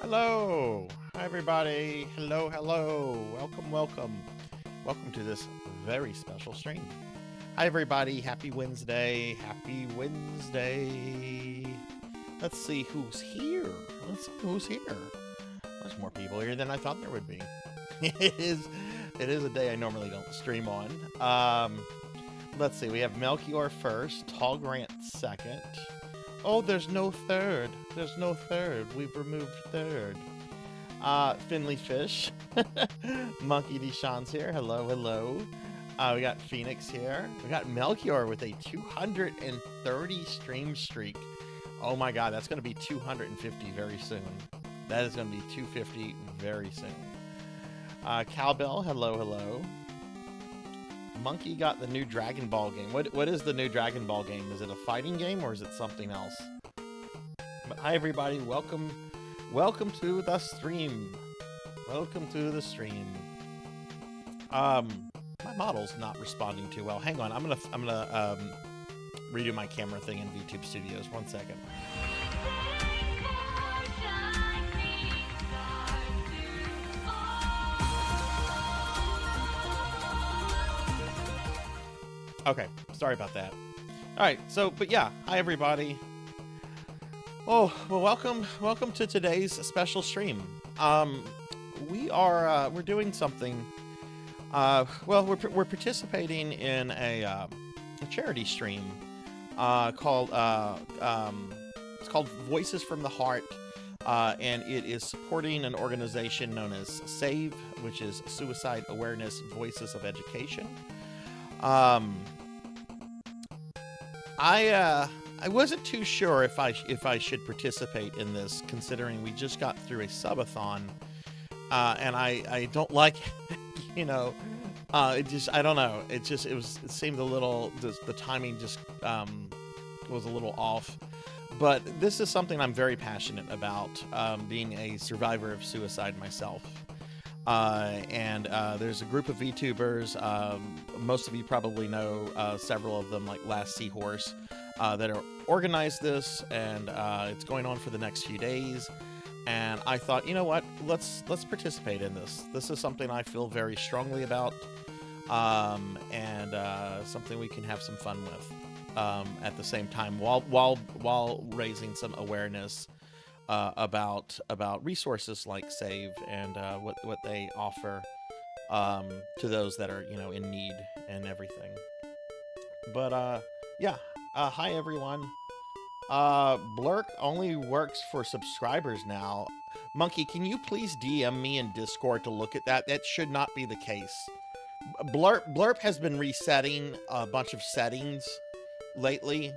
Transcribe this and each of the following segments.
Hello, hi everybody. Hello. Welcome to this very special stream. Hi everybody. Happy Wednesday. Let's see who's here. There's more people here than I thought there would be. It is a day I normally don't stream on. Let's see. We have Melchior first, Tall Grant second. Oh, there's no third. We've removed third. Finley Fish. Monkey Deshawn's here. Hello. We got Phoenix here. We got Melchior with a 230 stream streak. Oh my god, that's going to be 250 very soon. That is going to be 250 very soon. Cowbell, hello. Monkey got the new Dragon Ball game. What is the new Dragon Ball game? Is it a fighting game or is it something else? But hi everybody, welcome to the stream. My model's not responding too well. Hang on, I'm gonna redo my camera thing in VTuber Studios. 1 second. Okay, sorry about that. All right, but yeah, hi everybody. Oh, well, welcome to today's special stream. We're doing something. We're participating in a charity stream called it's called Voices from the Heart, and it is supporting an organization known as SAVE, which is Suicide Awareness Voices of Education. I wasn't too sure if I should participate in this, considering we just got through a subathon, and I don't like, I don't know. It seemed a little, the timing just was a little off. But this is something I'm very passionate about, being a survivor of suicide myself. And there's a group of VTubers, most of you probably know several of them, like Last Seahorse, that are organized this, and it's going on for the next few days. And I thought, you know what, let's participate in this. This is something I feel very strongly about, and something we can have some fun with at the same time, while raising some awareness about resources like SAVE and what they offer to those that are in need and everything. But yeah, hi everyone. Blurk only works for subscribers now. Monkey, can you please DM me in Discord to look at that? That should not be the case. Blurp has been resetting a bunch of settings lately.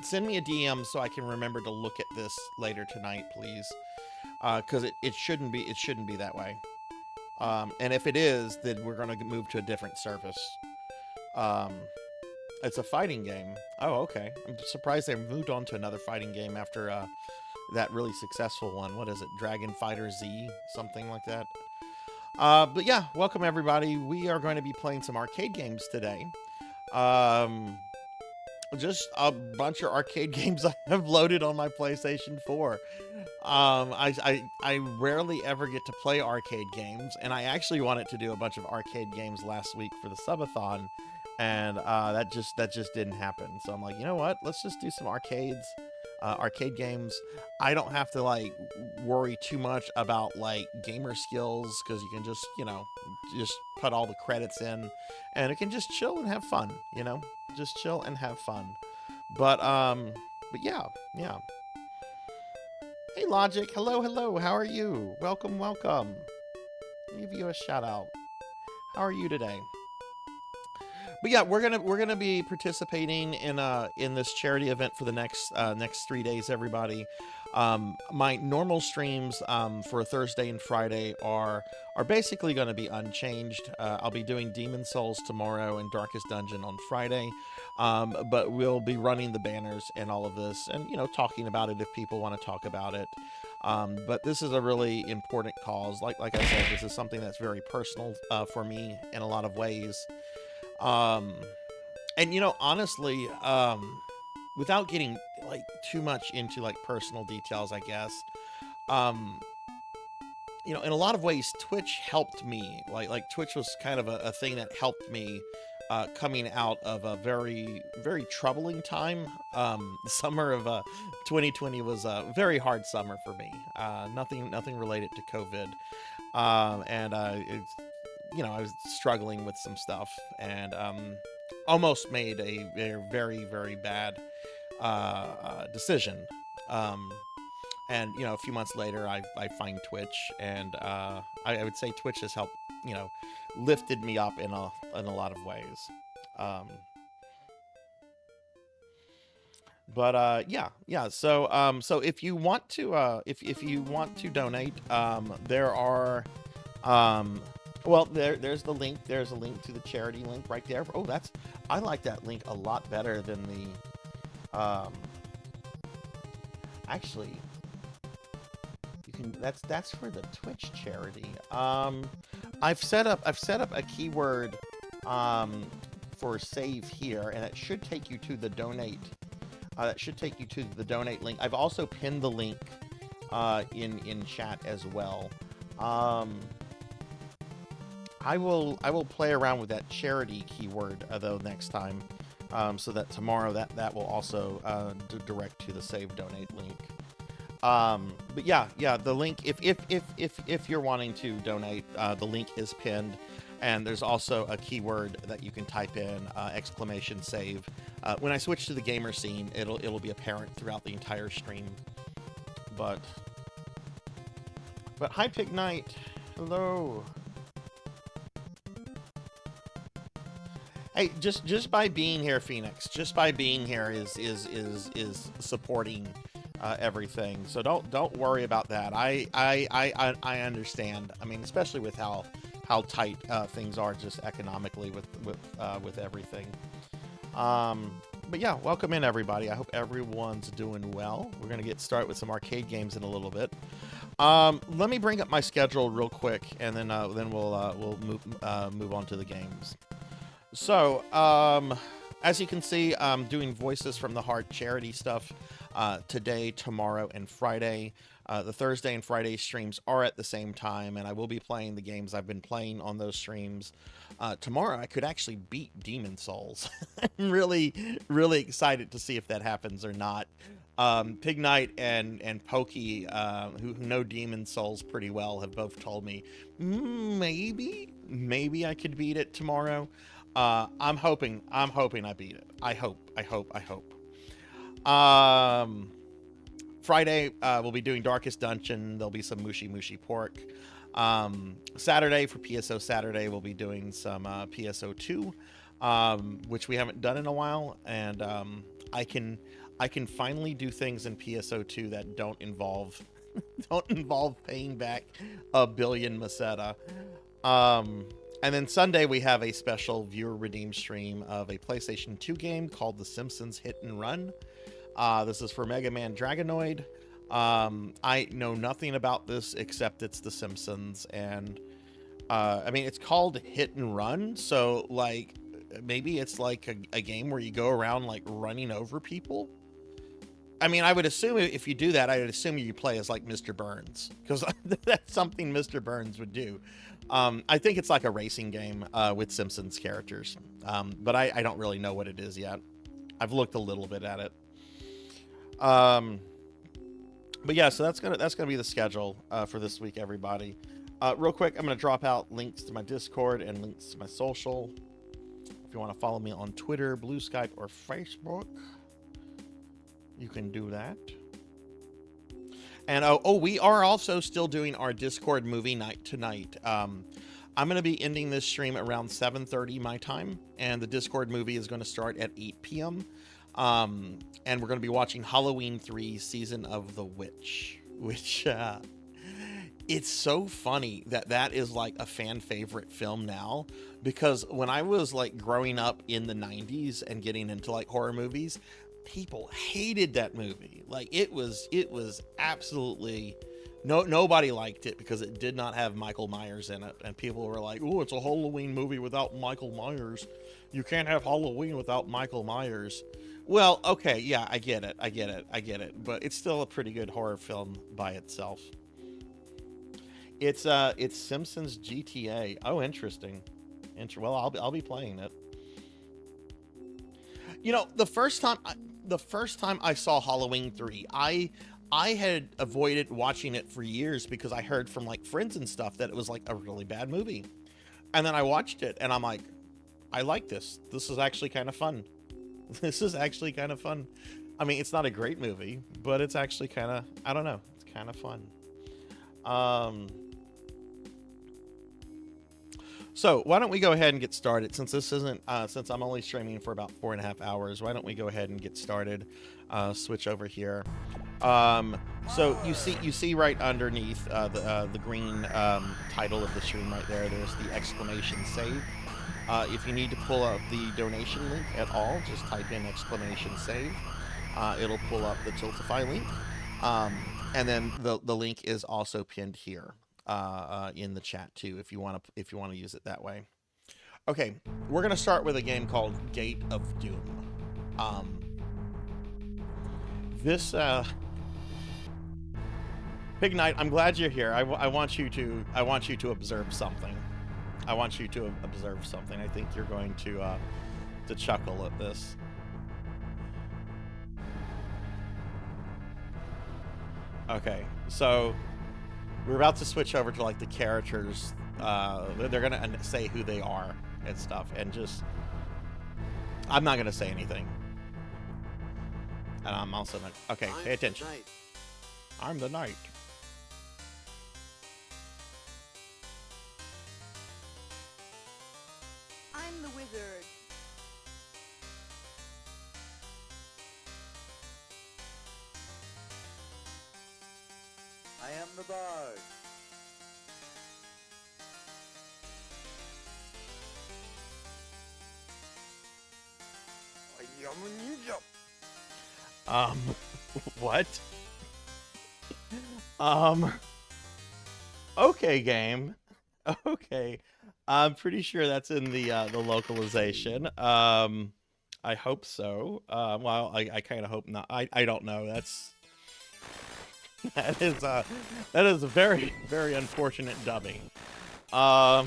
Send me a DM so I can remember to look at this later tonight, please. Because it shouldn't be that way. And if it is, then we're going to move to a different service. It's a fighting game. Oh, okay. I'm surprised they moved on to another fighting game after that really successful one. What is it? Dragon Fighter Z? Something like that. But yeah, welcome everybody. We are going to be playing some arcade games today. Just a bunch of arcade games I have loaded on my PlayStation 4. I rarely ever get to play arcade games, and I actually wanted to do a bunch of arcade games last week for the subathon, and that just didn't happen. So I'm like, you know what? Let's just do some arcades. arcade games. I don't have to like worry too much about like gamer skills because you can just, you know, just put all the credits in and it can just chill and have fun, you know, just chill and have fun. But yeah, yeah. Hey Logic, hello, hello. How are you? Welcome, welcome. Give you a shout out. How are you today? But yeah, we're gonna be participating in this charity event for the next 3 days. Everybody, my normal streams for Thursday and Friday are basically going to be unchanged. I'll be doing Demon Souls tomorrow and Darkest Dungeon on Friday, but we'll be running the banners and all of this, and you know, talking about it if people want to talk about it. But this is a really important cause. Like I said, this is something that's very personal for me in a lot of ways. Um, and you know, honestly, without getting like too much into like personal details, I guess, um, you know, in a lot of ways, Twitch helped me. Like Twitch was kind of a thing that helped me coming out of a very troubling time. The summer of 2020 was a very hard summer for me. Nothing related to COVID, and it's, you know, I was struggling with some stuff and almost made a very bad decision. Um, and you know, a few months later, I find Twitch, and I would say Twitch has helped, you know, lifted me up in a lot of ways. Um, but yeah. So if you want to if you want to donate, there are well, there's the link. There's a link to the charity link right there. Oh, I like that link a lot better than the actually, you can, that's for the Twitch charity. I've set up a keyword for save here, and it should take you to the donate. That should take you to the donate link. I've also pinned the link in chat as well. I will play around with that charity keyword though next time, so that tomorrow that will also direct to the save donate link. But yeah, the link, if you're wanting to donate, the link is pinned, and there's also a keyword that you can type in, exclamation save. When I switch to the gamer scene, it'll be apparent throughout the entire stream. But hi Pig Knight, hello. Hey, just by being here, Phoenix, just by being here is supporting everything. So don't worry about that. I understand. I mean, especially with how tight things are just economically with everything. But yeah, welcome in everybody. I hope everyone's doing well. We're gonna get started with some arcade games in a little bit. Let me bring up my schedule real quick, and then we'll move on to the games. So, as you can see, I'm doing Voices from the Heart charity stuff today, tomorrow, and Friday. The Thursday and Friday streams are at the same time, and I will be playing the games I've been playing on those streams. Tomorrow, I could actually beat Demon Souls. I'm really excited to see if that happens or not. Pig Knight and Pokey, who know Demon Souls pretty well, have both told me maybe I could beat it tomorrow. I'm hoping I beat it. I hope. Friday, we'll be doing Darkest Dungeon. There'll be some Mushi Pork. Saturday, for PSO Saturday, we'll be doing some PSO 2, which we haven't done in a while, and I can finally do things in PSO 2 that don't involve paying back a billion Meseta. And then Sunday, we have a special viewer redeem stream of a PlayStation 2 game called The Simpsons Hit and Run. This is for Mega Man Dragonoid. I know nothing about this except it's The Simpsons, and I mean, it's called Hit and Run, so like maybe it's like a game where you go around like running over people. I mean, I would assume if you do that, I would assume you play as like Mr. Burns, because that's something Mr. Burns would do. I think it's like a racing game with Simpsons characters, but I don't really know what it is yet. I've looked a little bit at it. But yeah, so that's gonna be the schedule for this week, everybody. Real quick, I'm gonna drop out links to my Discord and links to my social. If you want to follow me on Twitter, Blue Skype, or Facebook, you can do that. And we are also still doing our Discord movie night tonight. I'm going to be ending this stream around 7:30 my time, and the Discord movie is going to start at 8 p.m. And we're going to be watching Halloween 3 Season of the Witch, which it's so funny that is like a fan favorite film now, because when I was like growing up in the 90s and getting into like horror movies, people hated that movie. Like it was absolutely nobody liked it because it did not have Michael Myers in it, and people were like, "Oh, it's a Halloween movie without Michael Myers. You can't have Halloween without Michael Myers." Well, okay, yeah, I get it, but it's still a pretty good horror film by itself. It's Simpsons GTA. Oh, interesting. Well, I'll be playing it. You know, the first time I saw Halloween 3, I had avoided watching it for years because I heard from like friends and stuff that it was like a really bad movie. And then I watched it and I'm like, I like this. This is actually kind of fun. This is actually kind of fun. I mean, it's not a great movie, but it's actually kind of, I don't know, it's kind of fun. So why don't we go ahead and get started, since this isn't, since I'm only streaming for about 4.5 hours, why don't we go ahead and get started, switch over here. So you see right underneath the green title of the stream right there, there's the exclamation save. If you need to pull up the donation link at all, just type in exclamation save. It'll pull up the Tiltify link. And then the link is also pinned here in the chat too, if you want to use it that way. Okay, we're gonna start with a game called Gate of Doom. This Big Knight, I'm glad you're here. I want you to observe something. I want you to observe something. I think you're going to chuckle at this. Okay, so we're about to switch over to like the characters. They're gonna say who they are and stuff, and just I'm not gonna say anything. And I'm also not. Okay, pay attention. I'm the knight. I'm the wizard. I am the bard. I am a ninja. What? Okay, game. Okay. I'm pretty sure that's in the localization. I hope so. Well, I kind of hope not. I don't know. That is a very, very unfortunate dubbing. All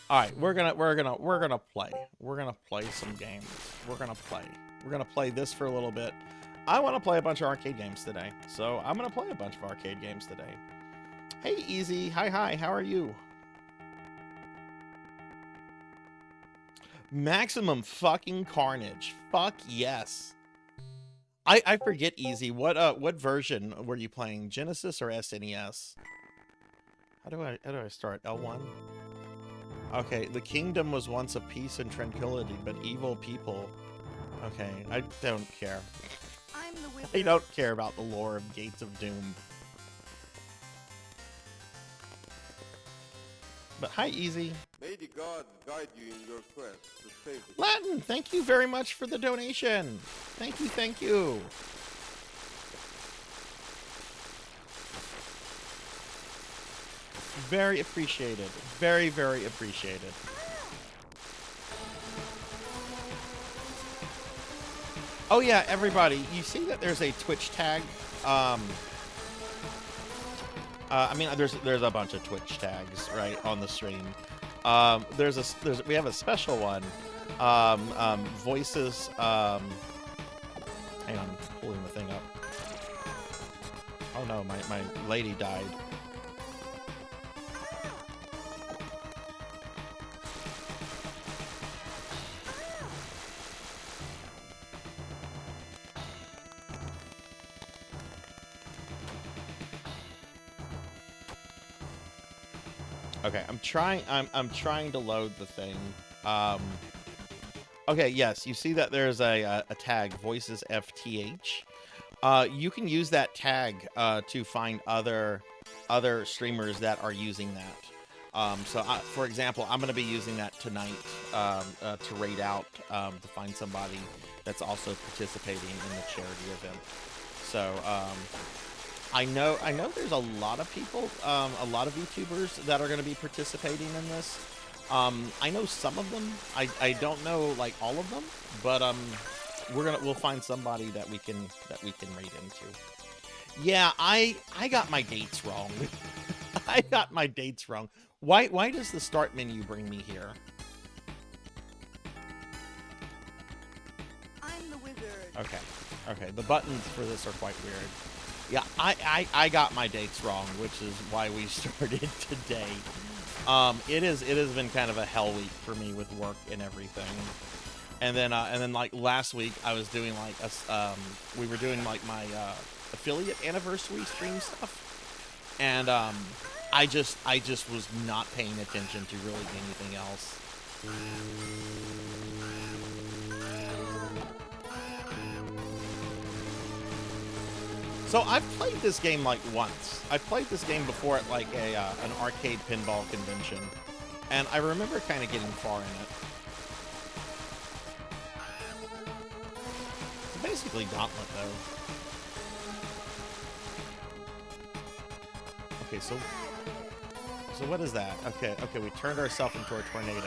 right, we're gonna play. We're gonna play some games. We're gonna play this for a little bit. I want to play a bunch of arcade games today, so I'm gonna play a bunch of arcade games today. Hey, Easy. Hi. How are you? Maximum fucking carnage. Fuck yes. I forget, Easy. What version were you playing? Genesis or SNES? How do I start? L1? Okay, the kingdom was once of peace and tranquility, but evil people. Okay, I don't care. I'm the wizard. I don't care about the lore of Gates of Doom. But hi, Easy. May the gods guide you in your quest to save the Latin, thank you very much for the donation. Thank you. Very appreciated. Very, very appreciated. Oh yeah, everybody, you see that there's a Twitch tag? I mean, there's a bunch of Twitch tags, right, on the stream. We have a special one. Voices, Hang on, I'm pulling the thing up. Oh no, my lady died. Okay, I'm trying to load the thing. Okay, yes, you see that there's a tag, voices FTH. You can use that tag to find other streamers that are using that. For example, I'm going to be using that tonight to raid out to find somebody that's also participating in the charity event. So I know there's a lot of people, a lot of VTubers that are going to be participating in this. I know some of them. I don't know like all of them, but we'll find somebody that we can raid into. Yeah, I got my dates wrong. I got my dates wrong. Why does the start menu bring me here? I'm the wizard. Okay. The buttons for this are quite weird. Yeah, I got my dates wrong, which is why we started today. It has been kind of a hell week for me with work and everything. And then like last week I was doing like we were doing like my affiliate anniversary stream stuff. And I just was not paying attention to really anything else. So I've played this game like once. I played this game before at like an arcade pinball convention, and I remember kind of getting far in it. It's basically Gauntlet though. Okay, so what is that? Okay, we turned ourselves into a tornado.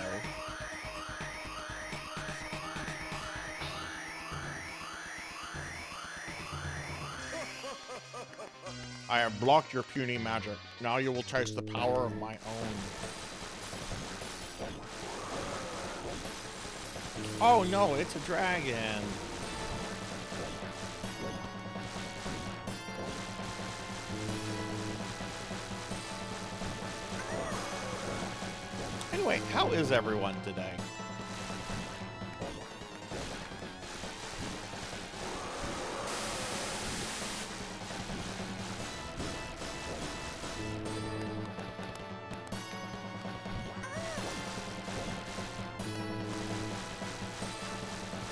I have blocked your puny magic. Now you will taste the power of my own. Oh no, it's a dragon. Anyway, how is everyone today?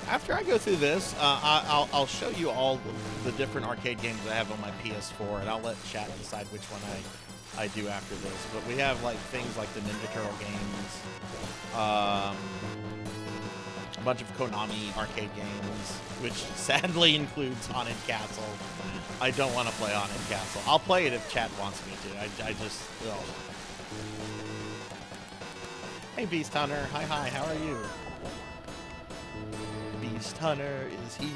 After I go through this, I'll show you all the different arcade games I have on my PS4, and I'll let chat decide which one I do after this. But we have like things like the Ninja Turtle games, a bunch of Konami arcade games, which sadly includes Haunted Castle. I don't want to play Haunted Castle. I'll play it if chat wants me to. I just, ugh. Hey Beast Hunter, hi, how are you? Beast Hunter is here.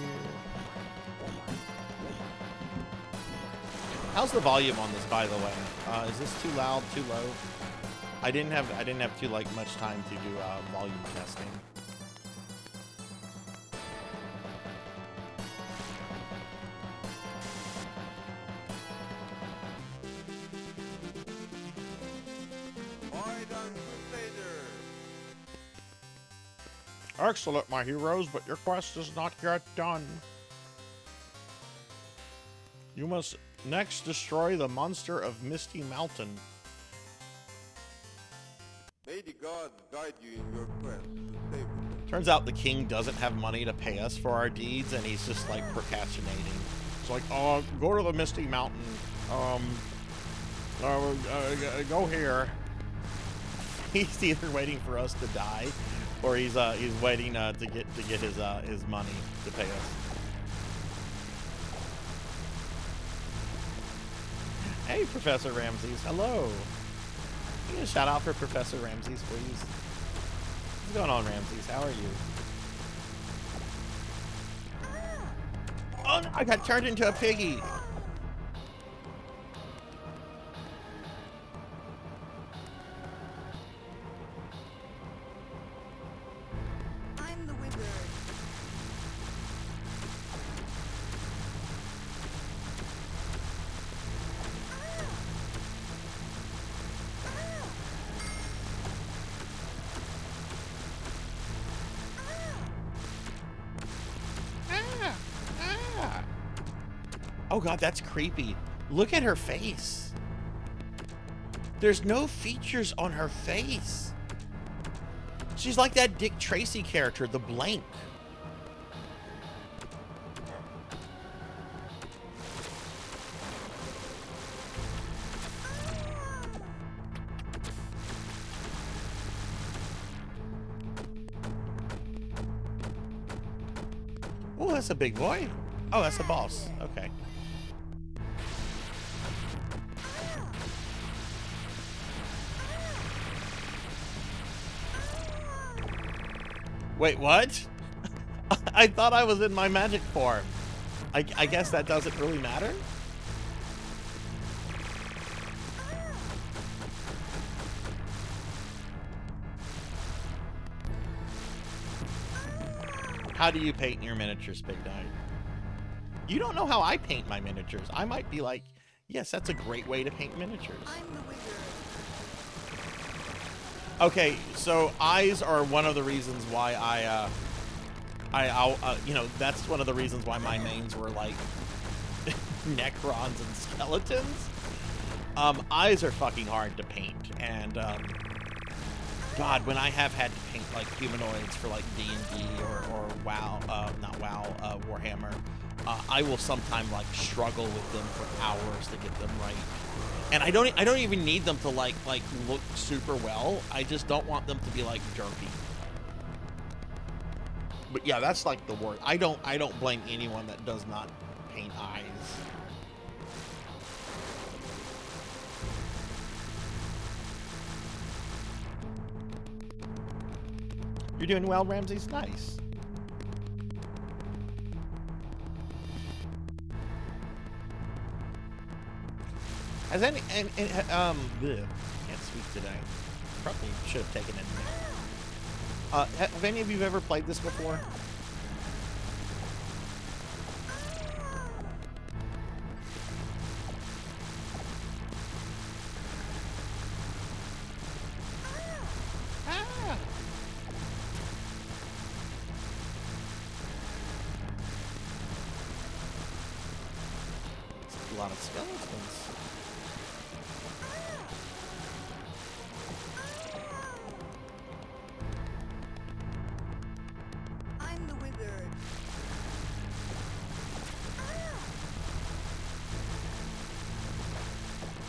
How's the volume on this, by the way? Is this too loud, too low? I didn't have too like much time to do volume testing. Excellent, my heroes, but your quest is not yet done. You must next destroy the monster of Misty Mountain. May the gods guide you in your quest to save them. Turns out the king doesn't have money to pay us for our deeds, and he's just like procrastinating. It's like, go to the Misty Mountain. Go here. He's either waiting for us to die, or he's waiting to get his money to pay us. Hey, Professor Ramses. Hello. Can you get a shout out for Professor Ramses, please? What's going on, Ramses? How are you? Oh, no, I got turned into a piggy. I'm the wizard. God, that's creepy. Look at her face. There's no features on her face. She's like that Dick Tracy character, the Blank. Oh, that's a big boy. Oh, that's a boss. Okay. Wait, what? I thought I was in my magic form. I guess that doesn't really matter? How do you paint your miniatures, Big Knight? You don't know how I paint my miniatures. I might be like, yes, that's a great way to paint miniatures. I'm the wizard. Okay, so eyes are one of the reasons why you know, that's one of the reasons why my mains were like Necrons and skeletons. Eyes are fucking hard to paint, and God, when I have had to paint like humanoids for like D&D or WoW, not WoW, Warhammer, I will sometimes like struggle with them for hours to get them right. And I don't even need them to like look super well. I just don't want them to be like jerky. But yeah, that's like the word. I don't blame anyone that does not paint eyes. You're doing well, Ramsey's nice. Has any bleh, can't speak today. Probably should have taken it. Have any of you ever played this before? Ah. It's a lot of skeletons. I'm the wizard.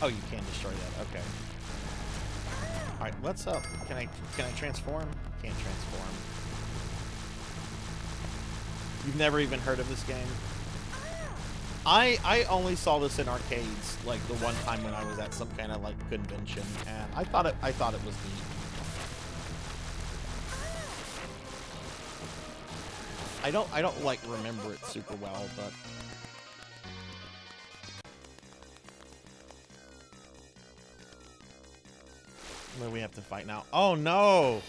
Oh, you can destroy that. Okay. All right, let's can I transform? Can't transform. You've never even heard of this game? I only saw this in arcades like the one time when I was at some kind of like convention, and I thought it was neat. I don't like remember it super well, but what do we have to fight now? Oh no!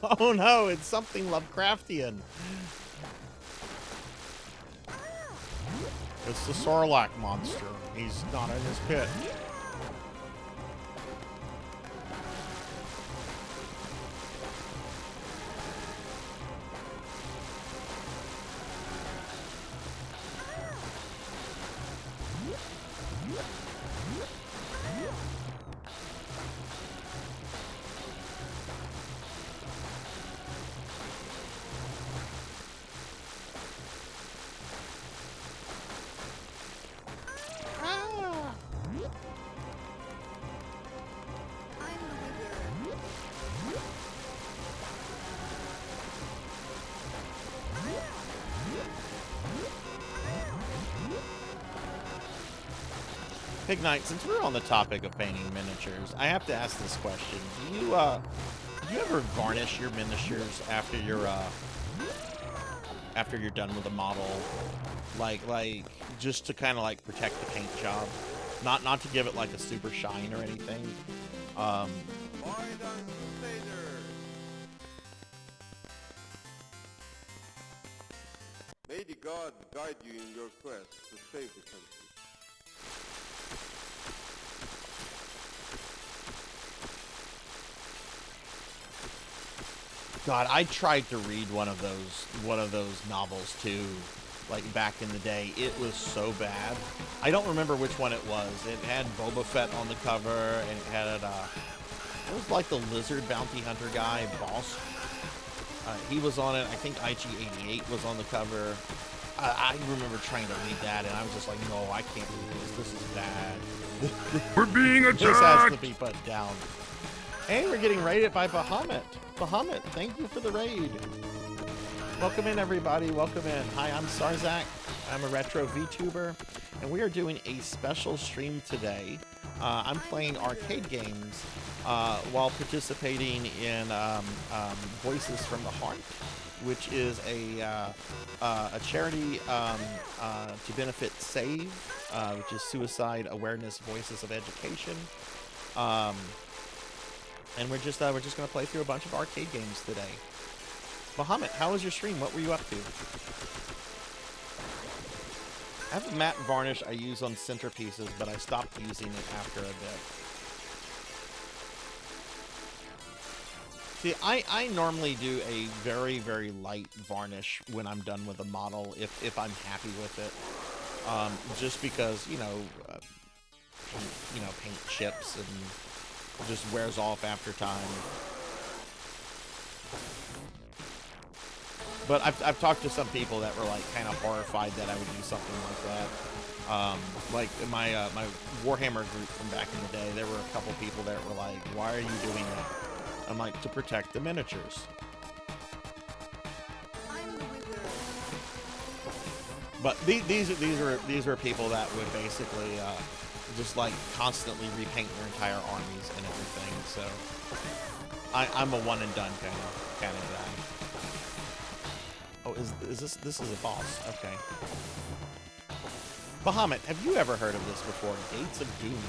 Oh no, it's something Lovecraftian. It's the Sarzac monster. He's not in his pit. Big Knight, since we're on the topic of painting miniatures, I have to ask this question. Do you ever varnish your miniatures after you're done with a model? Like just to kind of like protect the paint job? Not to give it like a super shine or anything. May the gods guide you in your quest to save the country. God, I tried to read one of those novels too, like back in the day. It was so bad. I don't remember which one it was. It had Boba Fett on the cover, and it had it was like the lizard bounty hunter guy, boss. He was on it. I think IG-88 was on the cover. I remember trying to read that, and I was just like, no, I can't read this. This is bad. We're being attacked! This has to be put down. And we're getting raided by Bahamut. Bahamut, thank you for the raid. Welcome in, everybody. Welcome in. Hi, I'm Sarzac. I'm a retro VTuber, and we are doing a special stream today. I'm playing arcade games while participating in Voices from the Heart, which is a charity to benefit SAVE, which is Suicide Awareness Voices of Education. And we're just gonna play through a bunch of arcade games today. Bahamut, how was your stream? What were you up to? I have a matte varnish I use on centerpieces, but I stopped using it after a bit. See, I normally do a very, very light varnish when I'm done with a model, if I'm happy with it. Just because, paint chips and just wears off after time. But I've talked to some people that were like kind of horrified that I would do something like that. Like in my Warhammer group from back in the day, there were a couple people that were like, "Why are you doing that?" I'm like, "To protect the miniatures." I'm the wizard. But these are people that would basically just like constantly repaint their entire armies and everything. So I'm a one and done kind of guy. Oh, is this is a boss? Okay. Bahamut, have you ever heard of this before? Gates of Doom.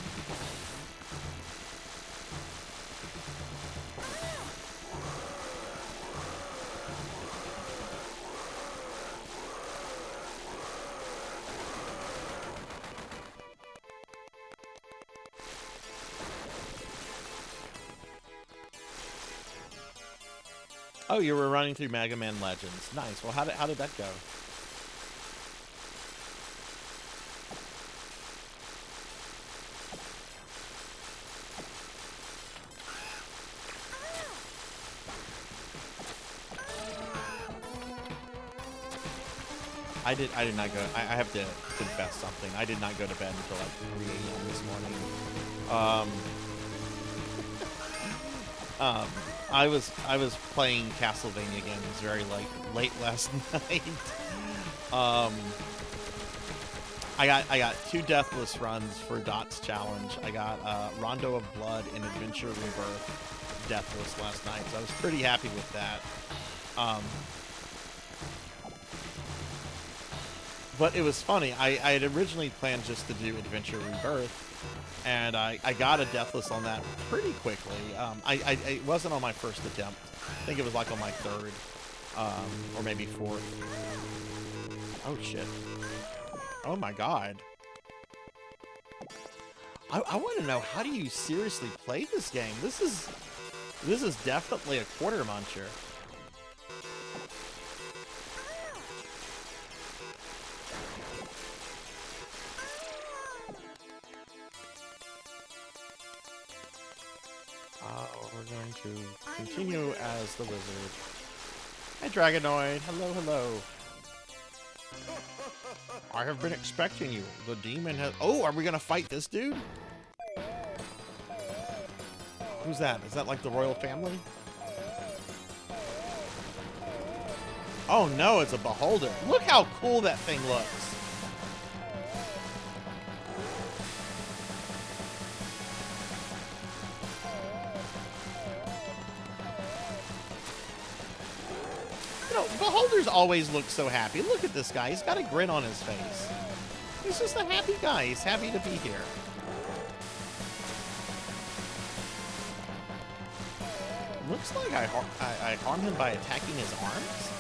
Oh, you were running through Mega Man Legends. Nice. Well, how did that go? I did not go. I have to confess something. I did not go to bed until like 3 a.m. this morning. I was playing Castlevania games very late last night. I got 2 deathless runs for Dot's challenge. I got Rondo of Blood and Adventure Rebirth deathless last night, so I was pretty happy with that. But it was funny. I had originally planned just to do Adventure Rebirth, and I got a deathless on that pretty quickly. It wasn't on my first attempt. I think it was like on my 3rd, or maybe 4th. Oh shit! Oh my god! I want to know, how do you seriously play this game? This is definitely a quarter muncher. We're going to continue as the wizard. Hi, Dragonoid. Hello, hello. I have been expecting you. The demon has... Oh, are we going to fight this dude? Who's that? Is that like the royal family? Oh no, it's a beholder. Look how cool that thing looks. Beholders always look so happy. Look at this guy. He's got a grin on his face. He's just a happy guy. He's happy to be here. Looks like I harmed him by attacking his arms.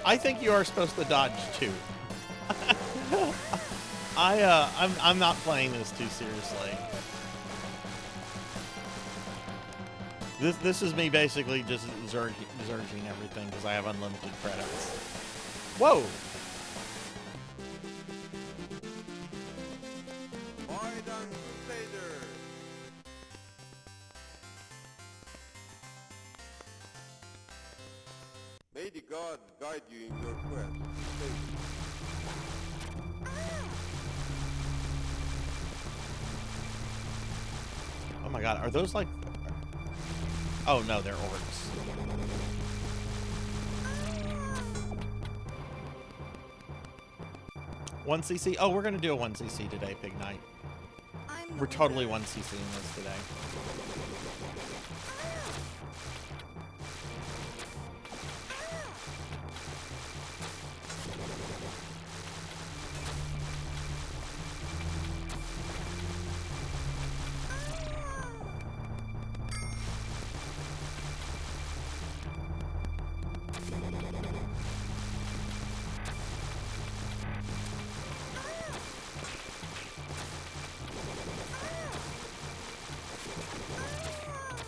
I think you are supposed to dodge too. I'm not playing this too seriously. This is me basically just zerging everything because I have unlimited credits. Whoa! Gaiden Crusader. May the gods guide you in your quest to safety. Oh my god, are those like... Oh no, they're orcs. One CC? Oh, we're gonna do a 1 CC today, Pig Knight. We're totally 1 CC in this today.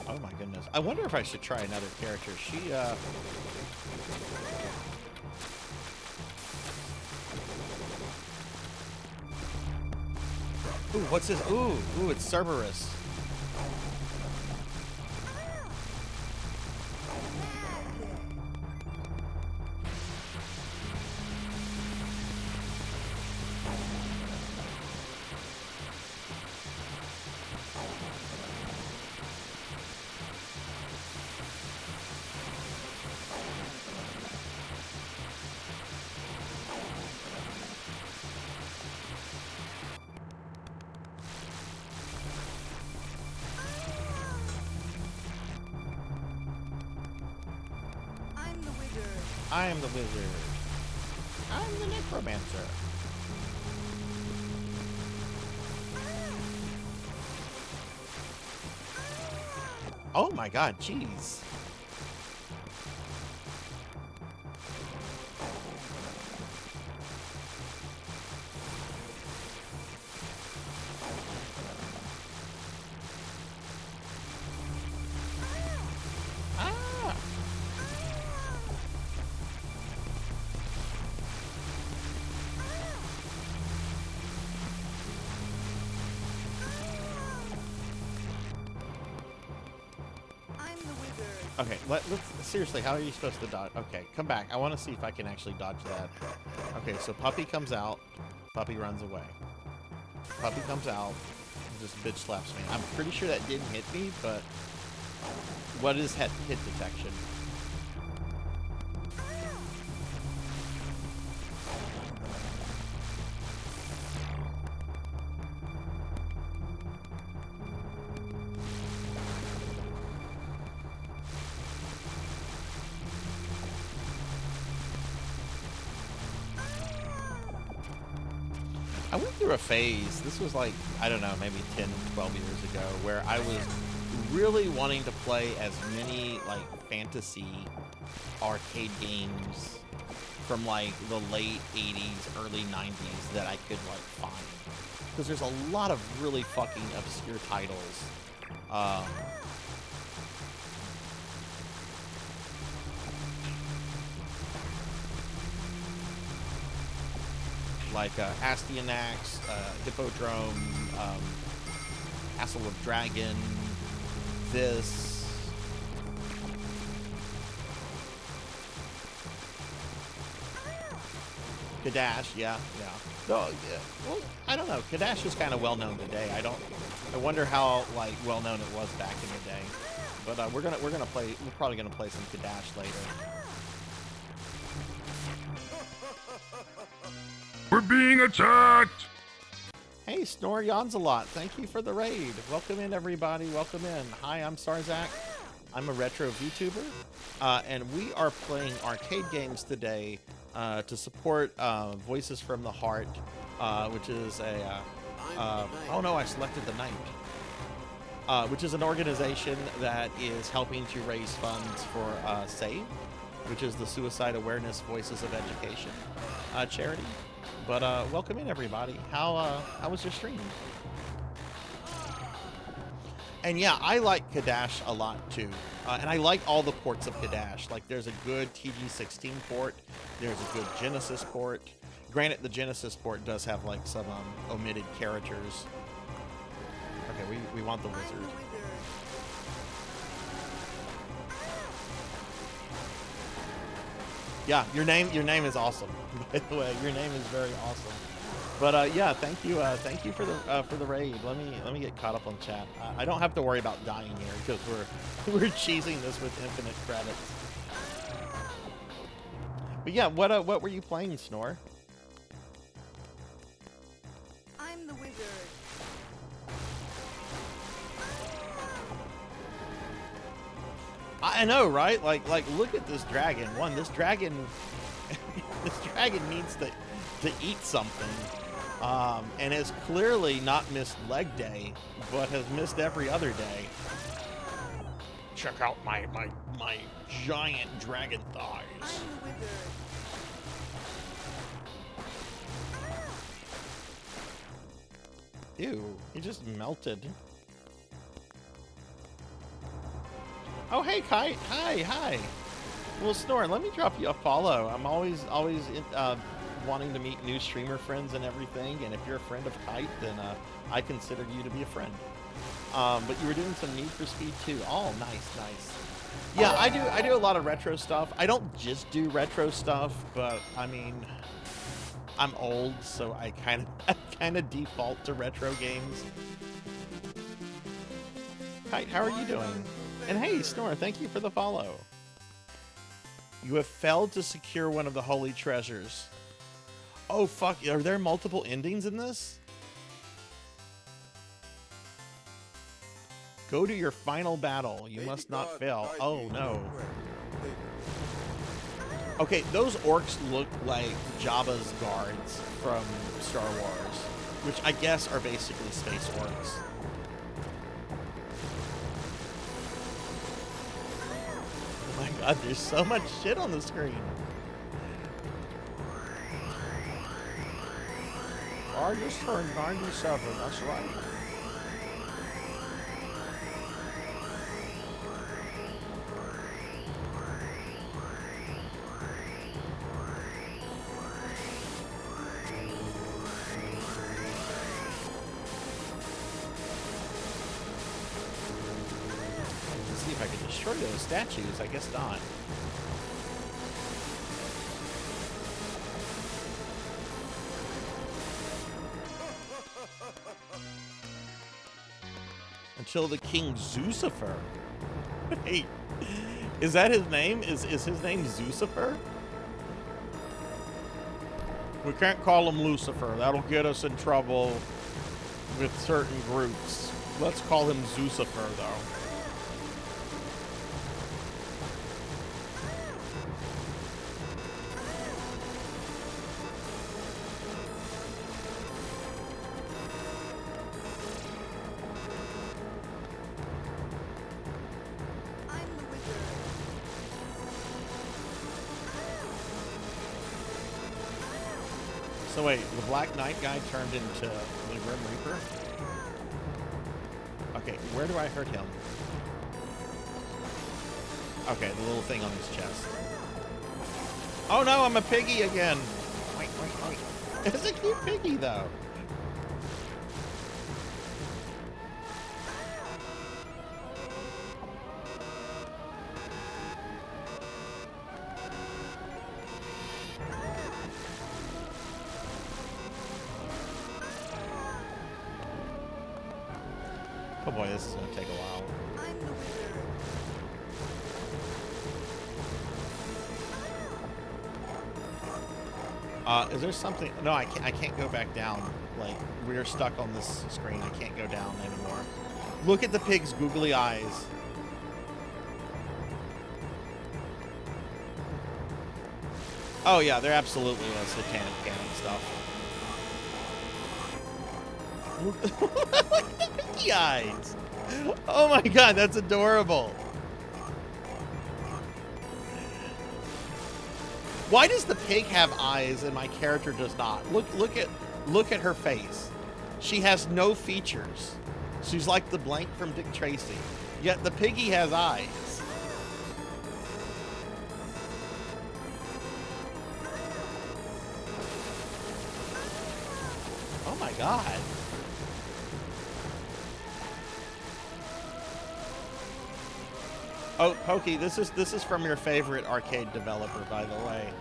Oh my goodness. I wonder if I should try another character. She, Ooh, what's this? Ooh, it's Cerberus. I am the wizard. I'm the necromancer. Oh my god, jeez. Okay, let's seriously, how are you supposed to dodge? Okay, come back. I want to see if I can actually dodge that. Okay, so Puppy comes out. Puppy runs away. Puppy comes out. And just bitch slaps me. I'm pretty sure that didn't hit me, but what is hit detection? I went through a phase, this was like, I don't know, maybe 10, 12 years ago, where I was really wanting to play as many, like, fantasy arcade games from, like, the late 80s, early 90s that I could, like, find. Because there's a lot of really fucking obscure titles. Like Astyanax, Hippodrome, Castle of Dragon, this. Cadash, yeah. No, yeah. Well, I don't know. Cadash is kind of well known today. I wonder how like well known it was back in the day. But we're probably gonna play some Cadash later. We're being attacked! Hey, Snore Yawns a lot. Thank you for the raid. Welcome in, everybody. Welcome in. Hi, I'm Sarzac. I'm a retro VTuber, and we are playing arcade games today to support Voices from the Heart, which is a... oh no, I selected the night. Which is an organization that is helping to raise funds for SAVE, which is the Suicide Awareness Voices of Education charity. But welcome in, everybody. How was your stream? And yeah, I like Cadash a lot too, and I like all the ports of Cadash. Like, there's a good TG16 port, there's a good Genesis port. Granted, the Genesis port does have like some omitted characters. Okay, we want the I'm the wizard. wizard. Yeah, your name is awesome. By the way, your name is very awesome. But yeah, thank you for the raid. Let me get caught up on chat. I don't have to worry about dying here because we're cheesing this with infinite credits. But yeah, what were you playing, Snore? I'm the wizard. I know, right? Like look at this dragon. This dragon needs to eat something. And has clearly not missed leg day, but has missed every other day. Check out my giant dragon thighs. I'm the wizard. Ew, he just melted. Oh, hey, Kite. Hi. Well, Snore, let me drop you a follow. I'm always wanting to meet new streamer friends and everything, and if you're a friend of Kite, then I consider you to be a friend. But you were doing some Need for Speed too. Oh, nice. Yeah, I do a lot of retro stuff. I don't just do retro stuff, but I mean, I'm old, so I kind of default to retro games. Kite, how are you doing? And hey, Snore, thank you for the follow. You have failed to secure one of the holy treasures. Oh, fuck. Are there multiple endings in this? Go to your final battle. You must not fail. Oh, no. Okay, those orcs look like Jabba's guards from Star Wars, which I guess are basically space orcs. Oh my god, there's so much shit on the screen. I just turned 97, that's right. Let's see if I can destroy those statues. I guess not. Until the King Zucifer. Wait, is that his name? Is his name Zucifer? We can't call him Lucifer. That'll get us in trouble with certain groups. Let's call him Zucifer, though. I'm the wizard. So wait, the Black Knight guy turned into the Grim Reaper? Okay, where do I hurt him? Okay, the little thing on his chest. Oh no, I'm a piggy again! Oink, oink, oink. It's a cute piggy, though. Oh boy, this is gonna take a while. I'm the wizard. Is there something? No, I can't go back down. Like, we're stuck on this screen. I can't go down anymore. Look at the pig's googly eyes. Oh yeah, they're absolutely satanic panic stuff. Look at the piggy eyes. Oh my god, that's adorable. Why does the pig have eyes and my character does not? Look at her face. She has no features. She's like the blank from Dick Tracy. Yet the piggy has eyes. Oh my god. Oh, Pokey, this is from your favorite arcade developer, by the way.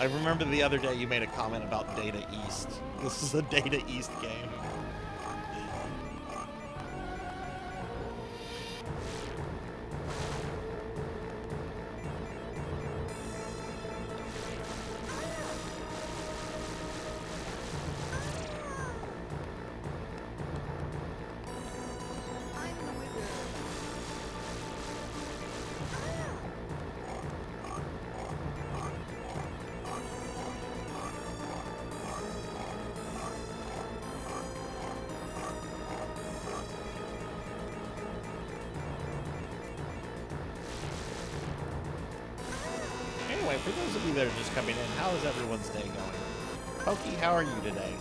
I remember the other day you made a comment about Data East. This is a Data East game. I'm the wizard. Anyway, for those of you that are just coming in, how is everyone's day going? Pokey, how are you today?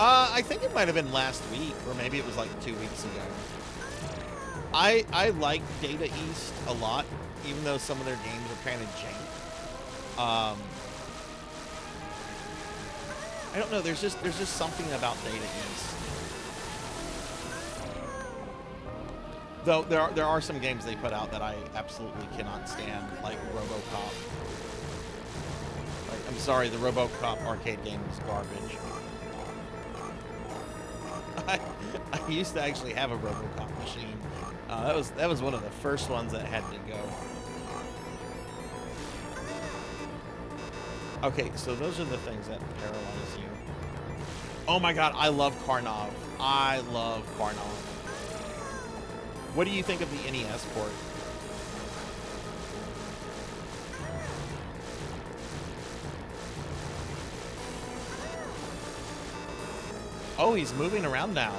I think it might have been last week, or maybe it was like 2 weeks ago. I like Data East a lot, even though some of their games are kind of jank. I don't know. There's just something about Data East. Though there are some games they put out that I absolutely cannot stand, like RoboCop. Like, I'm sorry, the RoboCop arcade game is garbage. I used to actually have a RoboCop machine. That was one of the first ones that had to go. Okay, so those are the things that paralyze you. Oh my god, I love Karnov. I love Karnov. What do you think of the NES port? Oh, he's moving around now.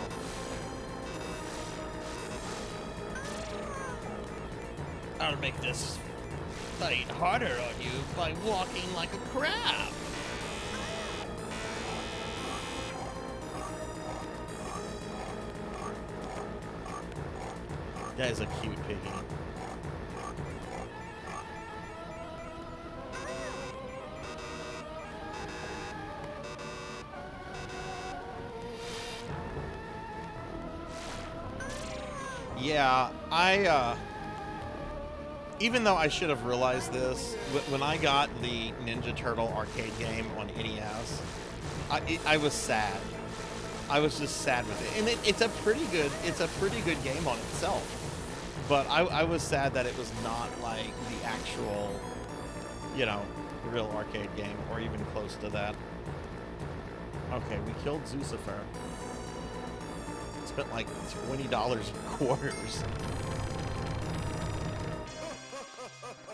I'll make this fight harder on you by walking like a crab. That is a cute piggy. Yeah, even though I should have realized this, when I got the Ninja Turtle arcade game on NES, I was sad. I was just sad with it, and it's a pretty good game on itself. But I was sad that it was not like the actual, you know, real arcade game, or even close to that. Okay, we killed Zucifer. Spent like $20 in quarters.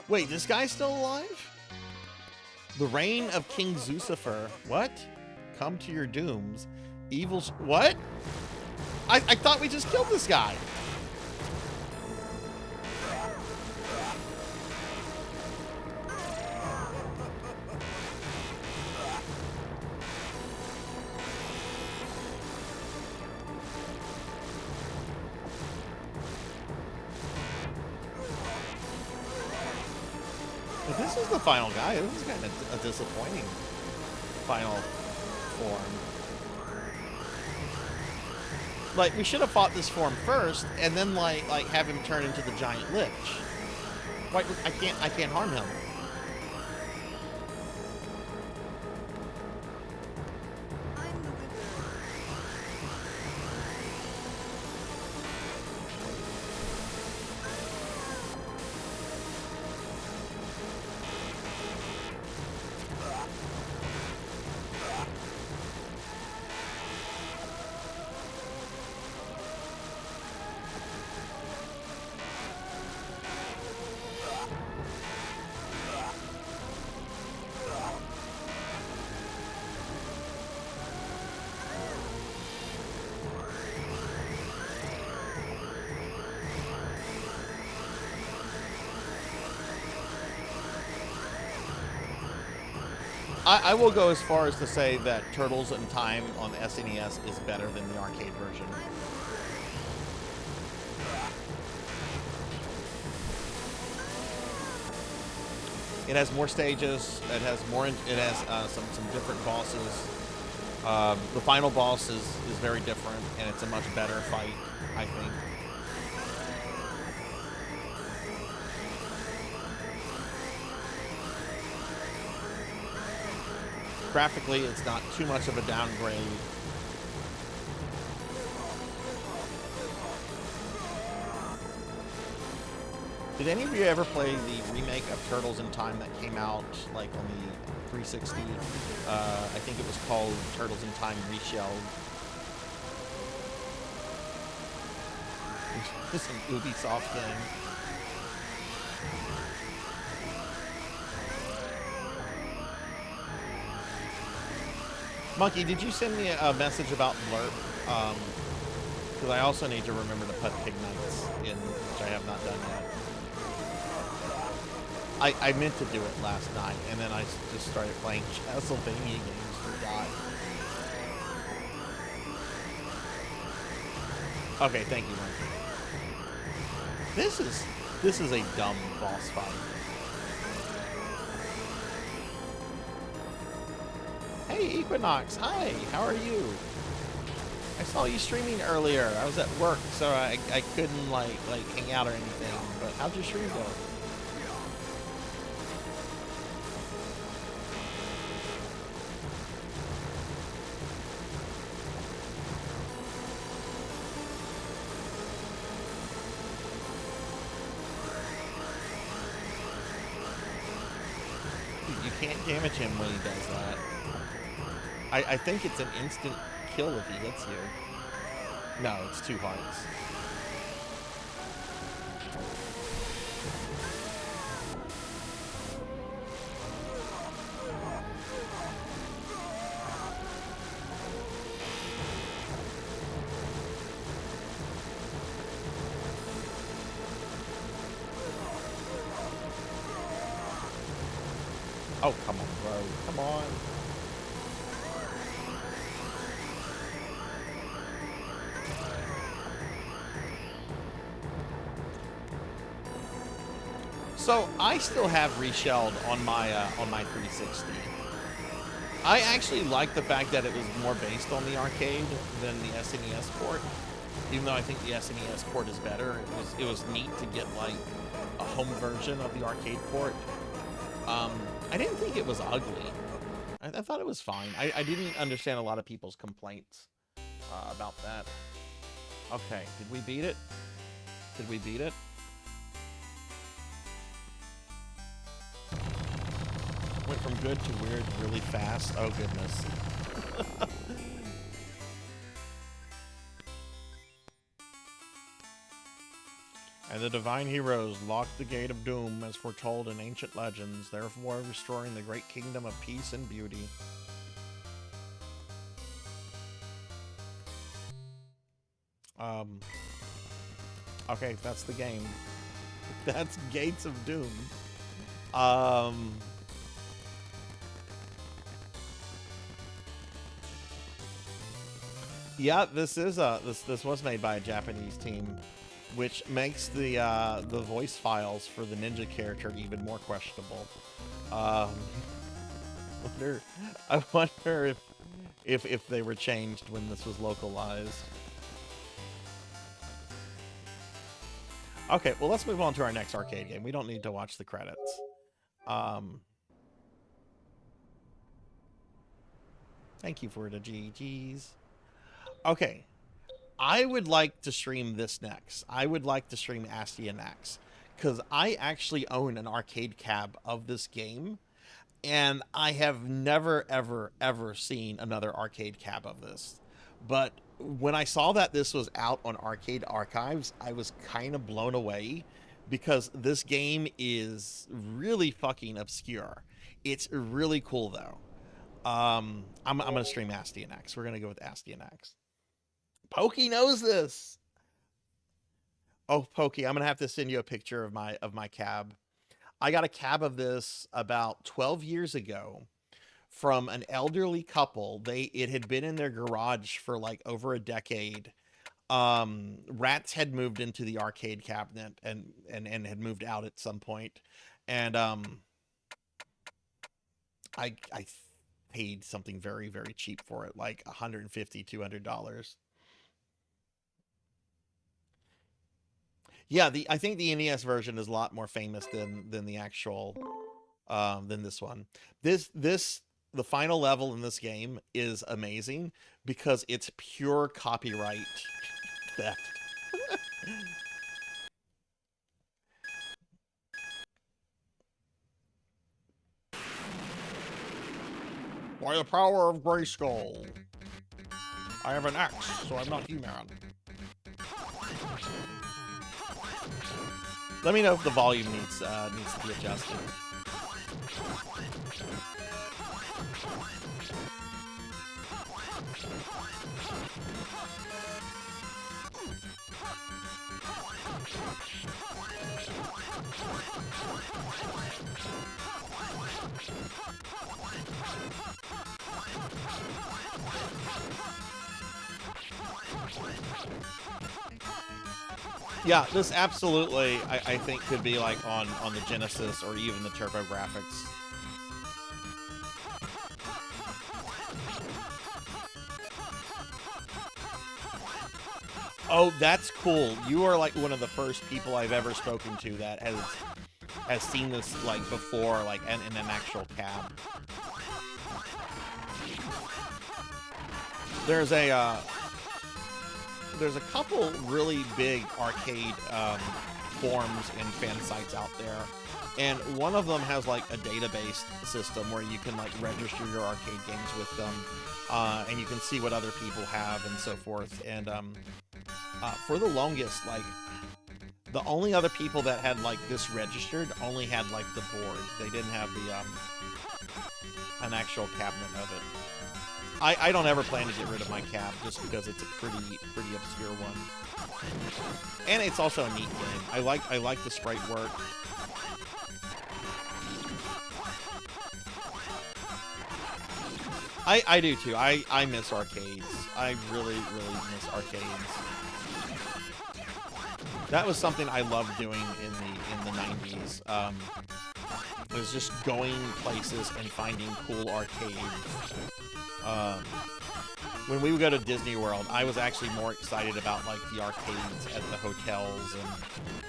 Wait, this guy's still alive? The reign of King Zucifer. What? Come to your dooms. Evil's... What? I thought we just killed this guy. If this is the final guy, this is kind of a disappointing final form. Like, we should have fought this form first, and then like have him turn into the giant lich. Like, I can't harm him. I'm the wizard. I will go as far as to say that Turtles in Time on the SNES is better than the arcade version. It has more stages. It has more. It has some different bosses. The final boss is very different, and it's a much better fight, I think. Graphically, it's not too much of a downgrade. Did any of you ever play the remake of Turtles in Time that came out like on the 360? I think it was called Turtles in Time Reshelled. It's an Ubisoft game. Monkey, did you send me a message about Blurp? Because I also need to remember to put Pig Nights in, which I have not done yet. I meant to do it last night, and then I just started playing Castlevania games, forgot. Okay, thank you, Monkey. This is a dumb boss fight. Hey, Equinox. Hi, how are you? I saw you streaming earlier. I was at work, so I couldn't like hang out or anything. But how'd your stream go? You can't damage him when he does that. I think it's an instant kill if he hits you. No, it's 2 hearts. Oh, come on, bro. Come on. So I still have Reshelled on my 360. I actually like the fact that it was more based on the arcade than the SNES port. Even though I think the SNES port is better, it was neat to get like a home version of the arcade port. I didn't think it was ugly. I thought it was fine. I didn't understand a lot of people's complaints about that. Okay, did we beat it? Did we beat it? Went from good to weird really fast. Oh, goodness. And the divine heroes locked the gate of doom as foretold in ancient legends, therefore restoring the great kingdom of peace and beauty. Okay, that's the game. That's Gates of Doom. Yeah, this was made by a Japanese team, which makes the voice files for the ninja character even more questionable. I wonder if they were changed when this was localized. Okay, well, let's move on to our next arcade game. We don't need to watch the credits. Thank you for the GGs. Okay, I would like to stream this next. I would like to stream Astyanax, because I actually own an arcade cab of this game, and I have never, ever, ever seen another arcade cab of this. But when I saw that this was out on Arcade Archives, I was kind of blown away, because this game is really fucking obscure. It's really cool, though. I'm going to stream Astyanax. We're going to go with Astyanax. Pokey knows this. Oh, Pokey, I'm going to have to send you a picture of my cab. I got a cab of this about 12 years ago from an elderly couple. It had been in their garage for like over a decade. Rats had moved into the arcade cabinet and had moved out at some point. And I paid something very, very cheap for it, like $150, $200. Yeah, I think the NES version is a lot more famous than the actual than this one. The final level in this game is amazing because it's pure copyright theft. By the power of Grayskull, I have an axe, so I'm not human. Let me know if the volume needs to be adjusted. Yeah, this absolutely, I think, could be like on the Genesis or even the TurboGrafx. Oh, that's cool. You are like one of the first people I've ever spoken to that has seen this like before, like in an actual cab. There's a couple really big arcade forums and fan sites out there, and one of them has like a database system where you can like register your arcade games with them, and you can see what other people have and so forth. And for the longest, like the only other people that had like this registered only had like the board. They didn't have the an actual cabinet of it. I don't ever plan to get rid of my cab just because it's a pretty obscure one, and it's also a neat game. I like the sprite work. I do too. I miss arcades. I really miss arcades. That was something I loved doing in the 90s. It was just going places and finding cool arcades. When we would go to Disney World, I was actually more excited about like the arcades at the hotels and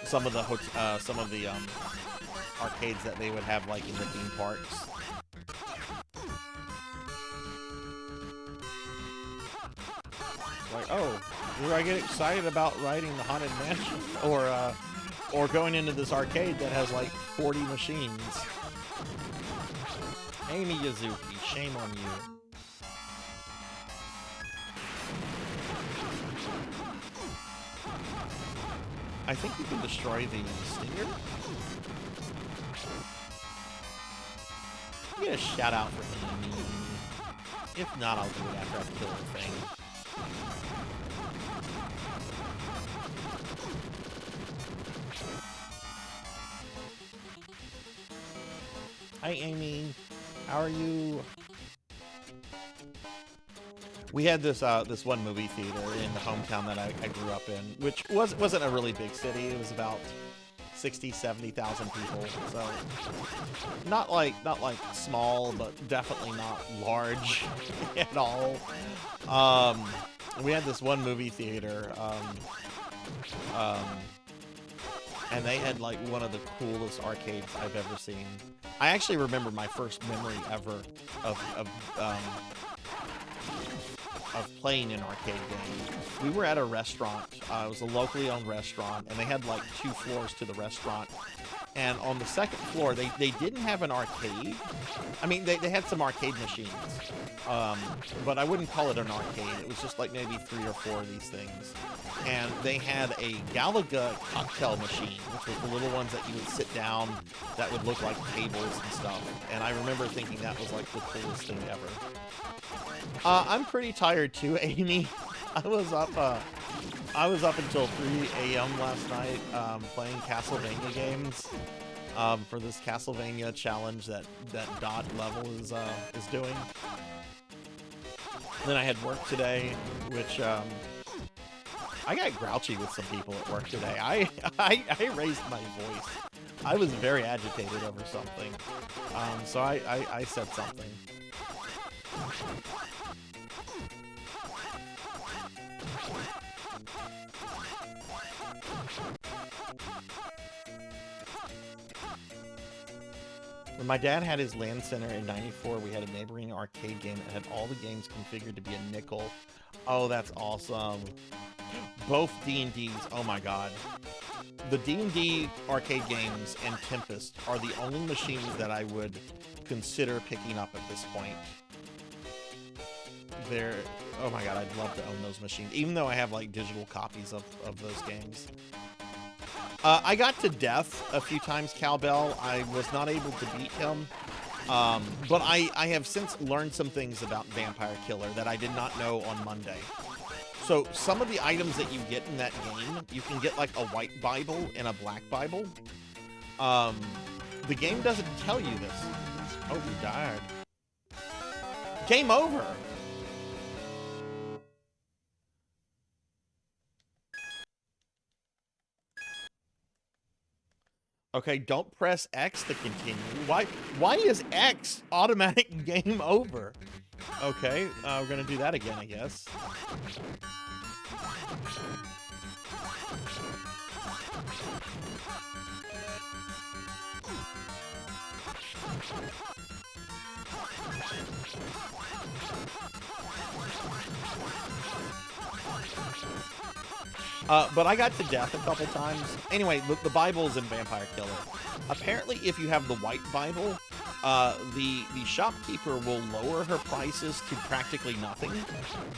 some of the arcades that they would have like in the theme parks. Like, oh, do I get excited about riding the Haunted Mansion or going into this arcade that has like 40 machines? Amy Yazuki, shame on you. I think you can destroy the stinger. I'm gonna shout out for Amy. If not, I'll do it after I kill the thing. Hi, Amy. How are you? We had this this one movie theater in the hometown that I grew up in, which wasn't a really big city. It was about 60, 70,000 people. So not like small, but definitely not large at all. We had this one movie theater, and they had like one of the coolest arcades I've ever seen. I actually remember my first memory ever of playing an arcade game. We were at a restaurant. It was a locally owned restaurant, and they had like 2 floors to the restaurant. And on the second floor, they didn't have an arcade. I mean, they had some arcade machines, but I wouldn't call it an arcade. It was just like maybe 3 or 4 of these things. And they had a Galaga cocktail machine, which was the little ones that you would sit down that would look like tables and stuff. And I remember thinking that was like the coolest thing ever. I'm pretty tired too, Amy. I was up until 3 a.m. last night playing Castlevania games. for this Castlevania challenge that Dot level is doing. Then I had work today, which I got grouchy with some people at work today. I raised my voice. I was very agitated over something, so I said something. When my dad had his LAN center in '94, we had a neighboring arcade game that had all the games configured to be a nickel. Oh, that's awesome. Both D&Ds, oh my god. The D&D arcade games and Tempest are the only machines that I would consider picking up at this point. They're, oh my god, I'd love to own those machines, even though I have like digital copies of those games. I got to death a few times, Cowbell. I was not able to beat him. But I have since learned some things about Vampire Killer that I did not know on Monday. So some of the items that you get in that game, you can get like a white Bible and a black Bible. The game doesn't tell you this. Oh, we died. Game over. Okay, don't press X to continue. Why is X automatic game over? Okay, we're gonna do that again, I guess. But I got to death a couple times. Anyway, the Bible's in Vampire Killer. Apparently, if you have the white Bible, the shopkeeper will lower her prices to practically nothing.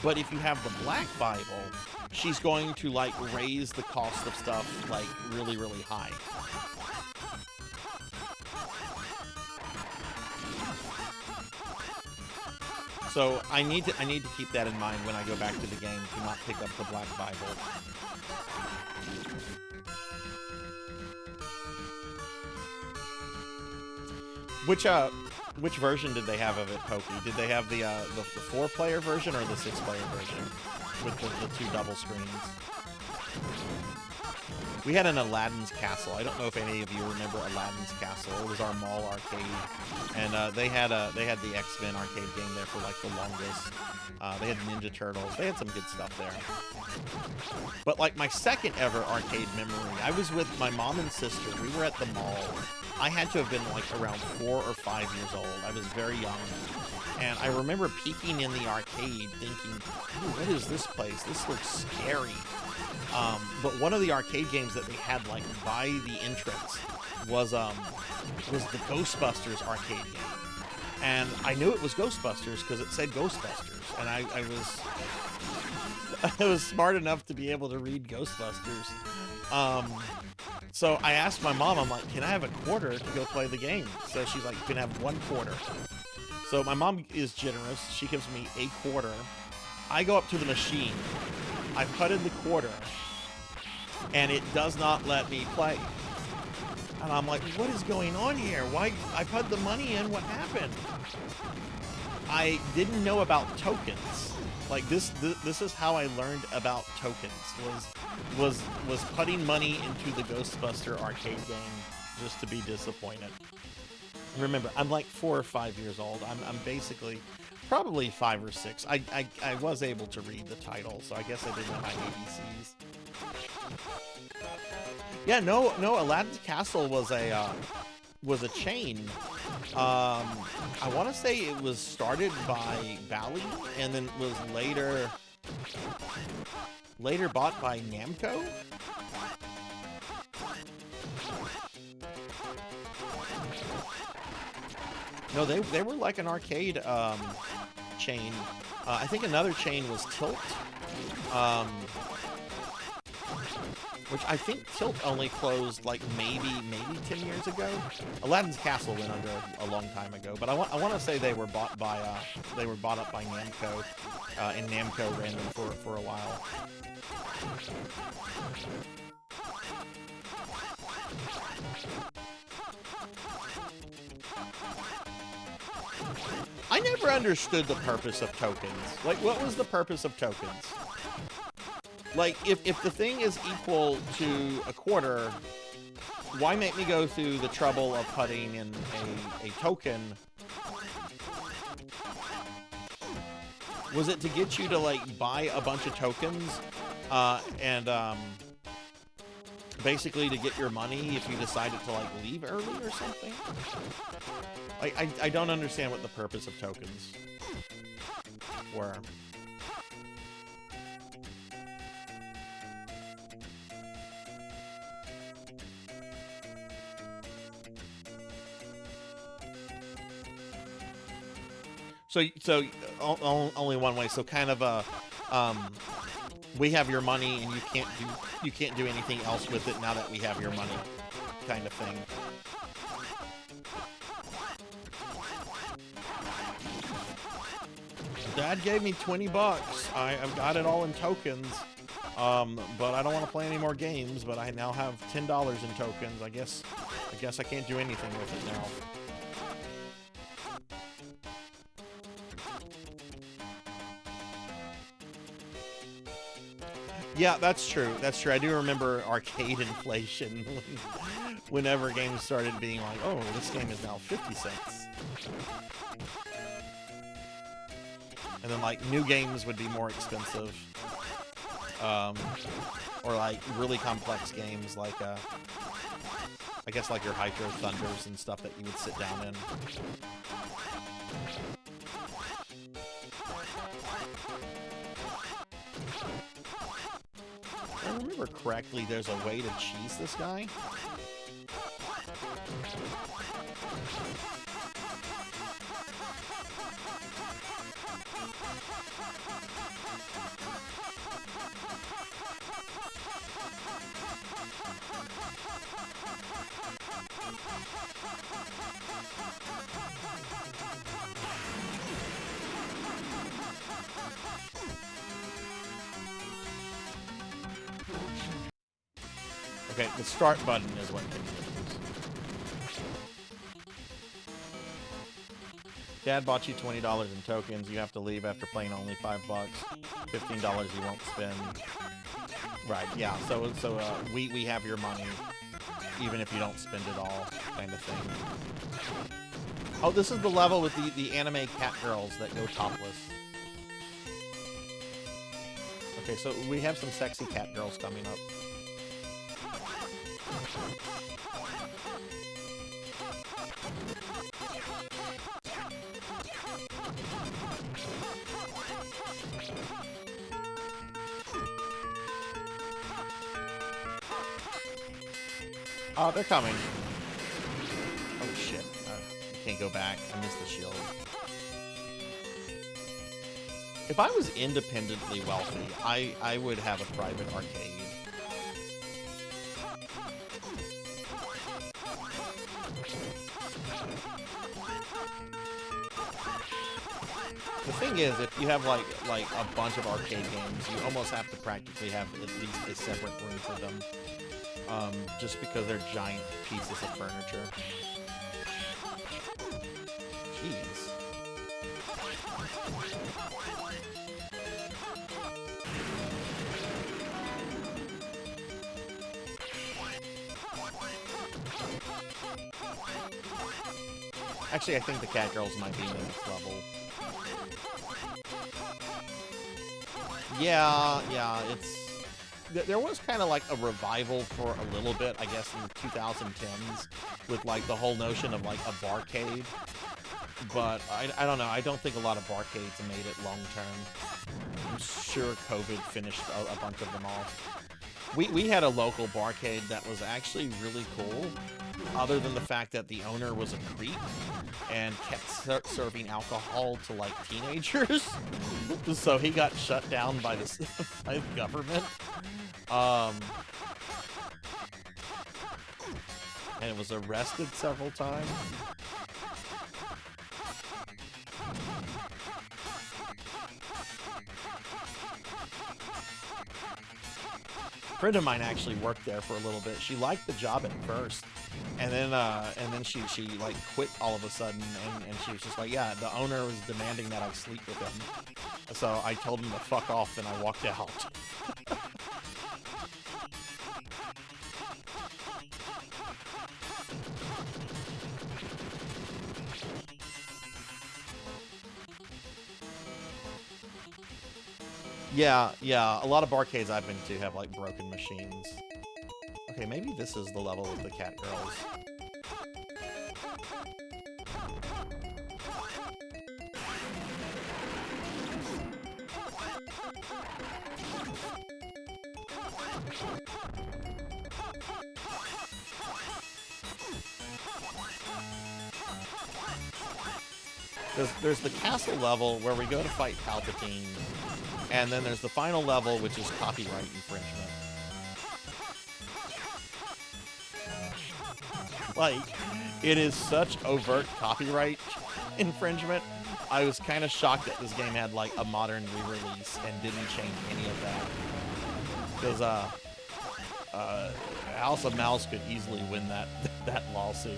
But if you have the black Bible, she's going to like raise the cost of stuff like really, really high. So I need to keep that in mind when I go back to the game to not pick up the black Bible. Which version did they have of it, Pokey? Did they have the 4-player version or the 6-player version with the 2 double screens? We had an Aladdin's Castle. I don't know if any of you remember Aladdin's Castle. It was our mall arcade, and they had the X-Men arcade game there for like the longest. They had Ninja Turtles. They had some good stuff there. But like my second ever arcade memory, I was with my mom and sister. We were at the mall. I had to have been like around 4 or 5 years old. I was very young. And I remember peeking in the arcade thinking, ooh, what is this place? This looks scary. But one of the arcade games that they had like by the entrance was the Ghostbusters arcade game. And I knew it was Ghostbusters because it said Ghostbusters. And I was smart enough to be able to read Ghostbusters. So I asked my mom, I'm like, can I have a quarter to go play the game? So she's like, you can have 1 quarter. So my mom is generous. She gives me a quarter. I go up to the machine. I putted the quarter, and it does not let me play. And I'm like, what is going on here? Why? I put the money in, what happened? I didn't know about tokens. Like this is how I learned about tokens, was putting money into the Ghostbuster arcade game just to be disappointed. Remember, I'm like 4 or 5 years old. I'm basically probably 5 or 6. I was able to read the title, so I guess I didn't know my ABCs. Yeah, no, Aladdin's Castle was a chain. I want to say it was started by Bally and then was later bought by Namco. No, they were like an arcade chain. I think another chain was Tilt, which I think Tilt only closed like maybe 10 years ago. Aladdin's Castle went under a long time ago, but I want to say they were bought up by Namco, and Namco ran them for a while. I never understood the purpose of tokens. Like, what was the purpose of tokens? Like, if the thing is equal to a quarter, why make me go through the trouble of putting in a token? Was it to get you to, like, buy a bunch of tokens, and basically to get your money if you decided to, like, leave early or something? I don't understand what the purpose of tokens were. So only one way. So kind of a, we have your money and you can't do anything else with it now that we have your money, kind of thing. Dad gave me 20 bucks. I've got it all in tokens, but I don't want to play any more games. But I now have $10 in tokens. I guess I can't do anything with it now. Yeah, that's true. That's true. I do remember arcade inflation whenever games started being like, oh, this game is now 50 cents. And then, like, new games would be more expensive. Or, like, really complex games like, I guess, like your Hydro Thunders and stuff that you would sit down in. If I remember correctly, there's a way to cheese this guy. Okay, the start button is what continues. Dad bought you $20 in tokens. You have to leave after playing only $5. $15 you won't spend. Right, yeah. So we have your money, even if you don't spend it all, kind of thing. Oh, this is the level with the anime cat girls that go topless. Okay, so we have some sexy cat girls coming up. Oh, they're coming. Oh shit. Can't go back. I missed the shield. If I was independently wealthy, I would have a private arcade. The thing is, if you have like a bunch of arcade games, you almost have to practically have at least a separate room for them. Just because they're giant pieces of furniture. Jeez. Actually, I think the cat girls might be in the next level. Yeah, it's... There was kind of like a revival for a little bit, I guess, in the 2010s, with like the whole notion of like a barcade. But I don't know, I don't think a lot of barcades made it long term. I'm sure COVID finished a bunch of them off. We had a local barcade that was actually really cool, other than the fact that the owner was a creep and kept serving alcohol to like teenagers. So he got shut down by the government. And was arrested several times. A friend of mine actually worked there for a little bit. She liked the job at first, And then she like quit all of a sudden, and she was just like, yeah, the owner was demanding that I sleep with him. So I told him to fuck off, and I walked out. Yeah, a lot of arcades I've been to have like broken machines. Okay, maybe this is the level with the cat girls. There's the castle level where we go to fight Palpatine, and then there's the final level, which is copyright infringement. Like, it is such overt copyright infringement. I was kind of shocked that this game had like a modern re-release and didn't change any of that. Because House of Mouse could easily win that lawsuit.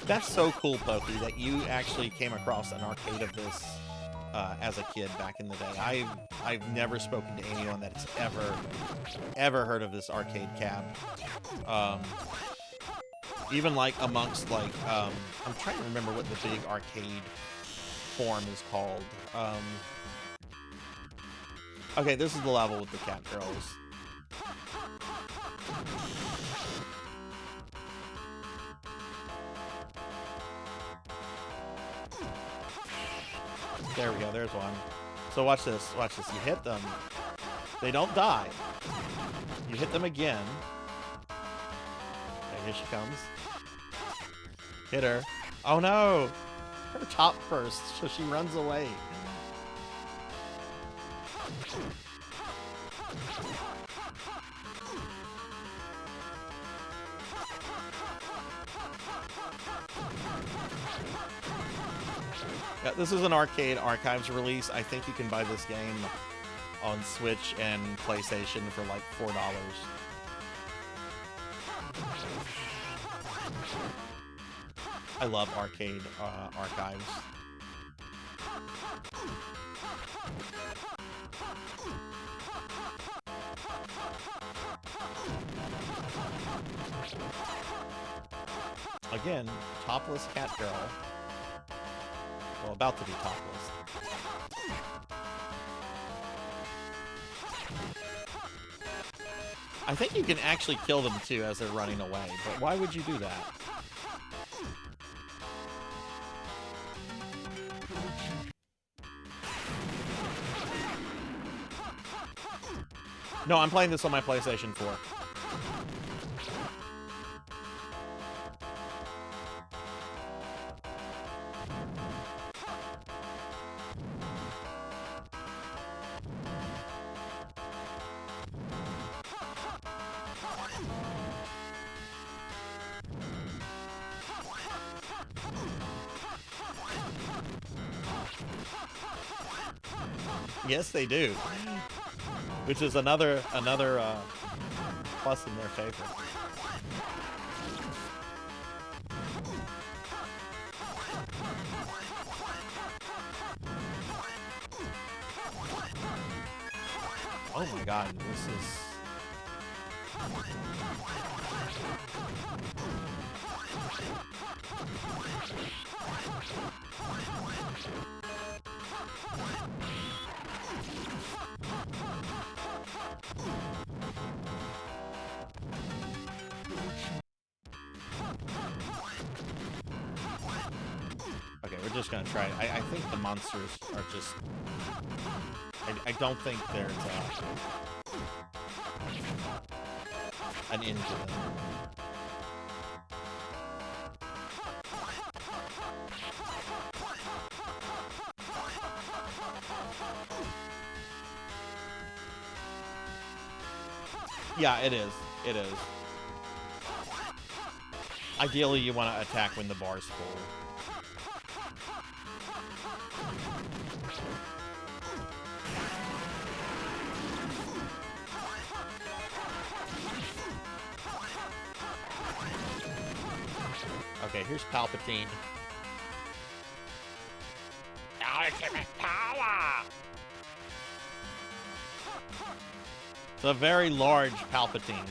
That's so cool, Pokey, that you actually came across an arcade of this as a kid back in the day. I've never spoken to anyone that's ever heard of this arcade cab. Even like amongst like I'm trying to remember what the big arcade form is called. Okay, this is the level with the cat girls. There we go, there's one. So watch this, you hit them. They don't die. You hit them again. Okay, here she comes. Hit her. Oh no! Her top first, so she runs away. Yeah, this is an Arcade Archives release. I think you can buy this game on Switch and PlayStation for like $4. I love Arcade Archives. Again, topless cat girl. Well, about to be topless. I think you can actually kill them too as they're running away, but why would you do that? No, I'm playing this on my PlayStation 4. Yes, they do. Which is another plus in their favor. Oh my god, this is... Okay, we're just gonna try it. I think the monsters are just... I don't think there's an end to them. Yeah, it is. It is. Ideally, you want to attack when the bar's full. Okay, here's Palpatine. Ultimate power! It's a very large Palpatine.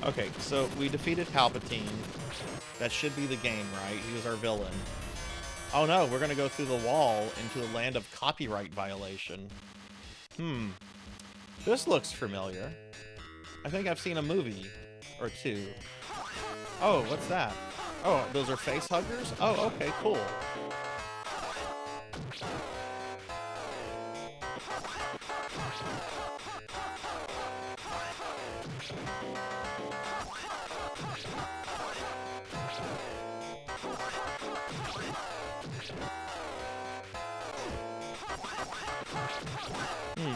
Okay, so we defeated Palpatine. That should be the game, right? He was our villain. Oh no, we're gonna go through the wall into the land of copyright violation. This looks familiar. I think I've seen a movie or two. Oh, what's that? Oh, those are face huggers? Oh, okay, cool.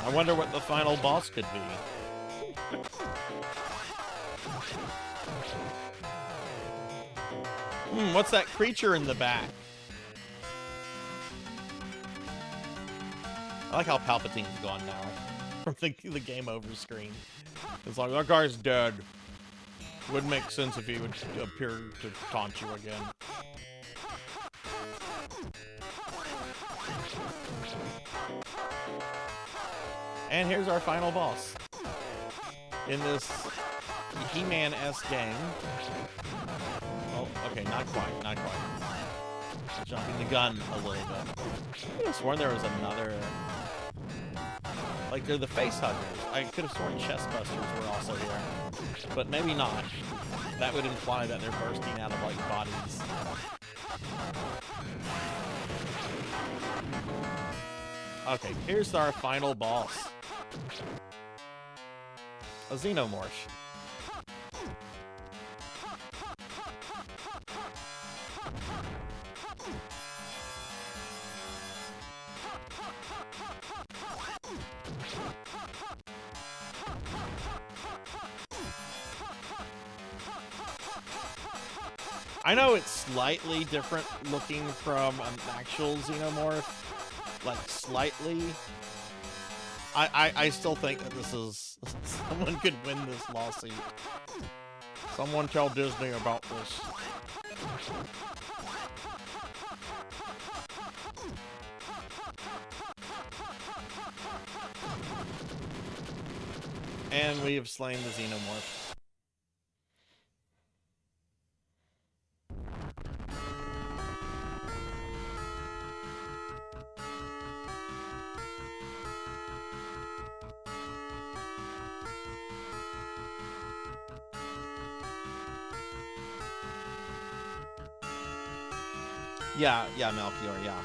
I wonder what the final boss could be. What's that creature in the back? I like how Palpatine's gone now from the game over screen. It's like, that guy's dead. Would make sense if he would appear to taunt you again. And here's our final boss. In this He-Man-esque game. Oh, okay, not quite, not quite. Jumping the gun a little bit. I could have sworn there was another... Like, they're the face huggers. I could have sworn chest busters were also here. But maybe not. That would imply that they're bursting out of, like, bodies. Okay, here's our final boss. A Xenomorph. I know it's slightly different looking from an actual Xenomorph. Like, slightly. I still think that this is... Someone could win this lawsuit. Someone tell Disney about this. And we have slain the Xenomorph. Yeah, Melchior, yeah.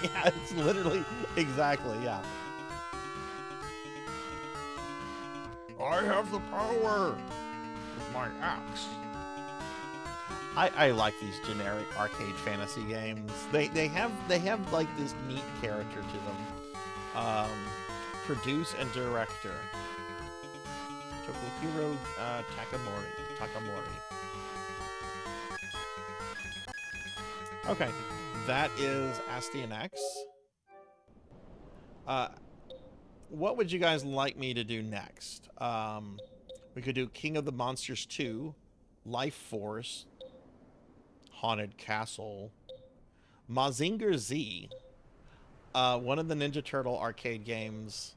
Yeah, it's literally, exactly, yeah. I have the power with my axe. I like these generic arcade fantasy games. They have like this neat character to them. Produce and director. Tokuhiro Takamori. Okay, that is Astyanax. What would you guys like me to do next? We could do King of the Monsters 2, Life Force, Haunted Castle, Mazinger Z, one of the Ninja Turtle arcade games,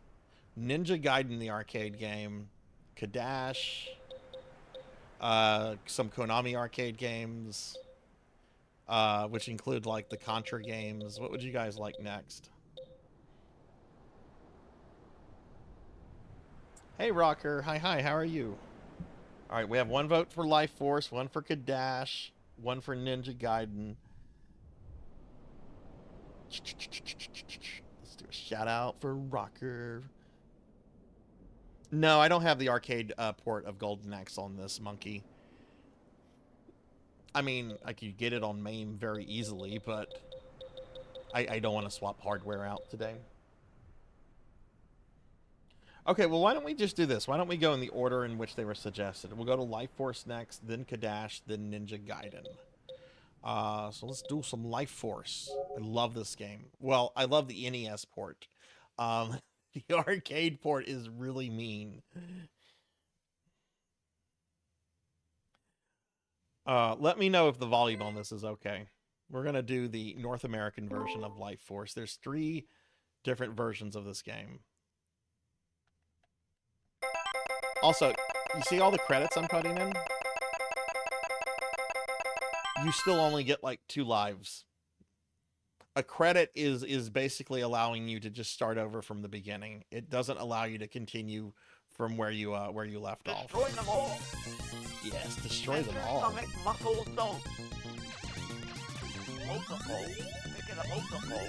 Ninja Gaiden the arcade game, Cadash, some Konami arcade games, which include like the Contra games. What would you guys like next? Hey, Rocker. Hi. How are you? All right, we have one vote for Life Force, one for Cadash, one for Ninja Gaiden. Let's do a shout out for Rocker. No, I don't have the arcade port of Golden Axe on this monkey. I mean, I could get it on MAME very easily, but I don't want to swap hardware out today. Okay, well, why don't we just do this? Why don't we go in the order in which they were suggested? We'll go to Life Force next, then Cadash, then Ninja Gaiden. So let's do some Life Force. I love this game. Well, I love the NES port. The arcade port is really mean. Let me know if the volume on this is okay. We're going to do the North American version of Life Force. There's 3 different versions of this game. Also, you see all the credits I'm putting in? You still only get like 2 lives. A credit is basically allowing you to just start over from the beginning. It doesn't allow you to continue from where you left off. Destroy them all. Yes, destroy them all. Stomach muscle zone. Multiple. Pick it up multiple.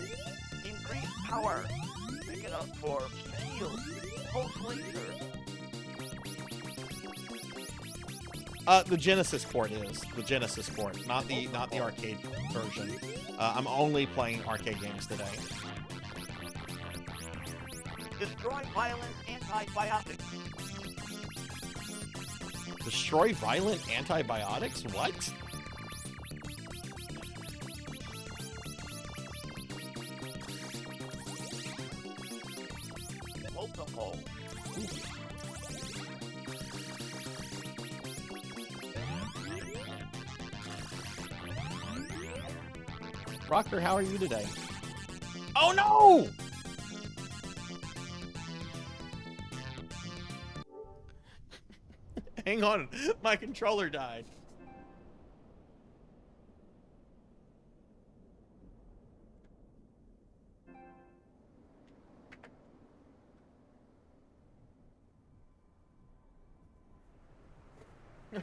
Increase power. Pick it up for shield. Pulse laser. The Genesis port is the Genesis port, not the arcade version. I'm only playing arcade games today. Destroy violent antibiotics. Destroy violent antibiotics? What? Multiple. Rocker, how are you today? Oh no! Hang on, my controller died.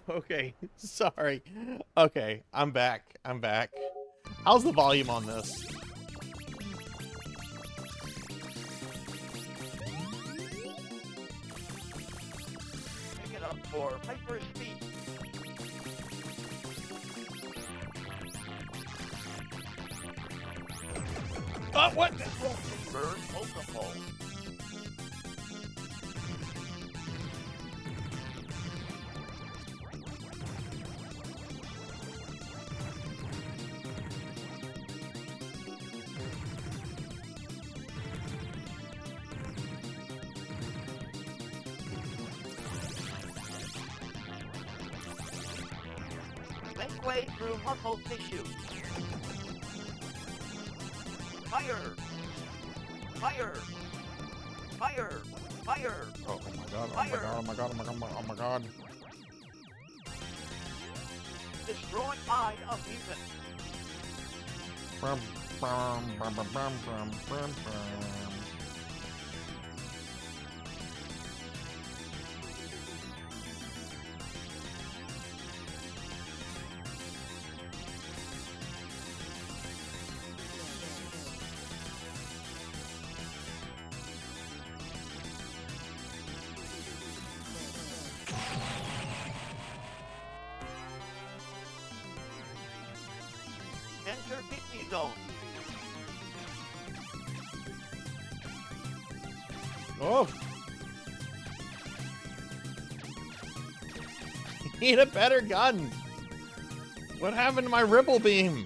Okay, sorry. Okay, I'm back. How's the volume on this? Pick it up for hyper speed. What? Burn multiple. Make way through muscle tissue. Fire! Fire! Fire! Fire! Oh my god, oh my god. Destroy eye of mutant. Enter kidney zone. Oh! Need a better gun! What happened to my ripple beam?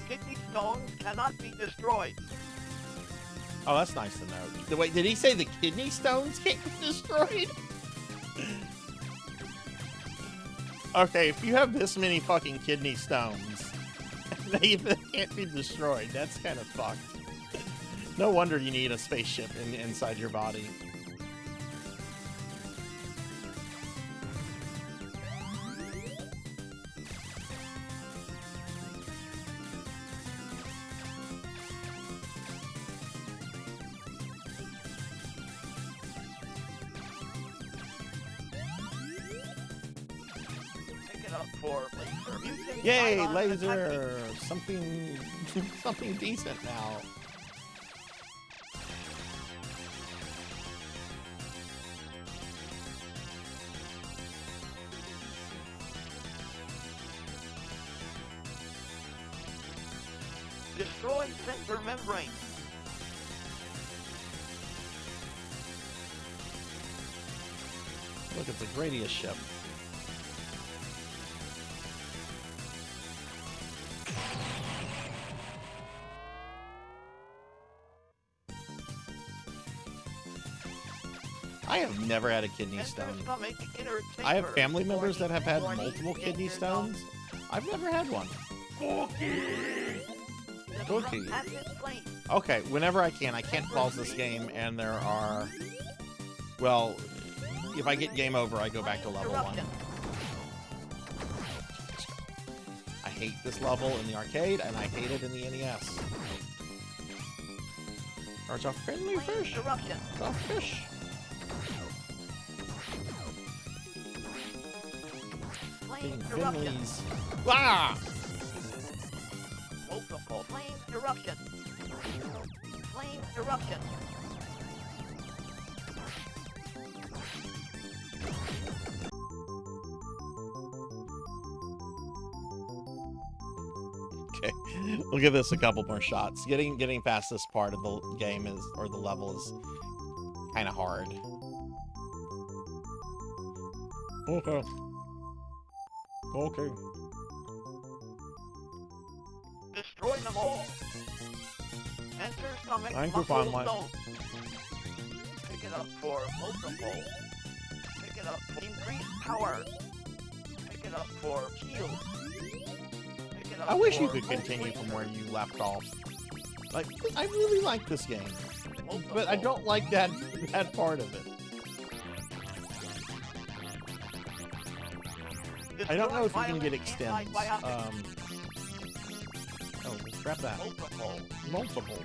Kidney stones cannot be destroyed. Oh, that's nice to know. Wait, did he say the kidney stones can't be destroyed? Okay, if you have this many fucking kidney stones, they can't be destroyed. That's kind of fucked. No wonder you need a spaceship inside your body. Pick it up for laser. Mutant Yay, ion laser! Something, something decent now. Destroy center membrane. Look, it's a Gradius ship. I have never had a kidney Enter stone. stomach, inner I have chamber. family members that have had Warning, multiple kidney enter stones. I've never had one. Cookie. Disrupt acid flame. Okay, whenever I can't pause this game, and there are... Well, if I get game over, I go back to level 1. I hate this level in the arcade, and I hate it in the NES. Or it's a friendly fish. Interruption. It's a fish. Flame Getting eruption. Finleys. Ah! Multiple flame eruption. Flame eruption. Okay, we'll give this a couple more shots. Getting past this part of the game is, or the level is, kind of hard. Okay. Okay. Destroy them all. Enter stomach. Thank you, muscle Finlay. zone. Pick it up for multiple. Pick it up for increased power. Pick it up for shield. Pick it up I wish you for could continue multiple. from where you left off. Like, I really like this game, but I Multiple. don't like that part of it. I don't know if you can get extends. Oh, grab that. Multiple. Multiples.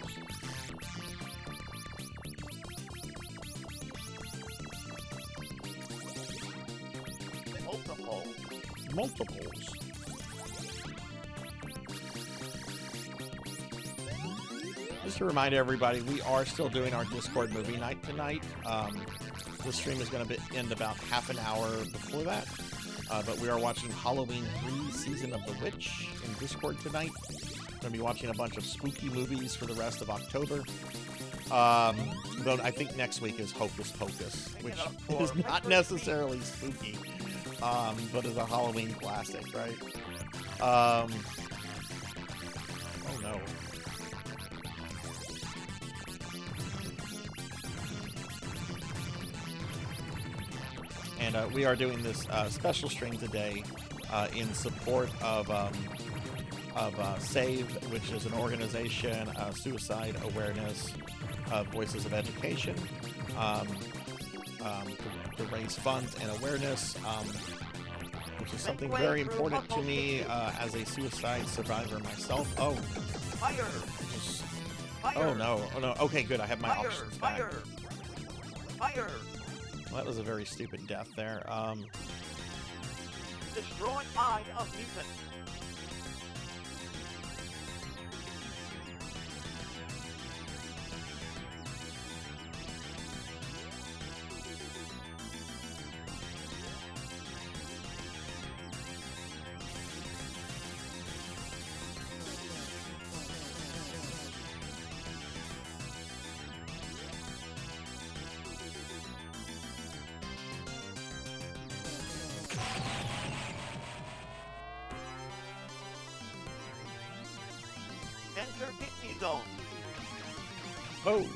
Multiple. Multiples. Just to remind everybody, we are still doing our Discord movie night tonight. The stream is going to end about half an hour before that. But we are watching Halloween 3 Season of the Witch in Discord tonight. Going to be watching a bunch of spooky movies for the rest of October. Though I think next week is Hocus Pocus, which is not necessarily spooky, but is a Halloween classic, right? Oh no. And we are doing this special stream today in support of SAVE, which is an organization, suicide awareness, Voices of Education, to raise funds and awareness, which is something very important to me as a suicide survivor myself. Oh, Fire. Fire. oh no, oh no. Okay, good. I have my Fire. options back. Fire. Fire. Well, that was a very stupid death there. Destroy eye of mutant. Enter kidney zone. Oh.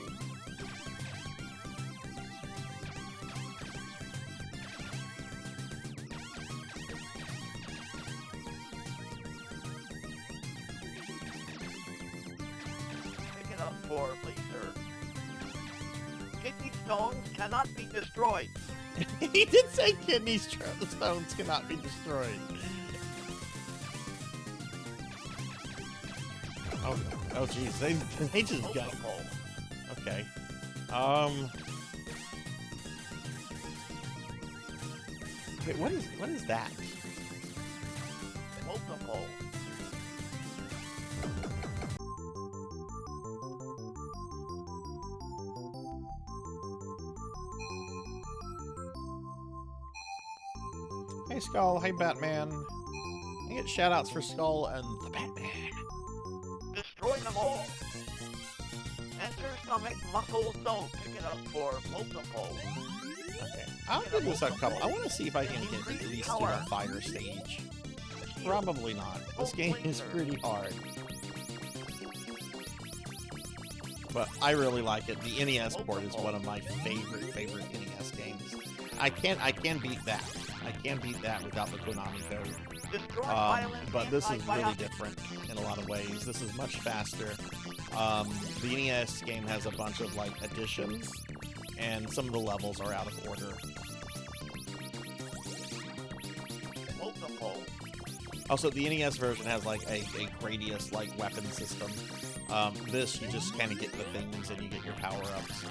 for laser. Kidney stones cannot be destroyed. He did say kidney stones cannot be destroyed. Oh, geez, they just got. Multiple. Okay. Wait, what is that? Multiple. Hey, Skull. Hey, Batman. I get shoutouts for Skull and the Batman. Destroy them all. Enter stomach muscle zone. Pick it up for multiple. Okay. I'll give this a couple. I want to see if I can get at least to the fire stage. Probably not. This game is pretty hard. But I really like it. The NES port is one of my favorite NES games. I can beat that. I can beat that without the Konami code. But this is really different in a lot of ways. This is much faster. The NES game has a bunch of like additions, and some of the levels are out of order. Multiple. Also, the NES version has like a Gradius like weapon system. This you just kind of get the things and you get your power ups.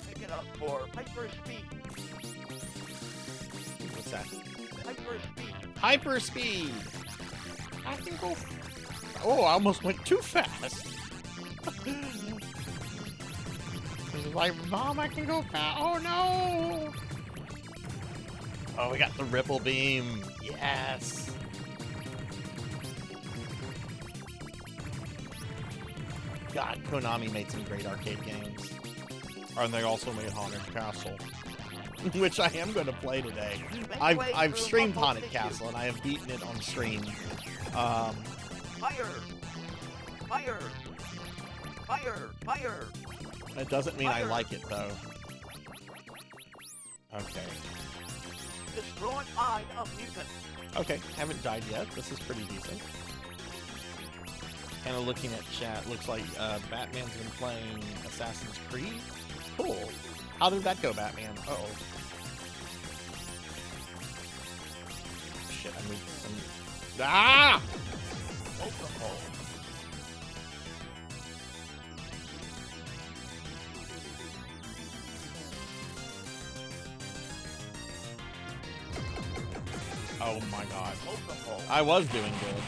Pick it up for hyper speed. What's that? Hyper speed. Hyper speed. I can go. Oh, I almost went too fast. It's like, Mom, I can go fast. Oh no! Oh, we got the ripple beam. Yes. God, Konami made some great arcade games. And they also made Haunted Castle, which I am going to play today. I've streamed Haunted Castle, and I have beaten it on stream. Fire! Fire! Fire! Fire! It doesn't mean I like it, though. Okay. Destroyed eye of mutant. Okay, haven't died yet. This is pretty decent. Kind of looking at chat, looks like Batman's been playing Assassin's Creed. Cool. How did that go, Batman? Uh-oh. Shit, I moved some... Ah! Multiple. Oh my god. Multiple. I was doing good.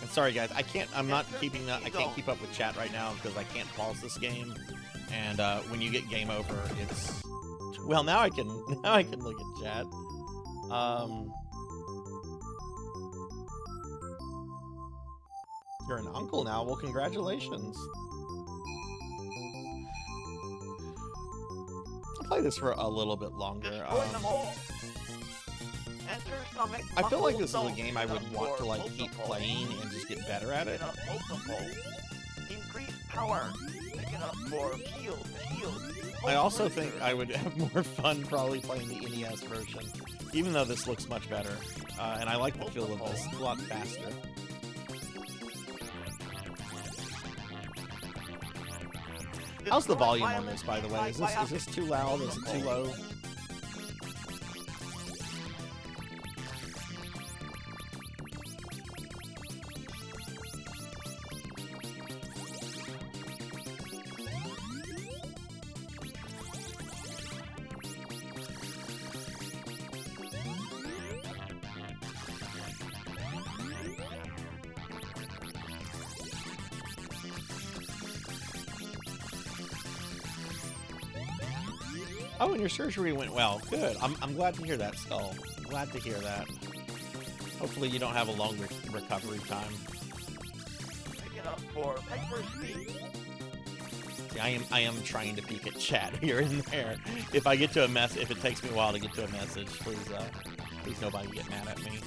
And sorry guys, I'm not keeping up, I can't keep up with chat right now because I can't pause this game. And when you get game over, it's... Well, now I can look at chat. You're an uncle now. Well, congratulations. I'll play this for a little bit longer. Destroy them all. Enter stomach I feel like muscle this is a zone. game I Pick would up want for to like keep multiple. playing and just get better at it. Pick it up multiple. Increase power. Pick it up for shield. Shield. I also think I would have more fun probably playing the NES version, even though this looks much better. And I like the feel of this. It's a lot faster. How's the volume on this, by the way? Is this too loud? Is it too low? Oh, and your surgery went well. Good. I'm glad to hear that, Skull. Glad to hear that. Hopefully you don't have a long recovery time. Pick it up for hyper speed. See, I am trying to peek at chat here and there. If I get to a mess, if it takes me a while to get to a message, please nobody get mad at me.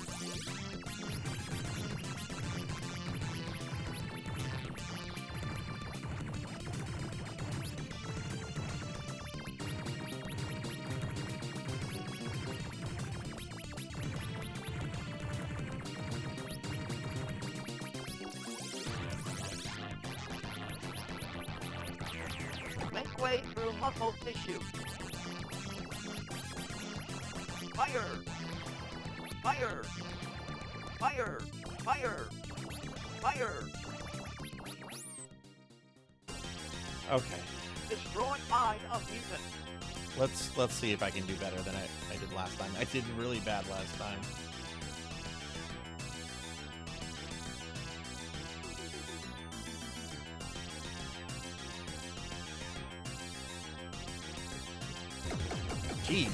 muscle tissue. Fire! Fire! Fire! Fire! Fire! Okay. Destroy eye of mutant. Let's see if I can do better than I did last time. I did really bad last time. Jeez.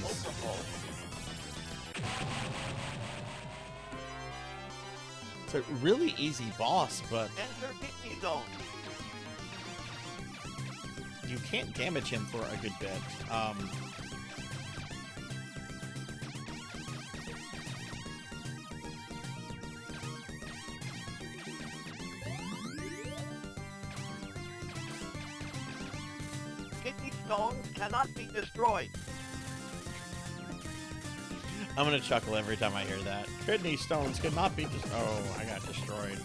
It's a really easy boss, but Enter Pixie Zone. you can't damage him for a good bit. Kidney stones cannot be destroyed. I'm gonna chuckle every time I hear that. Kidney stones cannot be just. Oh, I got destroyed.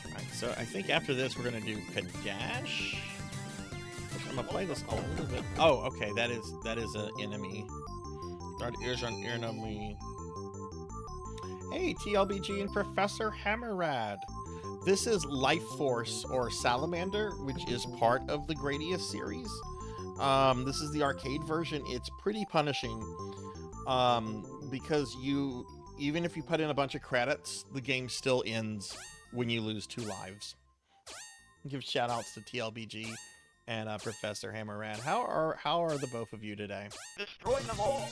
Alright, so I think after this we're gonna do Cadash. I'm gonna play this a little bit. Oh, okay, that is an enemy. That is an enemy. Hey, TLBG and Professor Hammerrad. This is Life Force, or Salamander, which is part of the Gradius series. This is the arcade version. It's pretty punishing, because even if you put in a bunch of credits, the game still ends when you lose 2 lives. Give shout-outs to TLBG and Professor Hammerrad. How are the both of you today? Destroy them all.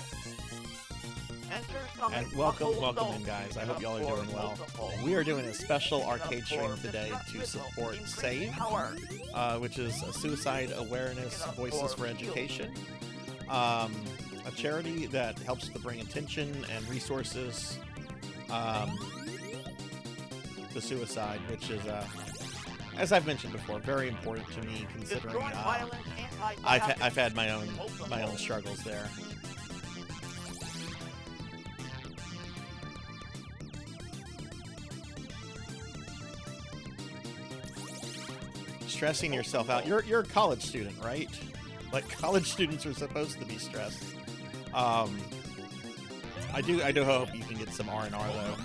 Enter And welcome in, guys. I hope y'all are doing well. We are doing a special arcade stream today to support SAVE, which is a Suicide Awareness Voices for Education, a charity that helps to bring attention and resources to suicide, which is, as I've mentioned before, very important to me, considering I've had my own struggles there. Stressing yourself out. You're a college student, right? Like, college students are supposed to be stressed. I do hope you can get some R&R though.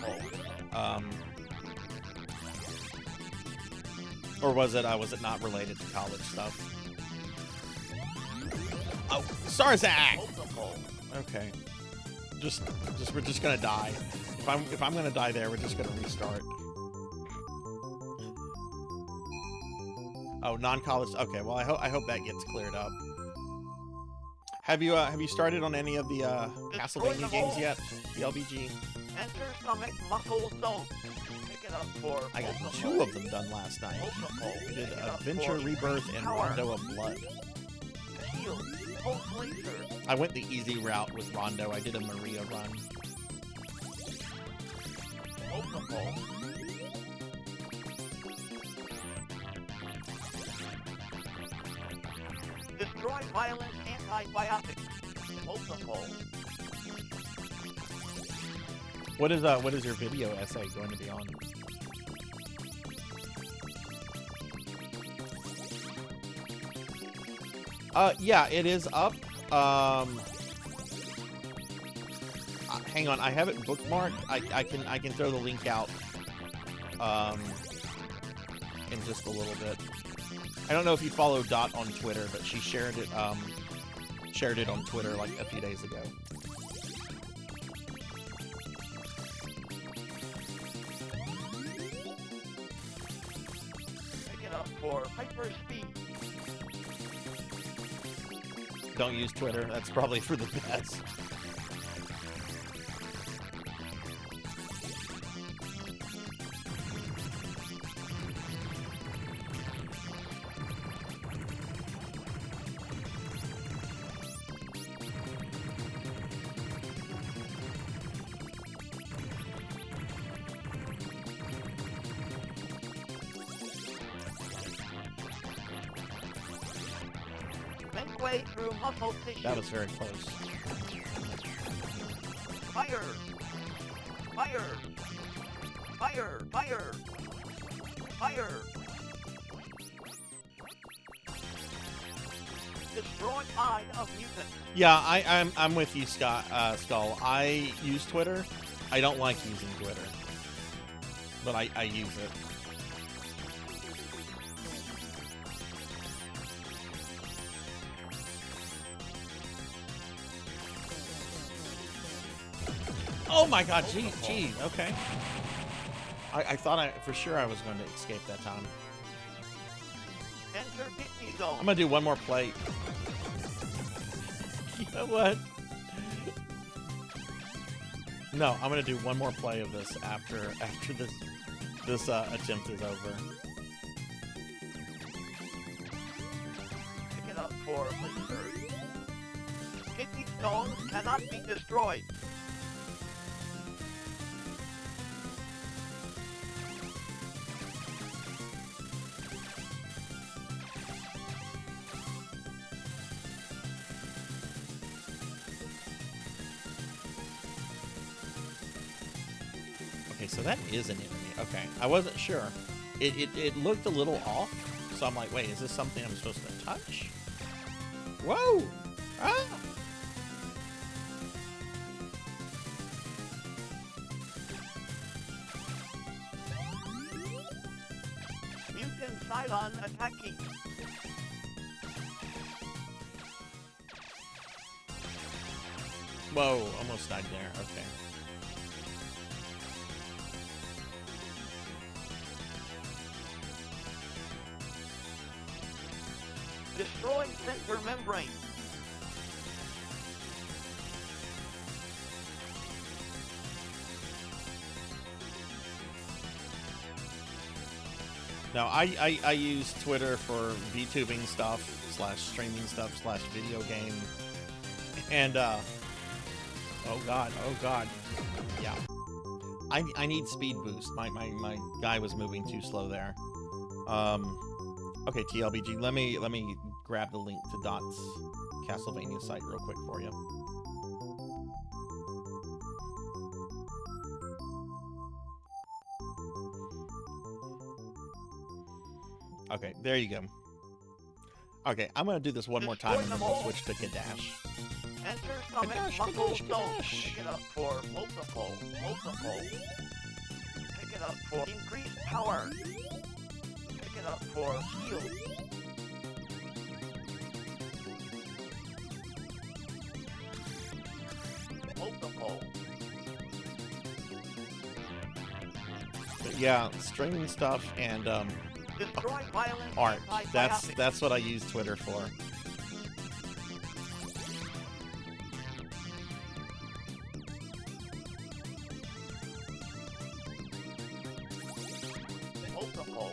Or was it not related to college stuff? Oh, Sarzac. Okay. We're just gonna die. If I'm gonna die there, we're just gonna restart. Oh, non-college. Okay, well, I hope that gets cleared up. Have you started on any of the Castlevania games yet? The LBG. Enter stomach muscle zone. Pick it up for. I got 2 of them done last night. I did Adventure Rebirth and Rondo of Blood. Shield. Pulse laser. I went the easy route with Rondo. I did a Maria run. Multiple. Destroy violent antibiotics. Multiple. What is your video essay going to be on? Yeah, it is up. Hang on, I have it bookmarked. I can throw the link out in just a little bit. I don't know if you follow Dot on Twitter, but she shared it on Twitter like a few days ago. Pick it up for hyperspeed. Don't use Twitter. That's probably for the best. Make way through muscle tissue. That was very close. Fire! Fire! Fire! Fire! Fire! Destroy eye of mutant. Yeah, I'm with you, Scott. Skull. I use Twitter. I don't like using Twitter, but I use it. Oh my God! Gee, okay. I thought for sure I was going to escape that time. Enter Picnic Zone. I'm gonna do one more plate. You know what? No, I'm gonna do one more play of this after this attempt is over. Pick it up for visitors. Kidney stones cannot be destroyed. Okay, so that is an enemy. Okay, I wasn't sure. It looked a little off, so I'm like, wait, is this something I'm supposed to touch? Whoa! Ah! Mutant Cylon attacking. Whoa, almost died there. Okay. Destroy center membrane. Now, I use Twitter for VTubing stuff, / streaming stuff, / video game. And, oh God. Yeah. I need speed boost. My guy was moving too slow there. Okay, TLBG, let me grab the link to Dot's Castlevania site real quick for you. Okay, there you go. Okay, I'm gonna do this one more time and then we'll switch to Cadash. Enter summon muscle zone. Pick it up for multiple. Pick it up for increased power. Pick it up for heal. Multiple. But yeah, streaming stuff and Destroy violent art. antibiotics. That's what I use Twitter for. Multiple.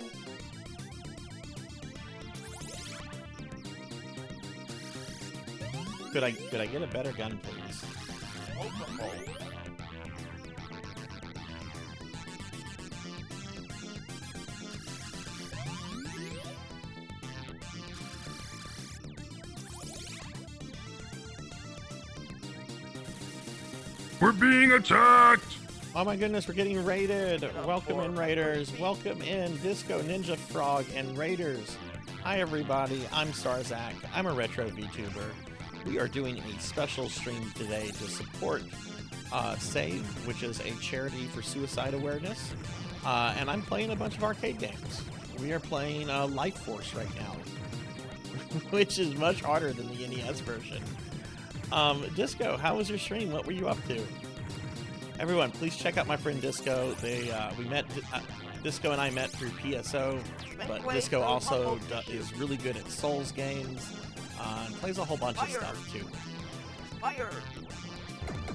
Could I get a better gun, please? Multiple. We're being attacked! Oh my goodness, we're getting raided. Welcome in, Raiders. Welcome in, Disco, Ninja Frog, and Raiders. Hi everybody, I'm Sarzac. I'm a retro VTuber. We are doing a special stream today to support SAVE, which is a charity for suicide awareness. And I'm playing a bunch of arcade games. We are playing Life Force right now, which is much harder than the NES version. Disco, how was your stream? What were you up to? Everyone, please check out my friend Disco. We met, Disco and I met through PSO, but Disco also is really good at Souls games, and plays a whole bunch of stuff too. Fire!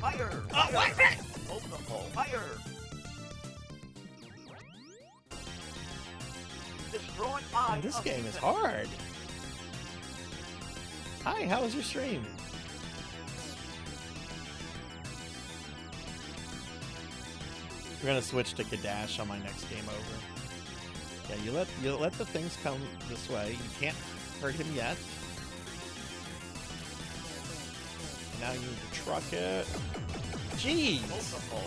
Fire! Oh, what is it? Multiple. Fire! Destroy eye This of game is mutant. hard. Hi, how was your stream? We're gonna switch to Cadash on my next game over. Yeah, you let the things come this way. You can't hurt him yet. Now you need to truck it. Jeez. Multiple.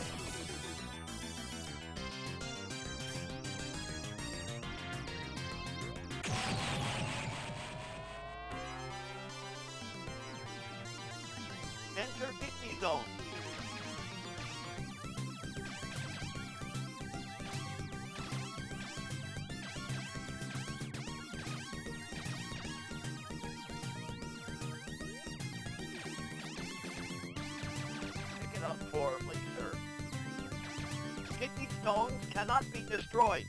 Enter Kidney Zone. Pick it up for later. Kidney stones cannot be destroyed.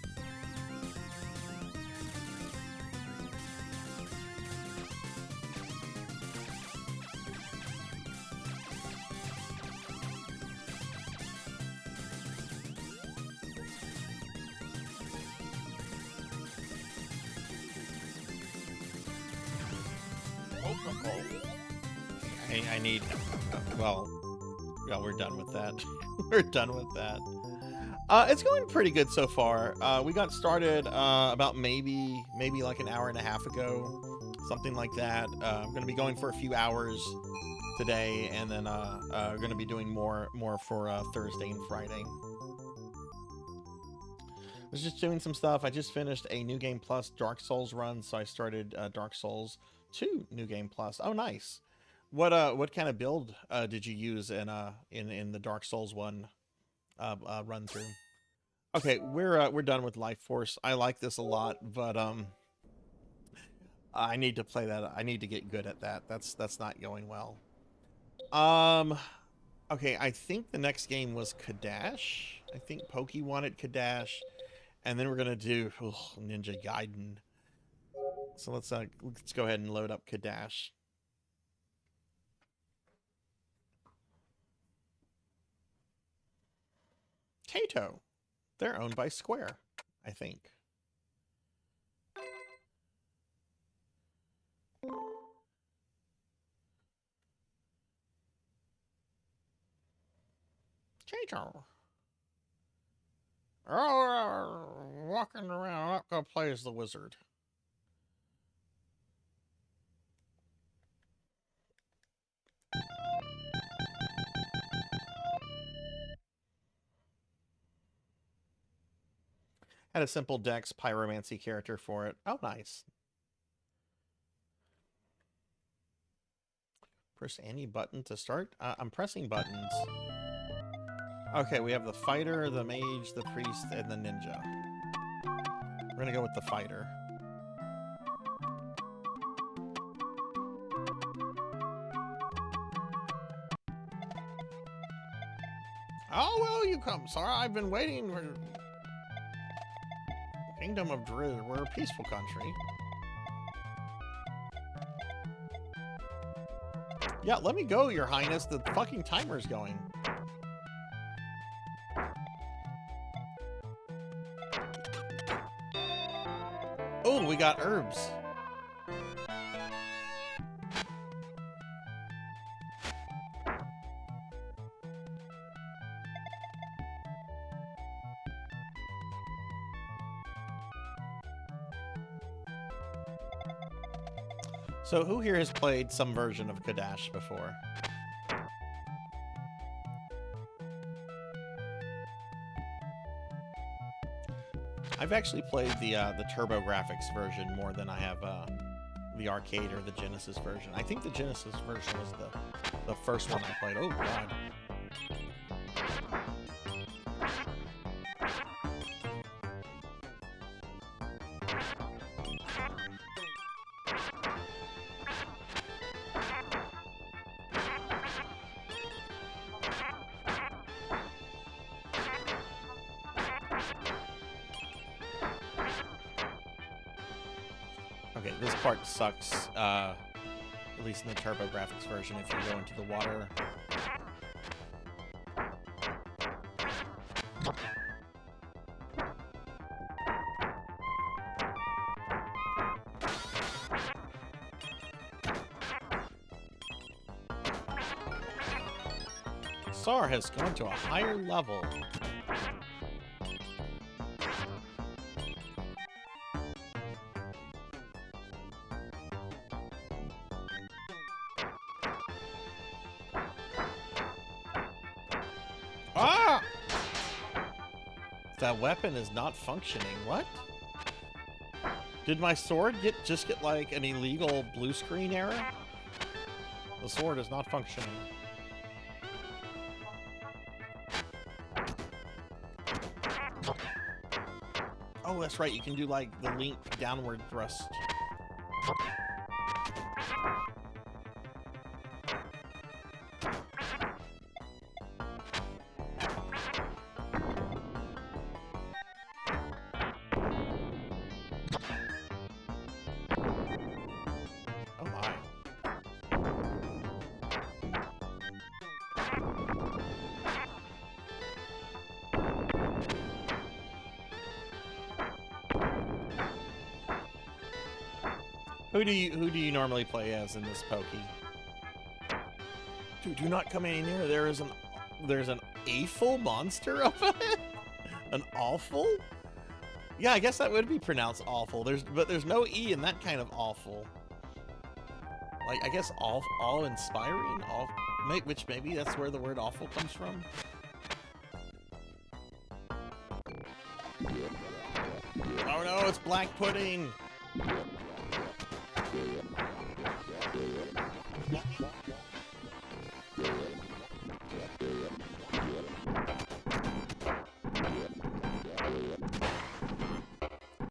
I need. Well, yeah, we're done with that. We're done with that. It's going pretty good so far. We got started about maybe like an hour and a half ago, something like that. I'm gonna be going for a few hours today, and then we're gonna be doing more for Thursday and Friday. I was just doing some stuff. I just finished a New Game Plus Dark Souls run, so I started Dark Souls 2 New Game Plus. Oh, nice. What kind of build did you use in the Dark Souls 1 run through? Okay, we're done with Life Force. I like this a lot, but I need to play that. I need to get good at that. That's not going well. Okay, I think the next game was Cadash. I think Pokey wanted Cadash, and then we're gonna do Ninja Gaiden. So let's go ahead and load up Cadash. Kato. They're owned by Square, I think. Kato. Oh, walking around. I'm not gonna play as the wizard. Had a simple Dex Pyromancy character for it. Oh, nice. Press any button to start. I'm pressing buttons. Okay, we have the fighter, the mage, the priest, and the ninja. We're gonna go with the fighter. Oh, well, you come, sir. I've been waiting for... Kingdom of Druid. We're a peaceful country. Yeah, let me go, Your Highness. The fucking timer's going. Oh, we got herbs. So who here has played some version of Cadash before? I've actually played the TurboGrafx version more than I have the arcade or the Genesis version. I think the Genesis version was the first one I played. Oh god. Okay, this part sucks, at least in the TurboGrafx version, if you go into the water. Sar has gone to a higher level. Ah! That weapon is not functioning. What? Did my sword just get like an illegal blue screen error? The sword is not functioning. Oh, that's right. You can do like the Link downward thrust. Oh my. Who do you normally play as in this Pokey? Dude, do not come any nearer. There's an awful monster up ahead. An awful? Yeah, I guess that would be pronounced awful. But there's no E in that kind of awful. Like, I guess all-inspiring? Which maybe that's where the word awful comes from? Oh no, it's black pudding!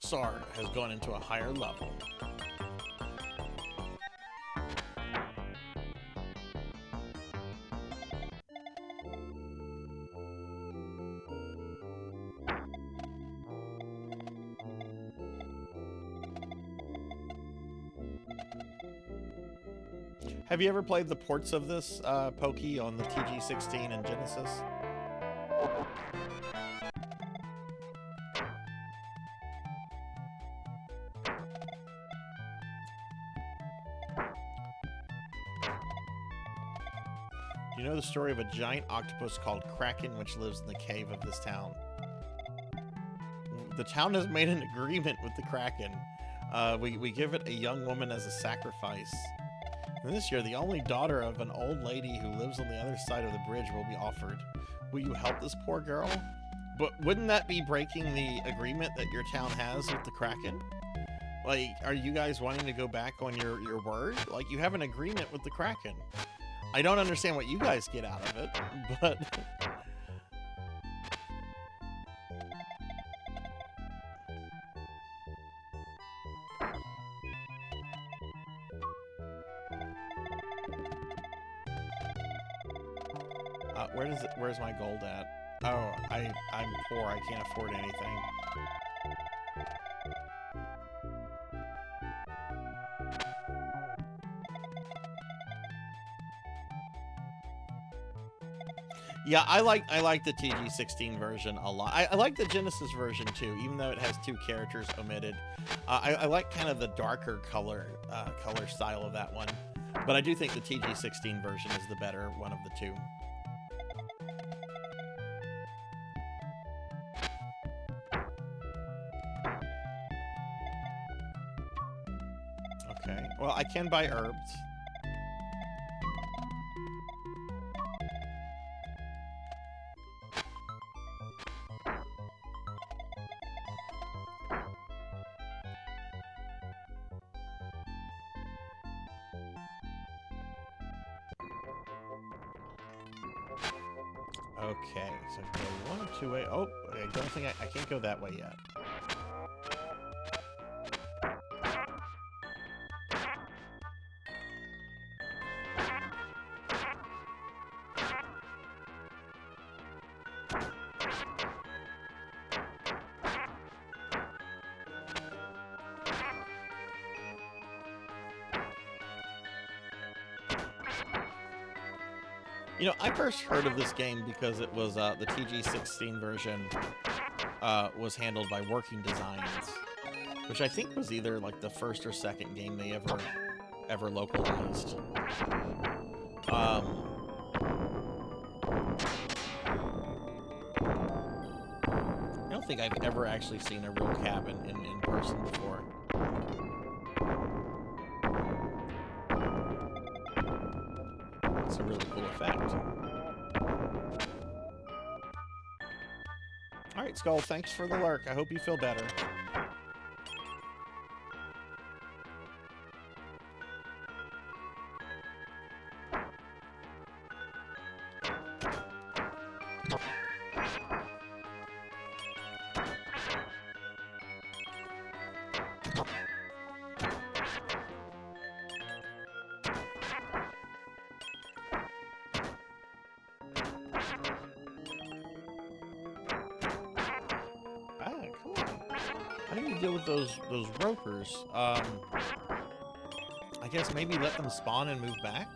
Sar has gone into a higher level. Have you ever played the ports of this Pokey on the TG16 and Genesis? Do you know the story of a giant octopus called Kraken which lives in the cave of this town? The town has made an agreement with the Kraken. We give it a young woman as a sacrifice. And this year, the only daughter of an old lady who lives on the other side of the bridge will be offered. Will you help this poor girl? But wouldn't that be breaking the agreement that your town has with the Kraken? Like, are you guys wanting to go back on your word? Like, you have an agreement with the Kraken. I don't understand what you guys get out of it, but... where's my gold at? Oh, I'm poor. I can't afford anything. Yeah, I like the TG16 version a lot. I like the Genesis version too, even though it has 2 characters omitted. I like kind of the darker color style of that one, but I do think the TG16 version is the better one of the 2. Okay, well, I can buy herbs. Okay, so go 1 of 2 ways. Oh, I don't think I can't go that way yet. You know, I first heard of this game because it was the TG16 version was handled by Working Designs, which I think was either like the first or second game they ever localized. I don't think I've ever actually seen a real cabin in person before. It's a really cool effect. Alright, Skull, thanks for the lurk. I hope you feel better. deal with those ropers? I guess maybe let them spawn and move back?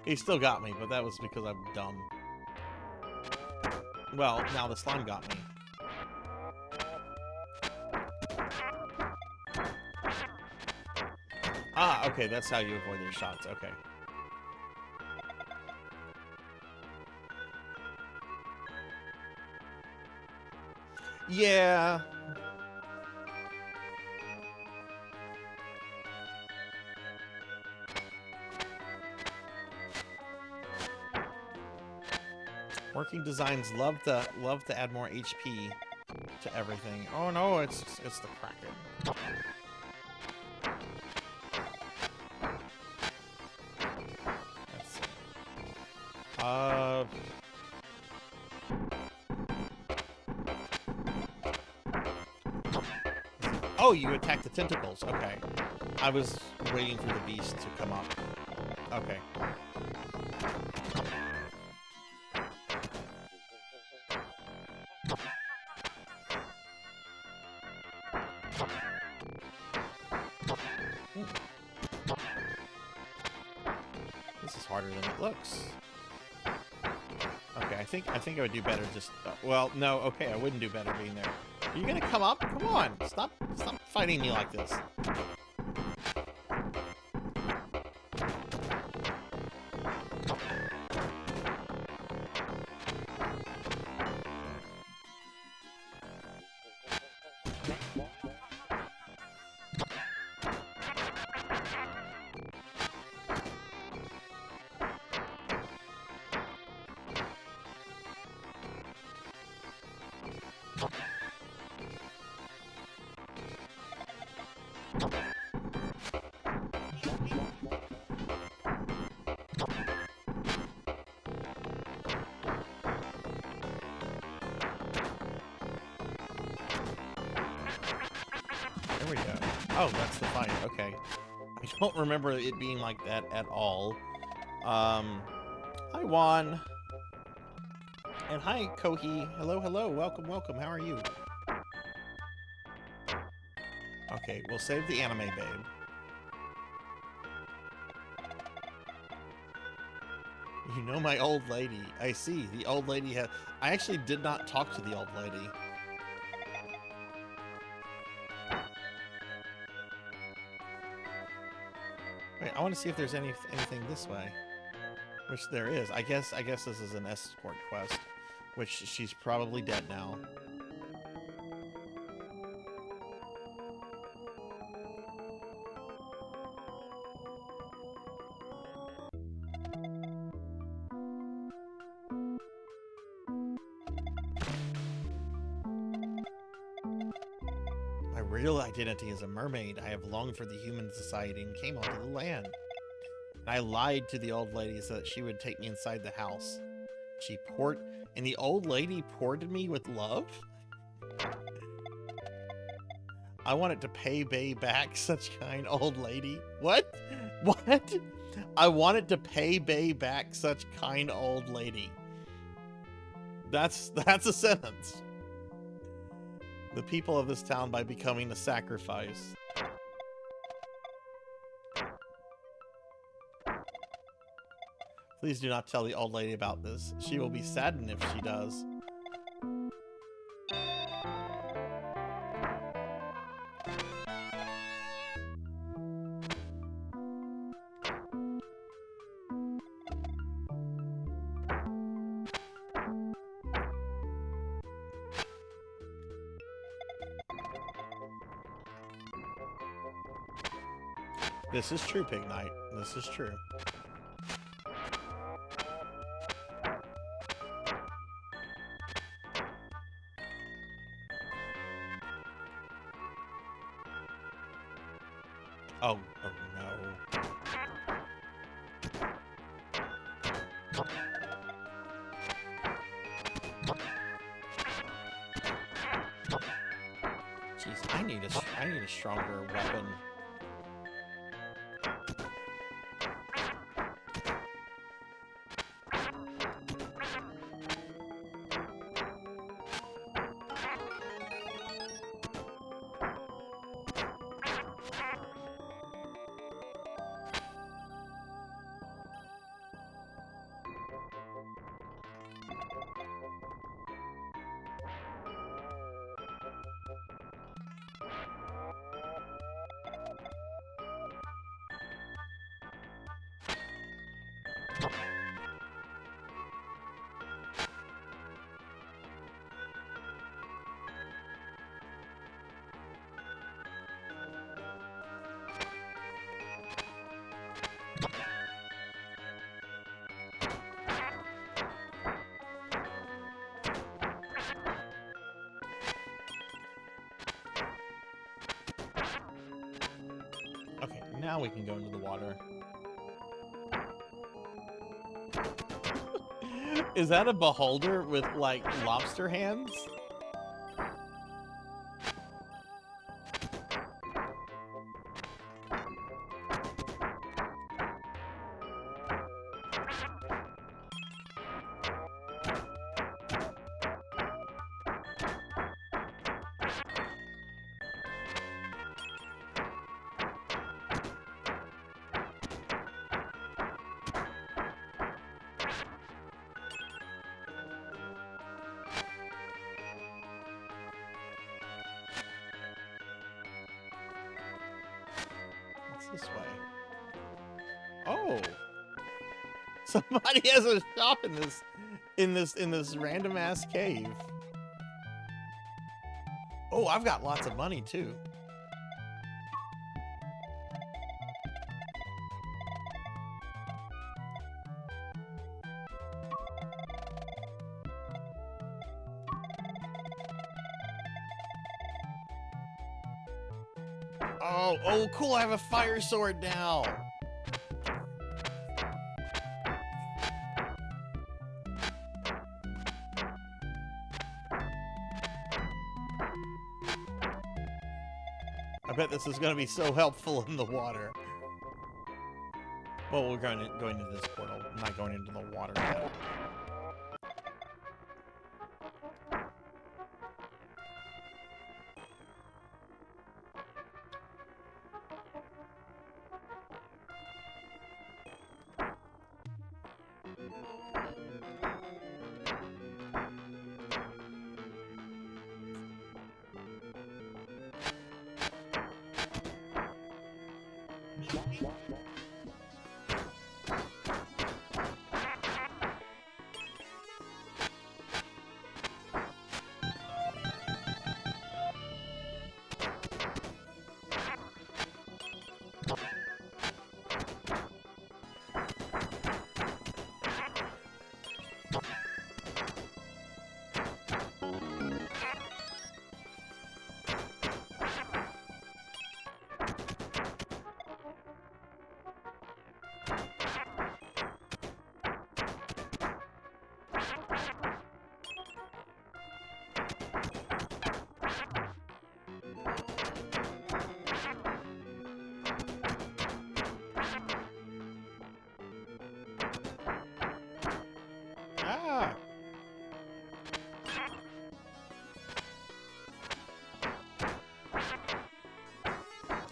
He still got me, but that was because I'm dumb. Well, now the slime got me. Ah, okay, that's how you avoid their shots. Okay. Yeah. Working designs love to add more HP to everything. Oh no, it's the Kraken. Let's see. Oh, you attack the tentacles. Okay. I was waiting for the beast to come up. Okay. This is harder than it looks. Okay, I think I would do better just... well, no, okay, I wouldn't do better being there. Are you gonna come up? Come on! Stop fighting me like this. There we go. Oh, that's the fight. Okay. I don't remember it being like that at all. Hi, Juan. And hi, Kohi. Hello, hello. Welcome, welcome. How are you? Okay, we'll save the anime babe. You know my old lady. I see. The old lady had... I actually did not talk to the old lady. Wait, I want to see if there's anything this way. Which there is. I guess this is an escort quest. Which she's probably dead now. My real identity is a mermaid. I have longed for the human society and came onto the land. And I lied to the old lady so that she would take me inside the house. And the old lady ported me with love? I wanted to pay Bay back, such kind old lady. What? What? I wanted to pay Bay back, such kind old lady. That's a sentence. The people of this town by becoming a sacrifice. Please do not tell the old lady about this. She will be saddened if she does. This is true, Pig Knight. This is true. Oh no. Jeez, I need a stronger weapon. Okay, now we can go into the water. Is that a beholder with, like, lobster hands? This way. Oh, somebody has a shop in this random ass cave. Oh, I've got lots of money too. Oh, cool, I have a fire sword now. I bet this is going to be so helpful in the water. Well, we're going into this portal. I'm not going into the water yet.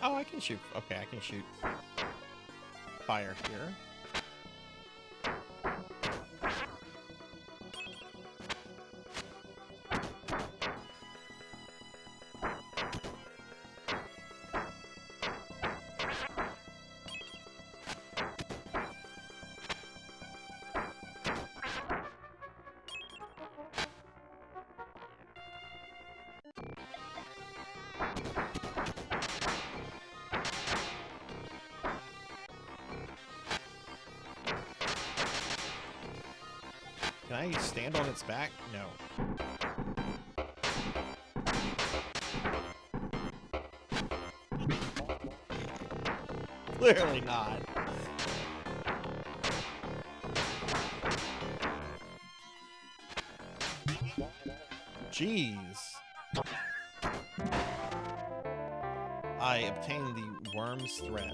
Oh, I can shoot. Okay, I can shoot fire here. Can I stand on its back? No. Clearly not. Jeez. I obtained the worm's thread.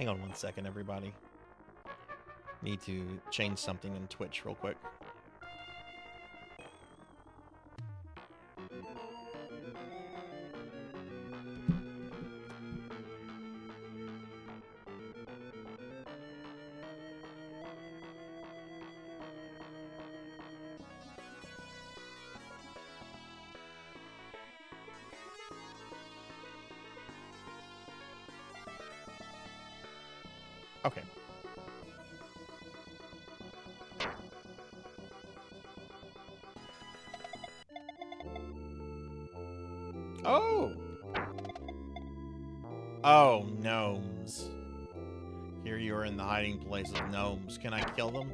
Hang on 1 second, everybody. Need to change something in Twitch real quick. Okay. Oh! Oh, gnomes. Here you are in the hiding place of gnomes. Can I kill them?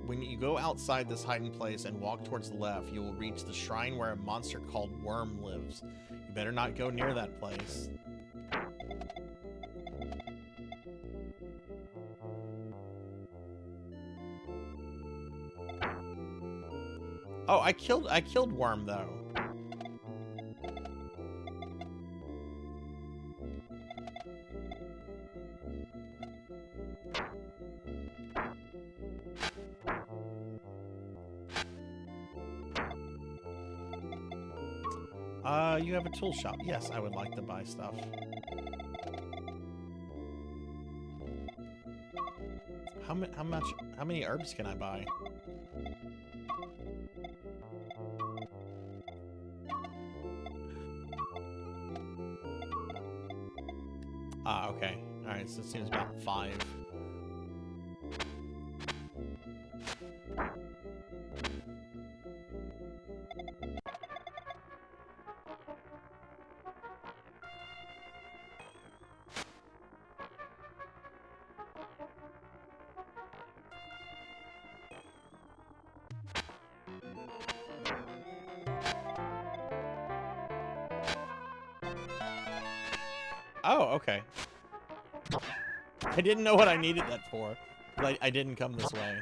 When you go outside this hiding place and walk towards the left, you will reach the shrine where a monster called Worm lives. You better not go near that place. Oh, I killed Worm though. You have a tool shop. Yes, I would like to buy stuff. How many herbs can I buy? Ah, okay. Alright, so it seems about 5. Oh, okay. I didn't know what I needed that for, but I didn't come this way.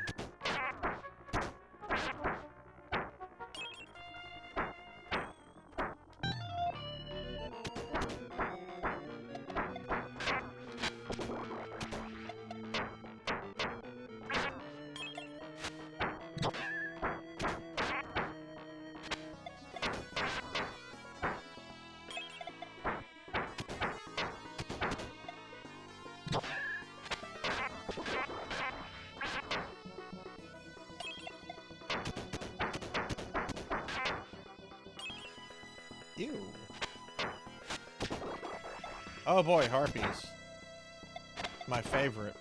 Ew. Oh boy, harpies. My favorite.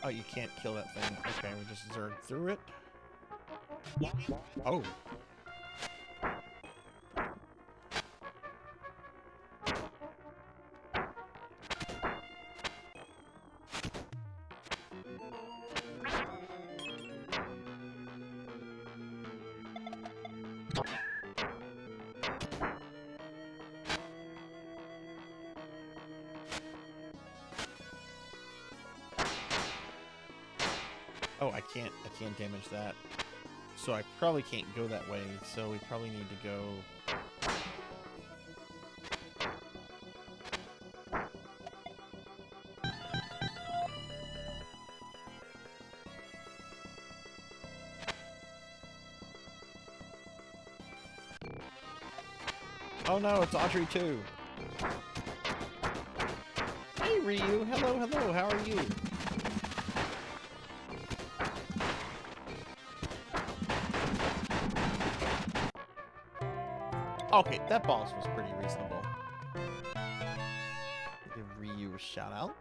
Oh, you can't kill that thing. Okay, we just zerg through it. Oh. Oh, I can't damage that. So I probably can't go that way, so we probably need to go... Oh no, it's Audrey too. Hey Ryu, hello, hello, how are you? Okay, that boss was pretty reasonable. Give Ryu a shout out.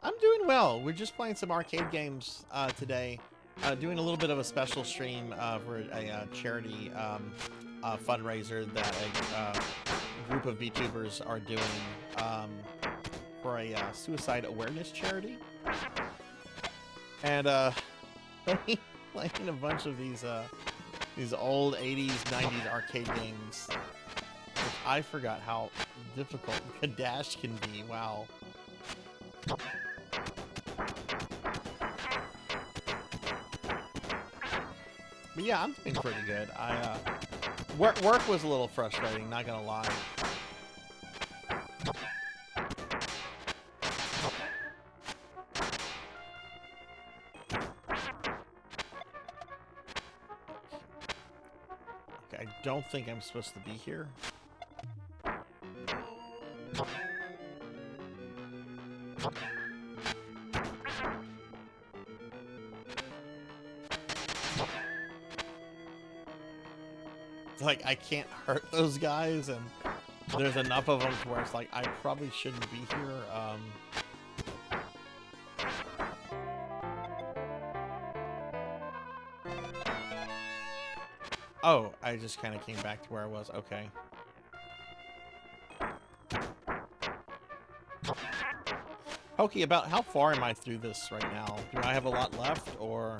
I'm doing well. We're just playing some arcade games today. Doing a little bit of a special stream for a charity fundraiser that a group of VTubers are doing for a suicide awareness charity. And playing a bunch of these old 80s, 90s arcade games. I forgot how difficult Cadash can be. Wow. But yeah, I'm doing pretty good. Work was a little frustrating, not gonna lie. Okay, I don't think I'm supposed to be here. Like, I can't hurt those guys, and there's enough of them to where it's like, I probably shouldn't be here. Oh, I just kind of came back to where I was. Okay. Pokey, about how far am I through this right now? Do I have a lot left, or...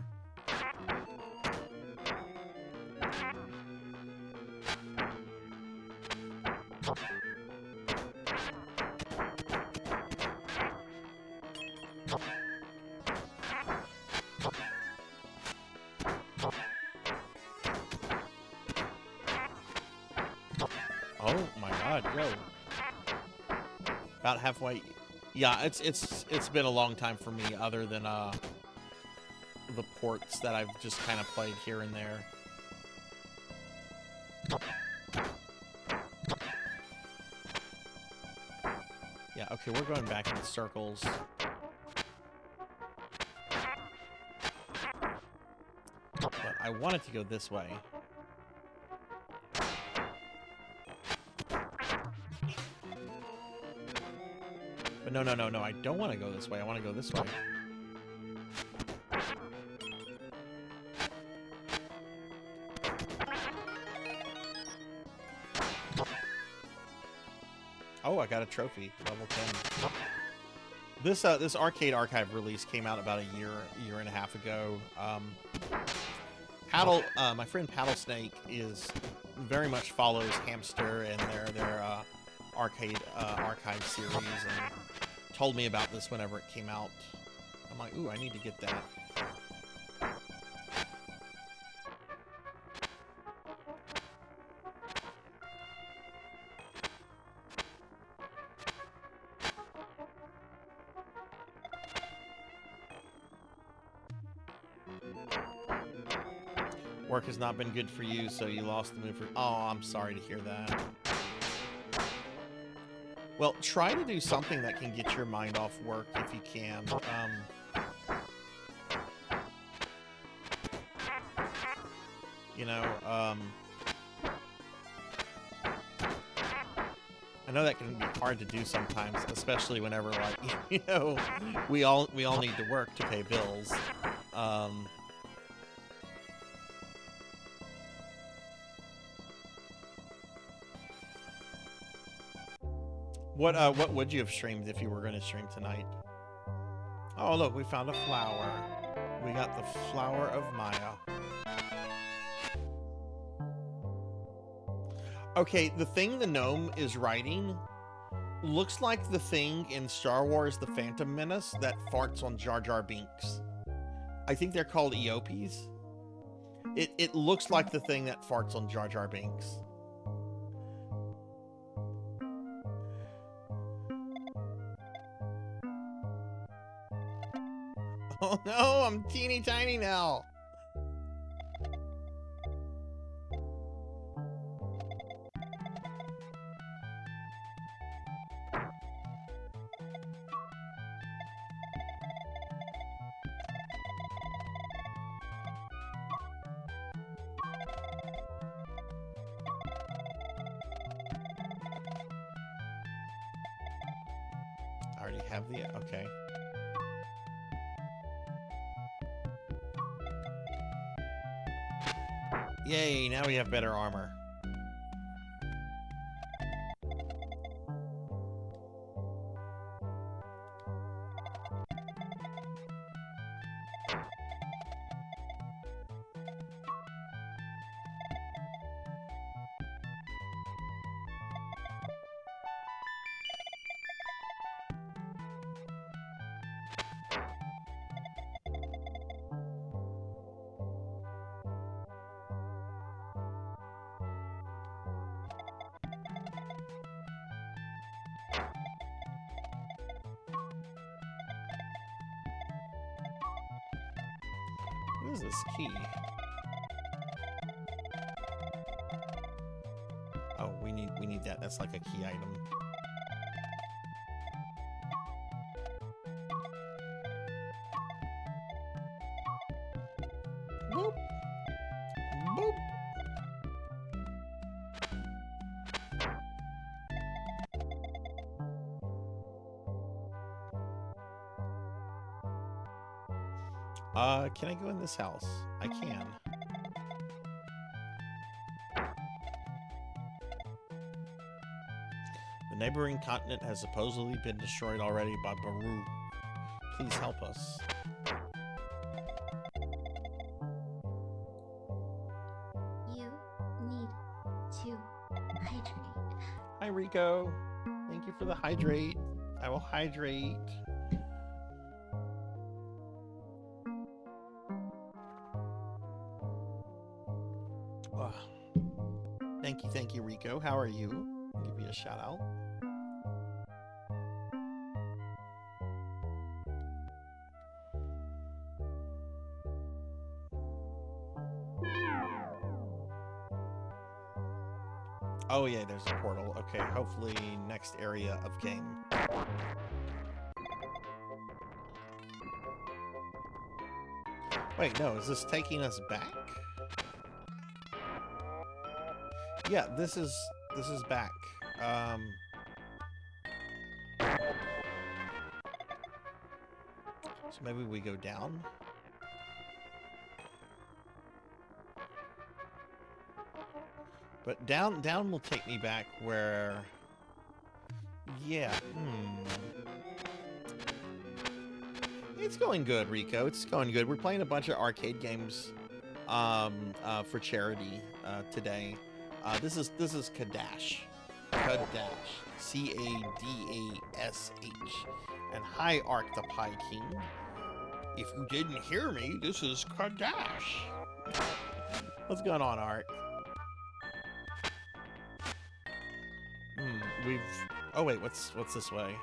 Oh my god, yo. About halfway. Yeah, it's been a long time for me, other than the ports that I've just kind of played here and there. Yeah, okay, we're going back in circles. But I wanted to go this way. But no, I don't want to go this way. I want to go this way. Oh, I got a trophy, level 10. This arcade archive release came out about a year and a half ago. My friend Paddlesnake very much follows Hamster and their arcade archive series, and told me about this whenever it came out. I'm like, ooh, I need to get that. Work has not been good for you, so you lost the move for... Oh, I'm sorry to hear that. Well, try to do something that can get your mind off work if you can. You know, I know that can be hard to do sometimes, especially whenever, like, you know, we all need to work to pay bills. What would you have streamed if you were going to stream tonight? Oh, look, we found a flower. We got the Flower of Maya. Okay, the thing the gnome is writing looks like the thing in Star Wars The Phantom Menace that farts on Jar Jar Binks. I think they're called Eopies. It looks like the thing that farts on Jar Jar Binks. Oh no, I'm teeny tiny now. I already have the, okay. Yay, now we have better armor. What is this key? Oh, we need that. That's like a key item. Boop. Boop. Can I go in this house? I can. The neighboring continent has supposedly been destroyed already by Baru. Please help us. You need to hydrate. Hi, Rico. Thank you for the hydrate. I will hydrate. Thank you, Rico. How are you? I'll give you a shout out. Oh yeah, there's a portal. Okay, hopefully next area of game. Wait, no, is this taking us back? Yeah, this is back. So maybe we go down. But down will take me back where... Yeah, It's going good, Rico. It's going good. We're playing a bunch of arcade games for charity today. This is Cadash. Cadash. C-A-D-A-S-H. And hi, Arctopi King. If you didn't hear me, this is Cadash. What's going on, Art? Oh wait, what's this way?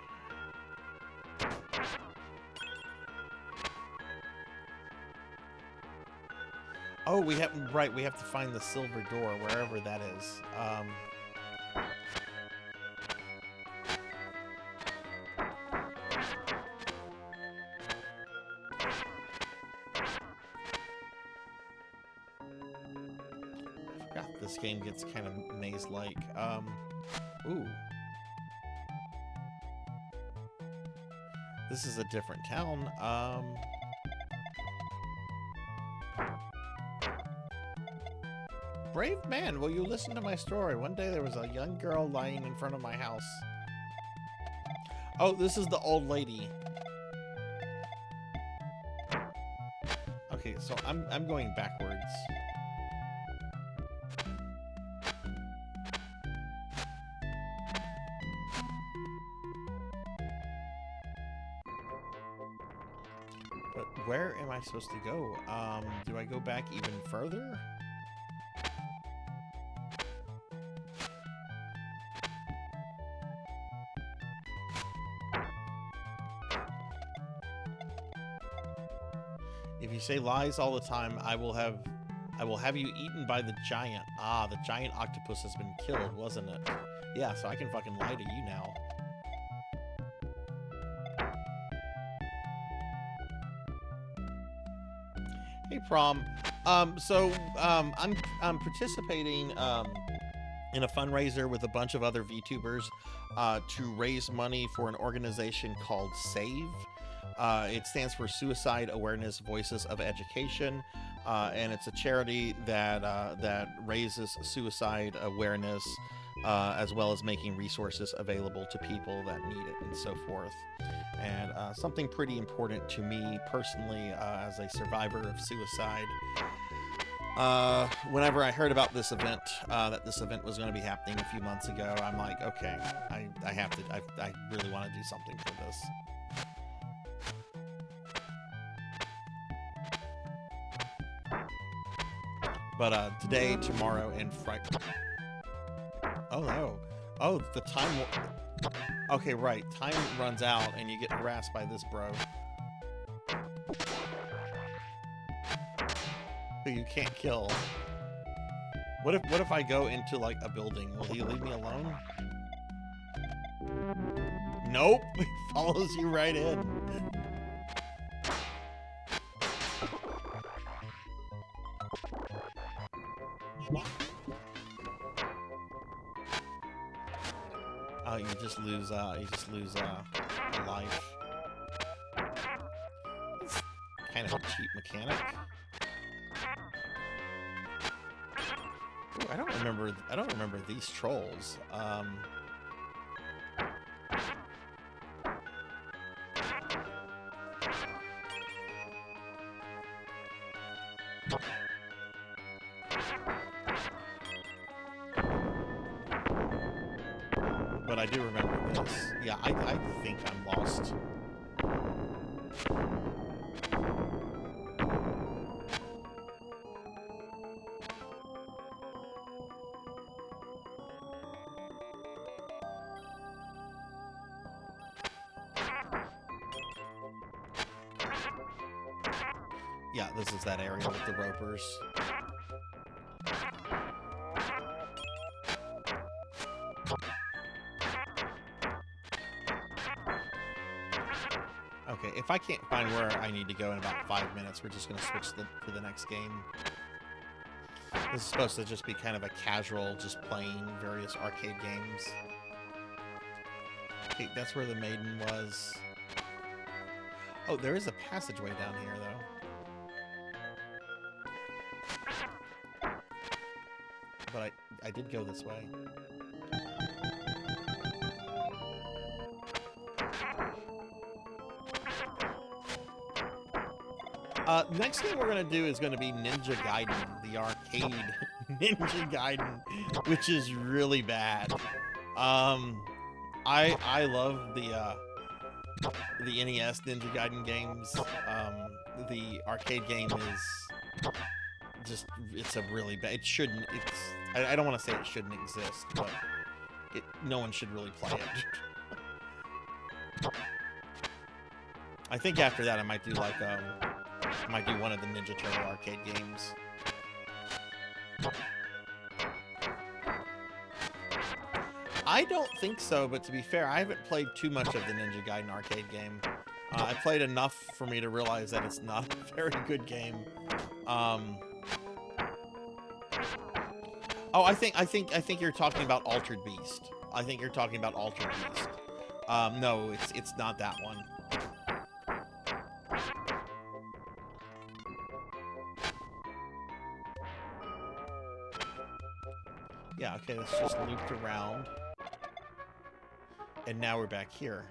Oh, we have to find the silver door wherever that is. I forgot this game gets kind of maze-like. Ooh. This is a different town. Brave man, will you listen to my story? One day there was a young girl lying in front of my house. Oh, this is the old lady. Okay, so I'm going backwards. But where am I supposed to go? Do I go back even further? If you say lies all the time, I will have you eaten by the giant. Ah, the giant octopus has been killed, wasn't it? Yeah, so I can fucking lie to you now. Hey, Prom. I'm participating in a fundraiser with a bunch of other VTubers to raise money for an organization called SAVE. It stands for Suicide Awareness Voices of Education, and it's a charity that raises suicide awareness as well as making resources available to people that need it and so forth. And something pretty important to me personally as a survivor of suicide. Whenever I heard about this event, that this event was going to be happening a few months ago, I'm like, okay, I really want to do something for this. But today, tomorrow, and Friday. Oh no! Oh, the time. Okay, right. Time runs out, and you get harassed by this bro. who you can't kill. What if I go into like a building? Will he leave me alone? Nope. He follows you right in. Oh, you just lose a life. It's kind of a cheap mechanic. Ooh, I don't remember these trolls. But I do remember this. Yeah, I think I'm lost. Yeah, this is that area with the ropers. Okay, if I can't find where I need to go in about 5 minutes, we're just going to switch to the next game. This is supposed to just be kind of a casual, just playing various arcade games. Okay, that's where the maiden was. Oh, there is a passageway down here, though. But I did go this way. Next game we're going to do is going to be Ninja Gaiden, the arcade Ninja Gaiden, which is really bad. I love the NES Ninja Gaiden games. The arcade game is just, it's a really bad, it shouldn't, I don't want to say it shouldn't exist, but no one should really play it. I think after that I might do like, might do one of the Ninja Turtle arcade games. I don't think so, but to be fair, I haven't played too much of the Ninja Gaiden arcade game. I played enough for me to realize that it's not a very good game. Oh, I think you're talking about Altered Beast. I think you're talking about Altered Beast. No, it's not that one. Yeah, okay, let's just looped around. And now we're back here.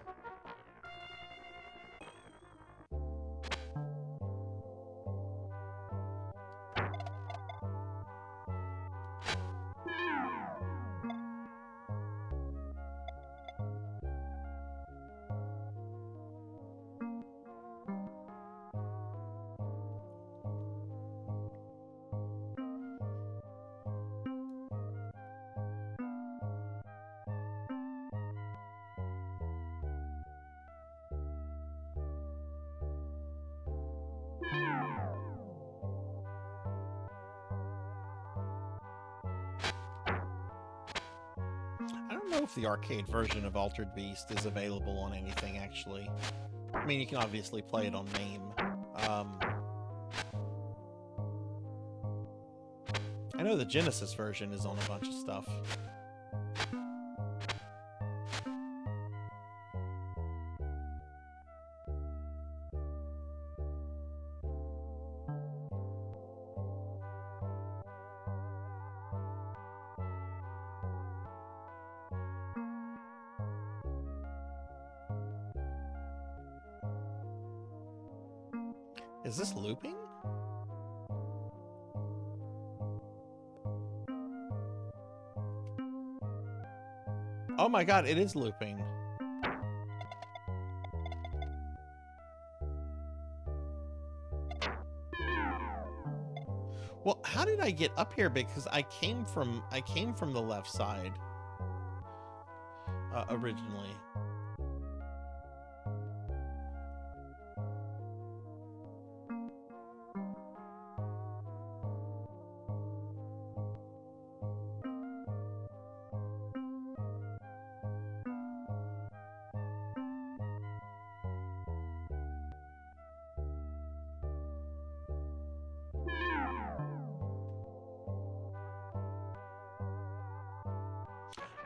I don't know if the arcade version of Altered Beast is available on anything, actually. I mean, you can obviously play it on MAME. I know the Genesis version is on a bunch of stuff. Is this looping? Oh my god, it is looping. Well, how did I get up here? Because I came from the left side originally.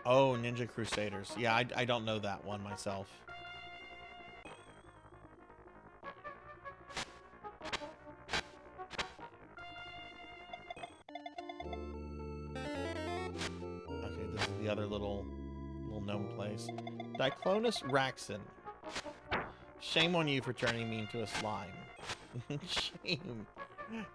Oh, Ninja Crusaders. Yeah, I don't know that one myself. Okay, this is the other little gnome place. Diclonus Raxon. Shame on you for turning me into a slime. Shame.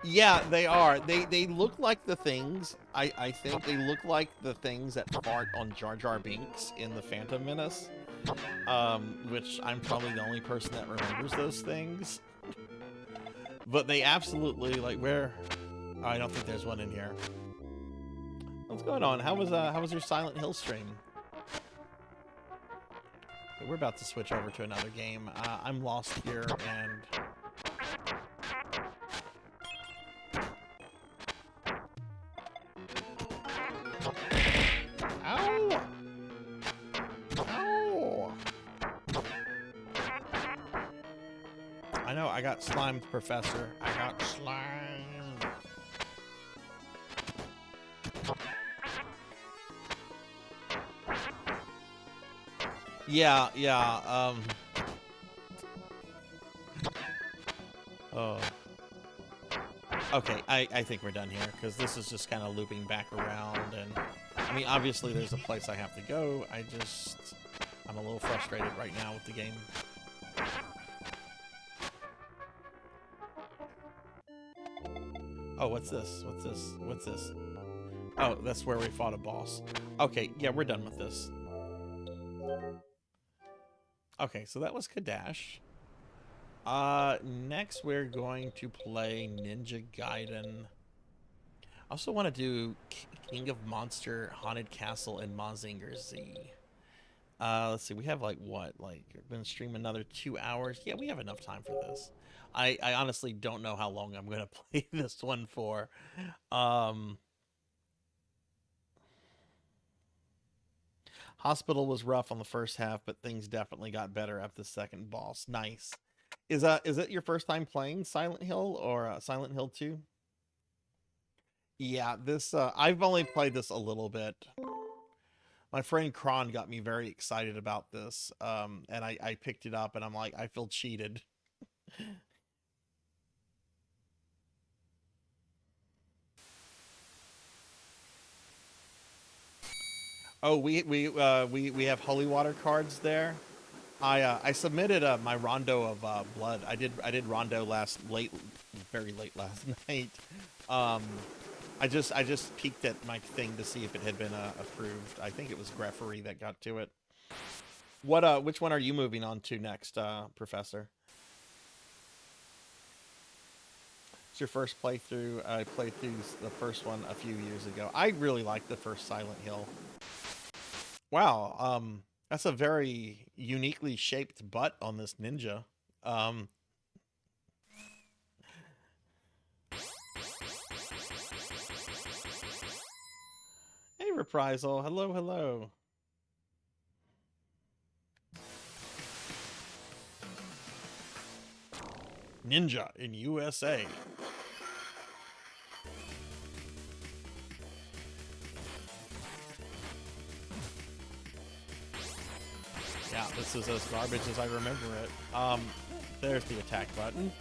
Yeah, they are. They look like the things. I think they look like the things that fart on Jar Jar Binks in the Phantom Menace. Which I'm probably the only person that remembers those things. But they absolutely, like, where? Oh, I don't think there's one in here. What's going on? How was your Silent Hill stream? We're about to switch over to another game. I'm lost here, and ow! Ow! I know, I got slimed, Professor. I got slimed. Yeah, yeah, oh. Okay, I think we're done here, because this is just kind of looping back around, and, I mean, obviously there's a place I have to go, I'm a little frustrated right now with the game. Oh, what's this? What's this? What's this? Oh, that's where we fought a boss. Okay, yeah, we're done with this. Okay, so that was Cadash. Next we're going to play Ninja Gaiden. I also want to do King of Monster, Haunted Castle, and Mazinger Z. Let's see, we have like what? Like, we're going to stream another 2 hours? Yeah, we have enough time for this. I honestly don't know how long I'm going to play this one for. Hospital was rough on the first half, but things definitely got better after the second boss. Nice. Is it your first time playing Silent Hill or Silent Hill 2? Yeah, this I've only played this a little bit. My friend Kron got me very excited about this, and I picked it up, and I'm like, I feel cheated. Oh, we have holy water cards there. I submitted my rondo of blood. I did rondo very late last night. I just peeked at my thing to see if it had been approved. I think it was Greffery that got to it. Which one are you moving on to next, Professor? It's your first playthrough. I played through the first one a few years ago. I really liked the first Silent Hill. Wow, that's a very uniquely shaped butt on this ninja. Hey, Reprisal. Hello, hello. Ninja in USA. Yeah, this is as garbage as I remember it. There's the attack button.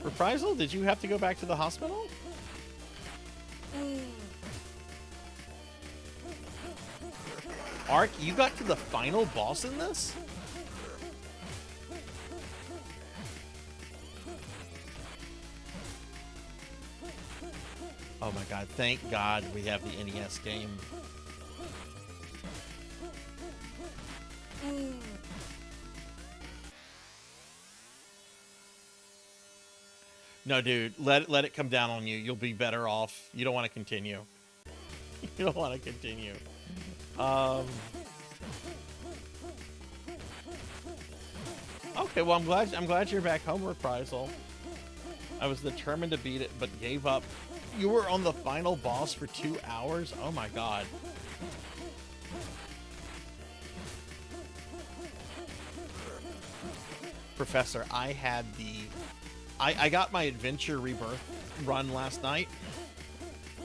Reprisal, did you have to go back to the hospital? Ark, you got to the final boss in this? Oh my god, thank God we have the NES game. No, dude, let it come down on you. You'll be better off. You don't want to continue. You don't want to continue. Okay, well, I'm glad you're back home, Reprisal. I was determined to beat it, but gave up. You were on the final boss for 2 hours? Oh my god. Professor, I got my Adventure Rebirth run last night.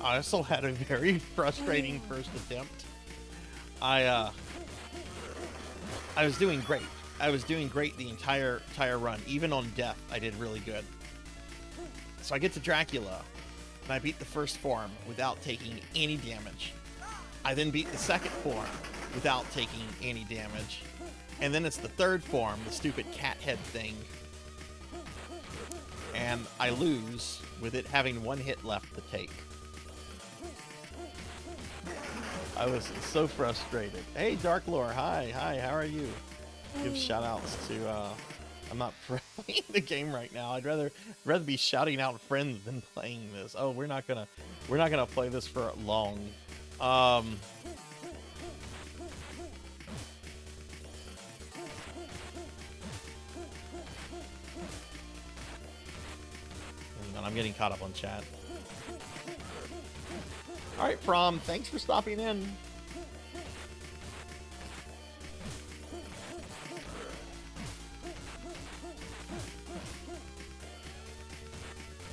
I also had a very frustrating first attempt. I was doing great. I was doing great the entire run. Even on death, I did really good. So I get to Dracula, and I beat the first form without taking any damage. I then beat the second form without taking any damage. And then it's the third form, the stupid cat head thing. And I lose with it having one hit left to take. I was so frustrated. Hey, Dark Lore, hi, how are you? Give shout outs to, I'm not playing the game right now. I'd rather be shouting out friends than playing this. Oh, we're not gonna play this for long. I'm getting caught up on chat. Alright, Prom, thanks for stopping in.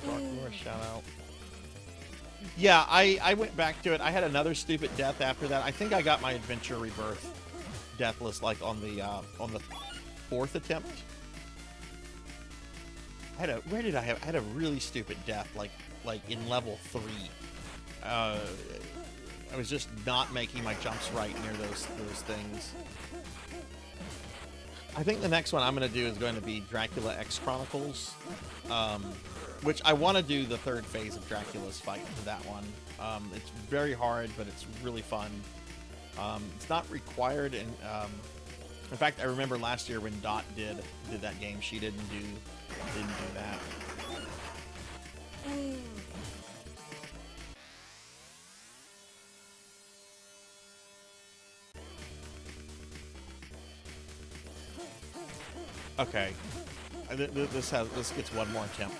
Dark Lore, shout out. Yeah, I went back to it. I had another stupid death after that. I think I got my Adventure Rebirth deathless like on the fourth attempt. I had a really stupid death, like in level 3. I was just not making my jumps right near those things. I think the next one I'm going to do is going to be Dracula X Chronicles, which I want to do the third phase of Dracula's fight for that one. It's very hard, but it's really fun. It's not required, and in fact, I remember last year when Dot did that game, she didn't do that. Okay, this gets one more attempt.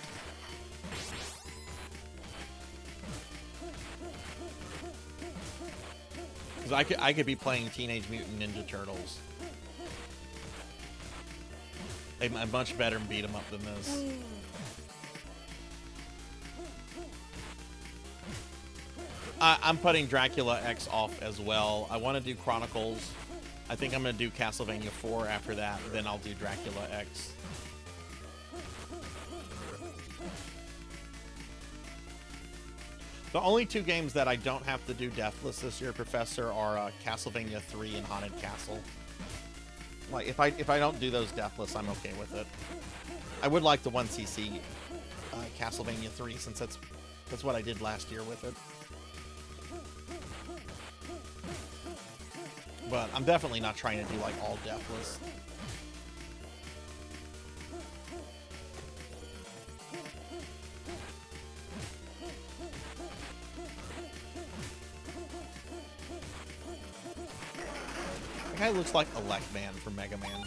Because I could be playing Teenage Mutant Ninja Turtles. I'm much better beat 'em up than this. I'm putting Dracula X off as well. I want to do Chronicles. I think I'm going to do Castlevania 4 after that. Then I'll do Dracula X. The only two games that I don't have to do deathless this year, Professor, are Castlevania 3 and Haunted Castle. Like, if I don't do those deathless, I'm okay with it. I would like the 1cc Castlevania 3, since that's what I did last year with it. But I'm definitely not trying to do like all deathless. That guy looks like Elect Man from Mega Man.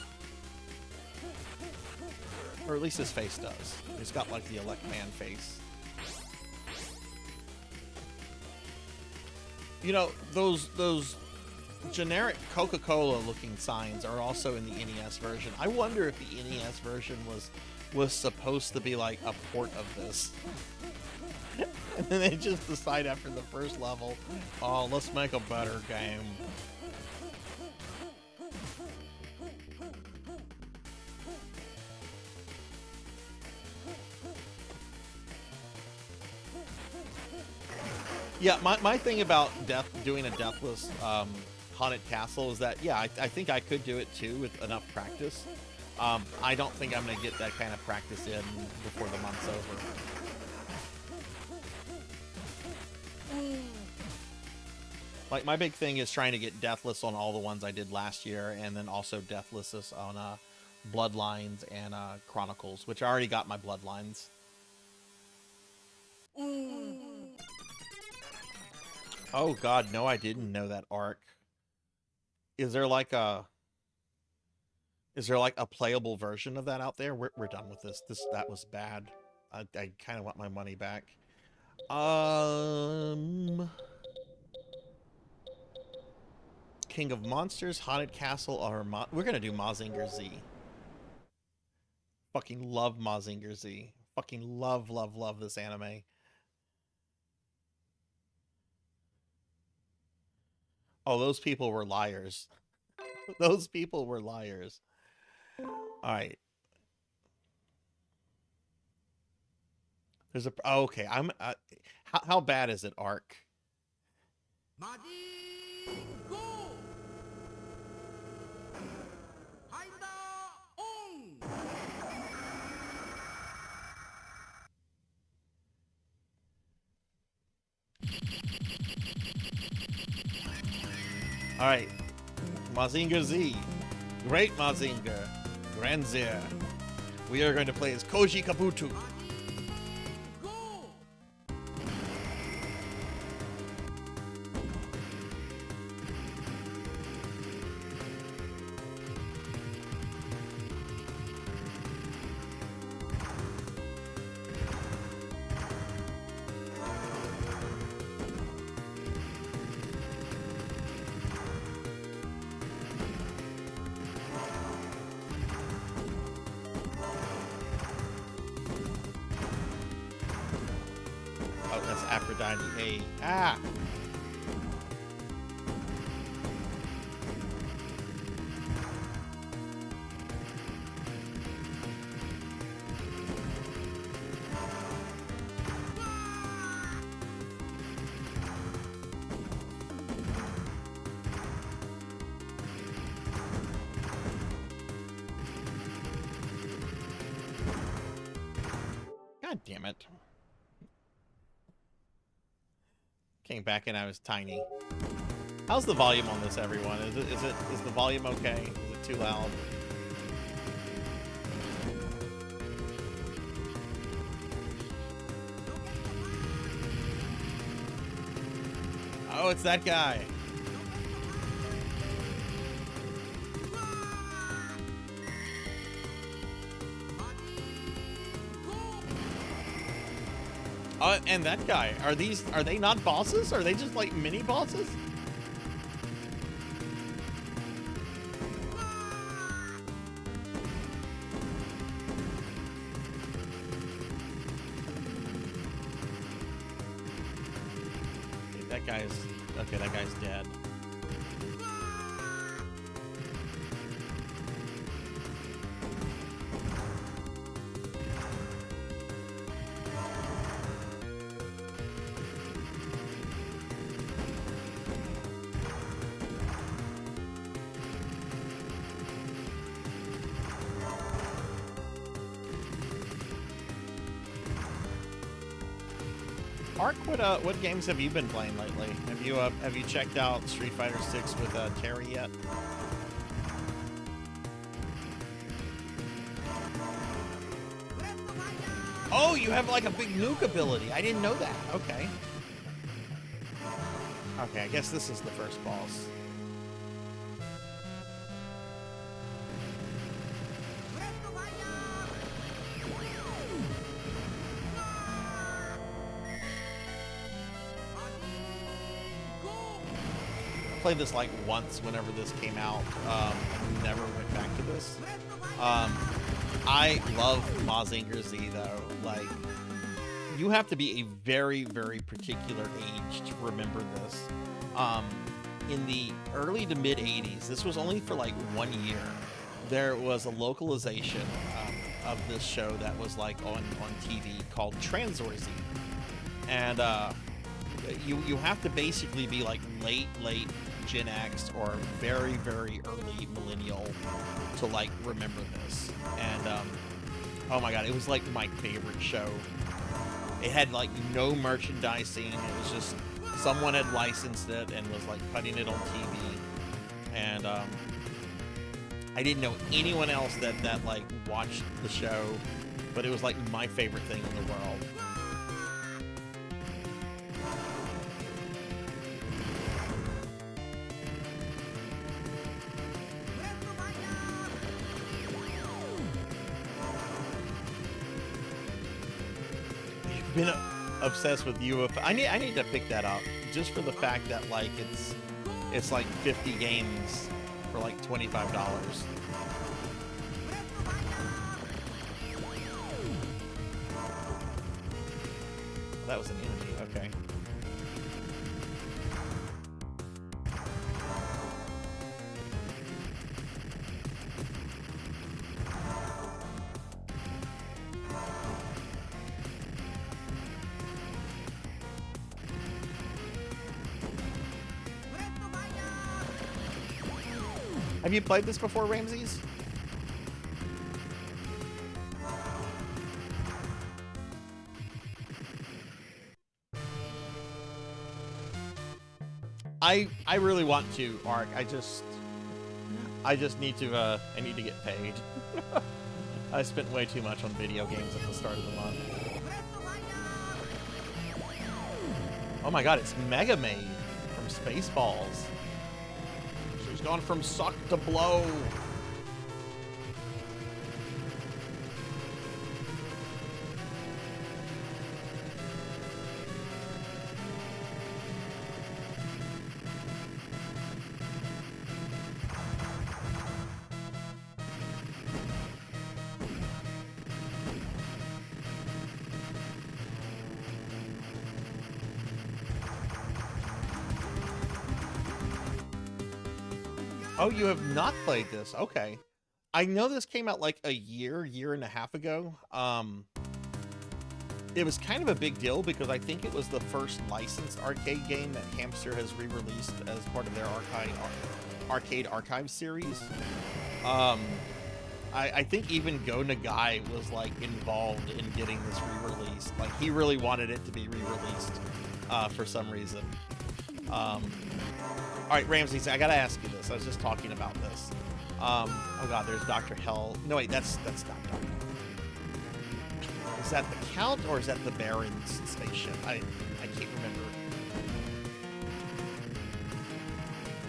Or at least his face does. He's got like the Elect Man face. You know, those generic Coca-Cola looking signs are also in the NES version. I wonder if the NES version was supposed to be like a port of this. And then they just decide after the first level, oh, let's make a better game. Yeah, my thing about doing a deathless Haunted Castle is that, yeah, I think I could do it too with enough practice. I don't think I'm going to get that kind of practice in before the month's over. Like, my big thing is trying to get deathless on all the ones I did last year, and then also deathless on Bloodlines and Chronicles, which I already got my Bloodlines. Oh god, no, I didn't know that arc. Is there like a playable version of that out there? We're done with this. That was bad. I kind of want my money back. King of Monsters, Haunted Castle, or we're gonna do Mazinger Z. Fucking love Mazinger Z. Fucking love this anime. Oh, those people were liars. Those people were liars. All right. There's a. Oh, okay. I'm. How bad is it, Ark? All right. Mazinger Z. Great Mazinger. Granzir. We are going to play as Koji Kabuto. Oh, that's Aphrodite. Hey. Ah! God damn it. Came back and I was tiny. How's the volume on this, everyone? Is the volume okay? Is it too loud? Oh, it's that guy. And that guy. Are they not bosses? Are they just like mini bosses? Okay, that guy's dead. Ark, what games have you been playing lately? Have you checked out Street Fighter 6 with Terry yet? Oh, you have like a big nuke ability. I didn't know that. Okay. Okay, I guess this is the first boss. Played this like once whenever this came out. Never went back to this. I love Mazinger Z though. Like, you have to be a very, very particular age to remember this. In the early to mid 80s, this was only for like 1 year. There was a localization of this show that was like on TV called Transor Z, and you have to basically be like late Gen X or very, very early millennial to like remember this. And oh my god, it was like my favorite show. It had like no merchandising. It was just someone had licensed it and was like putting it on TV. And I didn't know anyone else that like watched the show, but it was like my favorite thing in the world. Been obsessed with UFO. I need to pick that up just for the fact that like it's like 50 games for like $25. That was an enemy. Okay. Have you played this before, Ramses? I really want to, Ark. I just need to I need to get paid. I spent way too much on video games at the start of the month. Oh my god, it's Mega Maid from Spaceballs. She's gone from suck to blow. Oh, you have not played this. Okay. I know this came out like a year and a half ago. It was kind of a big deal because I think it was the first licensed arcade game that Hamster has re-released as part of their arcade archive series. I think even Go Nagai was like involved in getting this re-released. Like he really wanted it to be re-released for some reason. All right, Ramses, I gotta ask you this. I was just talking about this. Oh god, there's Dr. Hell. No, wait, that's not Dr. Is that the Count or is that the Baron's spaceship? I can't remember.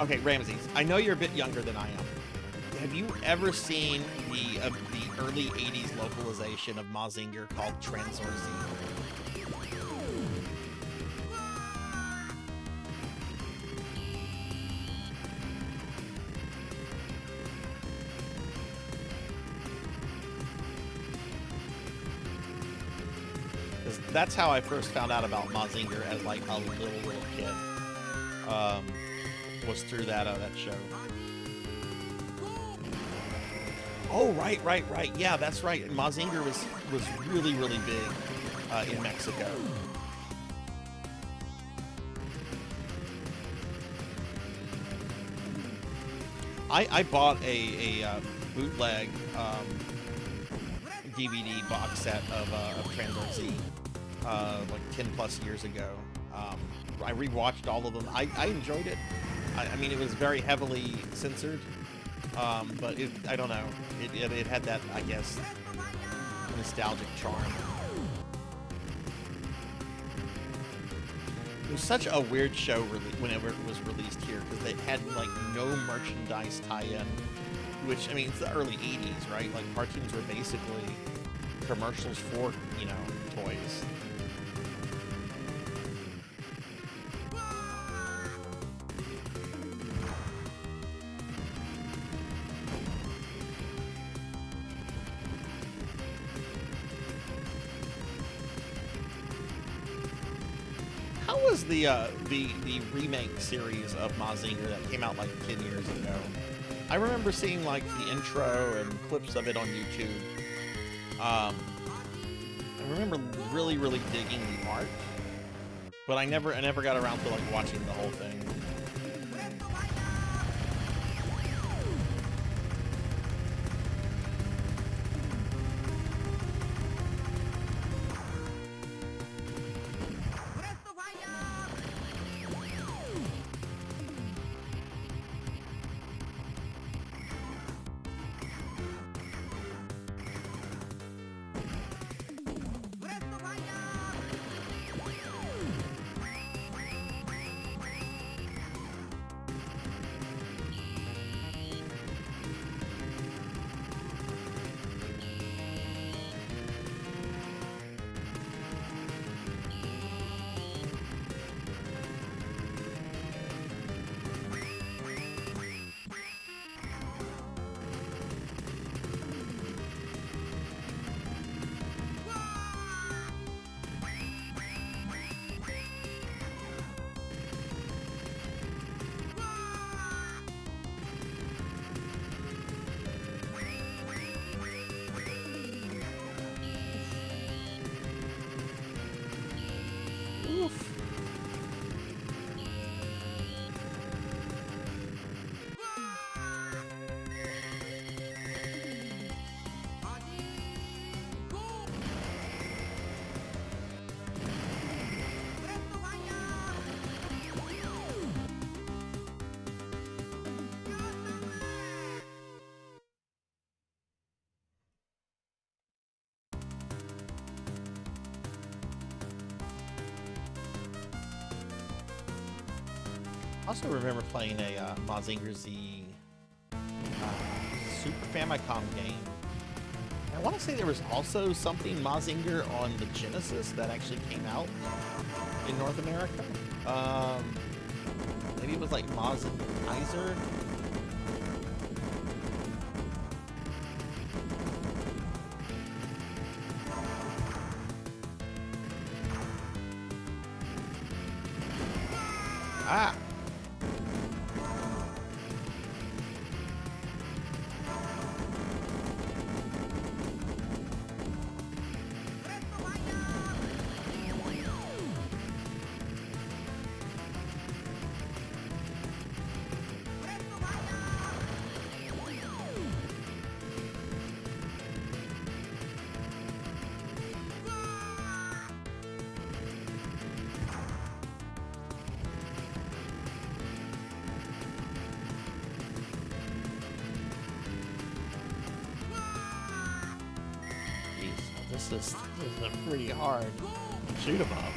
Okay, Ramses, I know you're a bit younger than I am. Have you ever seen the early 80s localization of Mazinger called Transor Z? That's how I first found out about Mazinger as like a little kid. Was through that show. Oh right. Yeah, that's right. Mazinger was really big in Mexico. I bought a bootleg DVD box set of Transor Z like 10 plus years ago. I rewatched all of them. I enjoyed it. I mean, it was very heavily censored, but I don't know. It had that, I guess, nostalgic charm. It was such a weird show whenever it was released here because they had like no merchandise tie-in. Which, I mean, it's the early 80s, right? Like, cartoons were basically commercials for, you know, toys. How was the remake series of Mazinger that came out like 10 years ago? I remember seeing like the intro and clips of it on YouTube. I remember really digging the art, but I never got around to like watching the whole thing. also remember playing a Mazinger Z Super Famicom game. I want to say there was also something Mazinger on the Genesis that actually came out in North America. Maybe it was like Mazinger. Ah! This is a pretty hard shoot 'em up.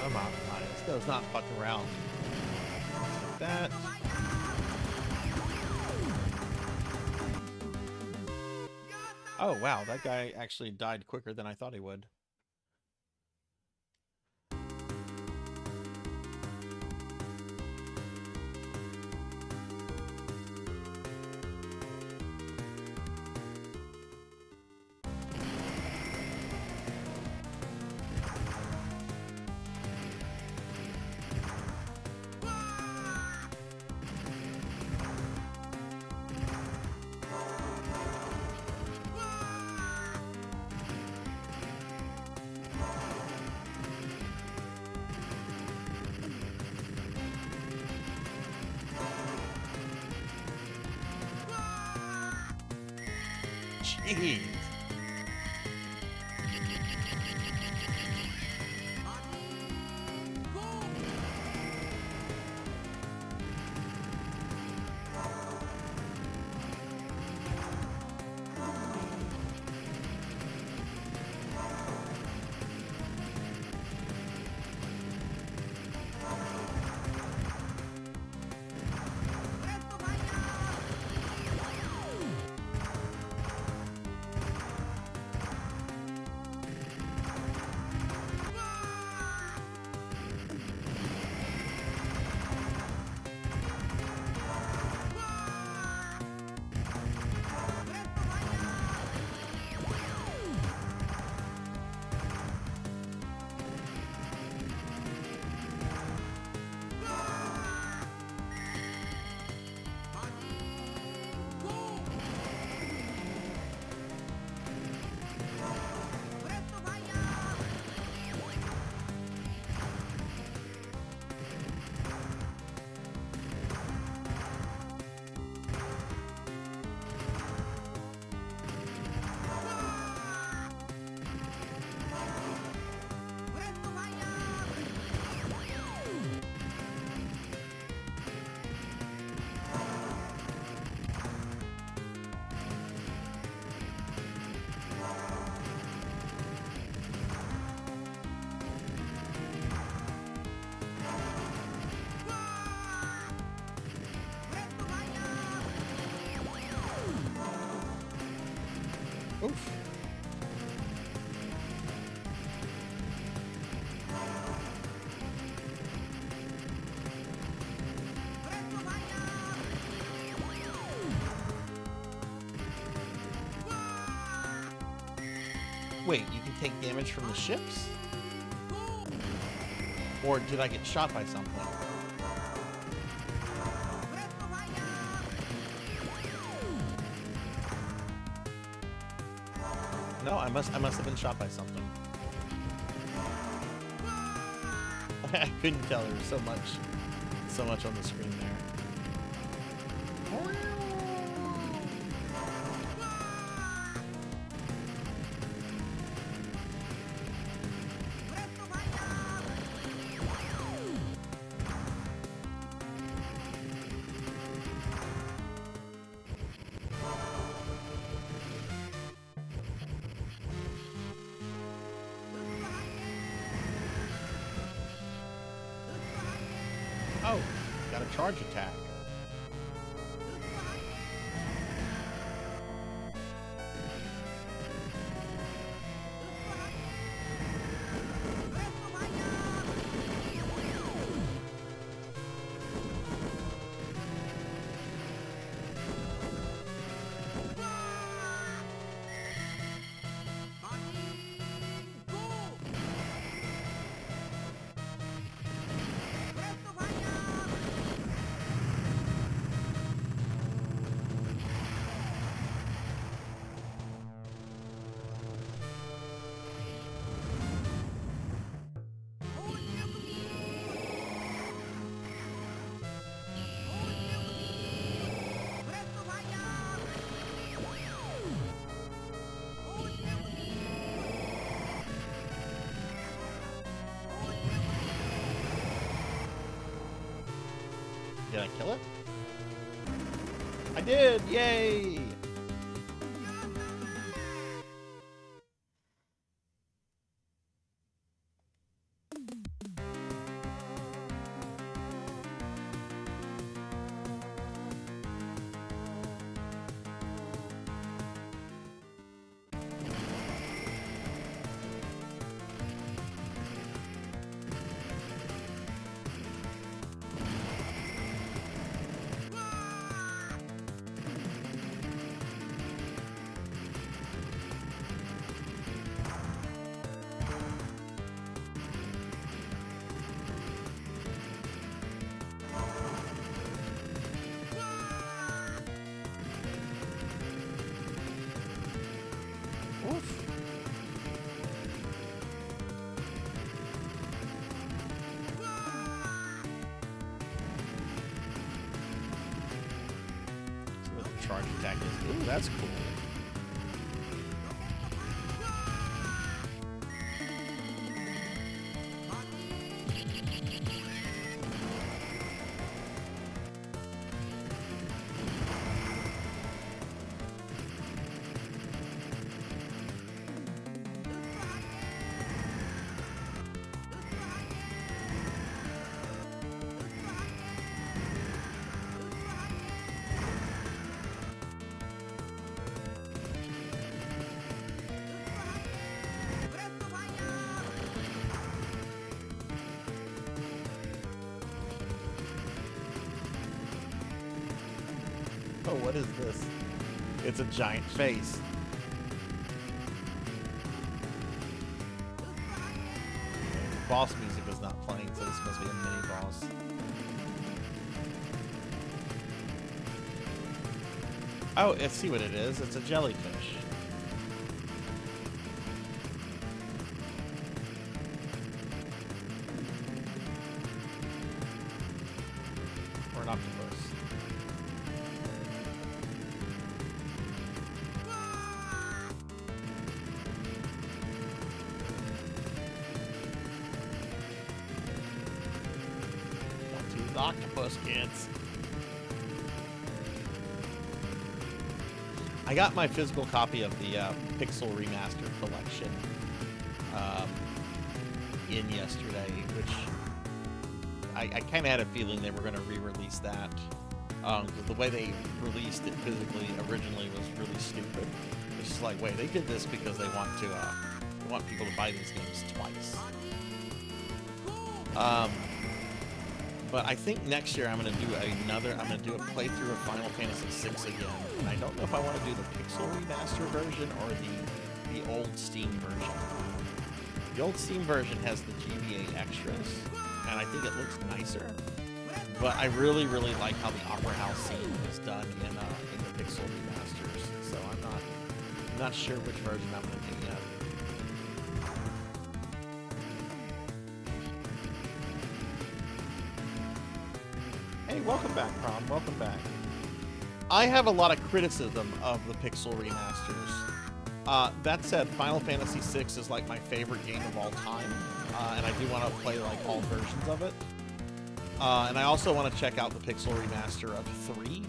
Come on, Linus. Let's not fuck around. Like that. Oh, wow. That guy actually died quicker than I thought he would. Jeez. Oof. Wait, you can take damage from the ships? Or did I get shot by something? No, I must have been shot by something. I couldn't tell. There was so much on the screen there. Oh, got a charge attack. Did I kill it? I did! Yay! Oof. See what the charge attack is. Ooh, that's cool. Oh, what is this? It's a giant face. The boss music is not playing, so this must be a mini boss. Oh, let's see what it is. It's a jellyfish. Or an octopus. Octopus kids. I got my physical copy of the Pixel Remastered Collection in yesterday, which I kind of had a feeling they were going to re-release that The way they released it physically originally was really stupid. It's just like, wait, they did this because they want people to buy these games twice. But I think next year I'm gonna do a playthrough of Final Fantasy VI again, and I don't know if I want to do the Pixel Remaster version or the old Steam version. The old Steam version has the GBA extras, and I think it looks nicer. But I really, really like how the Opera House scene is done in the Pixel remasters. So I'm not sure which version I'm gonna do yet. Hey, welcome back, Prom. Welcome back. I have a lot of criticism of the Pixel remasters. That said, Final Fantasy VI is like my favorite game of all time, and I do want to play like all versions of it. And I also want to check out the Pixel remaster of 3,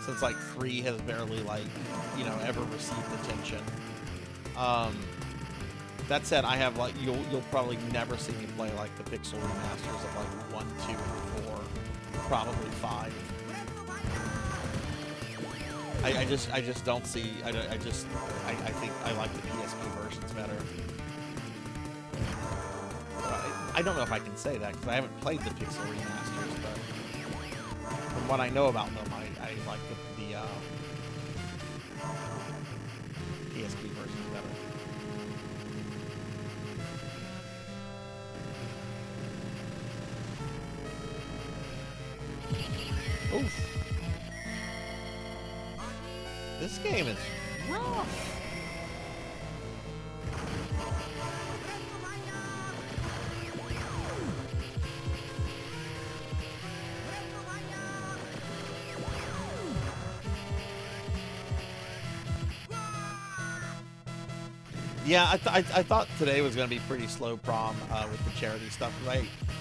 since like 3 has barely like, you know, ever received attention. That said, I have like you'll probably never see me play like the Pixel remasters of like 1, 2, and 4, probably 5. I just don't see. I think I like the PSP versions better. I don't know if I can say that because I haven't played the Pixel remasters, but from what I know about them, I like the PSP versions better. Oof. This game is rough. Yeah, I thought today was going to be pretty slow, Prom, with the charity stuff.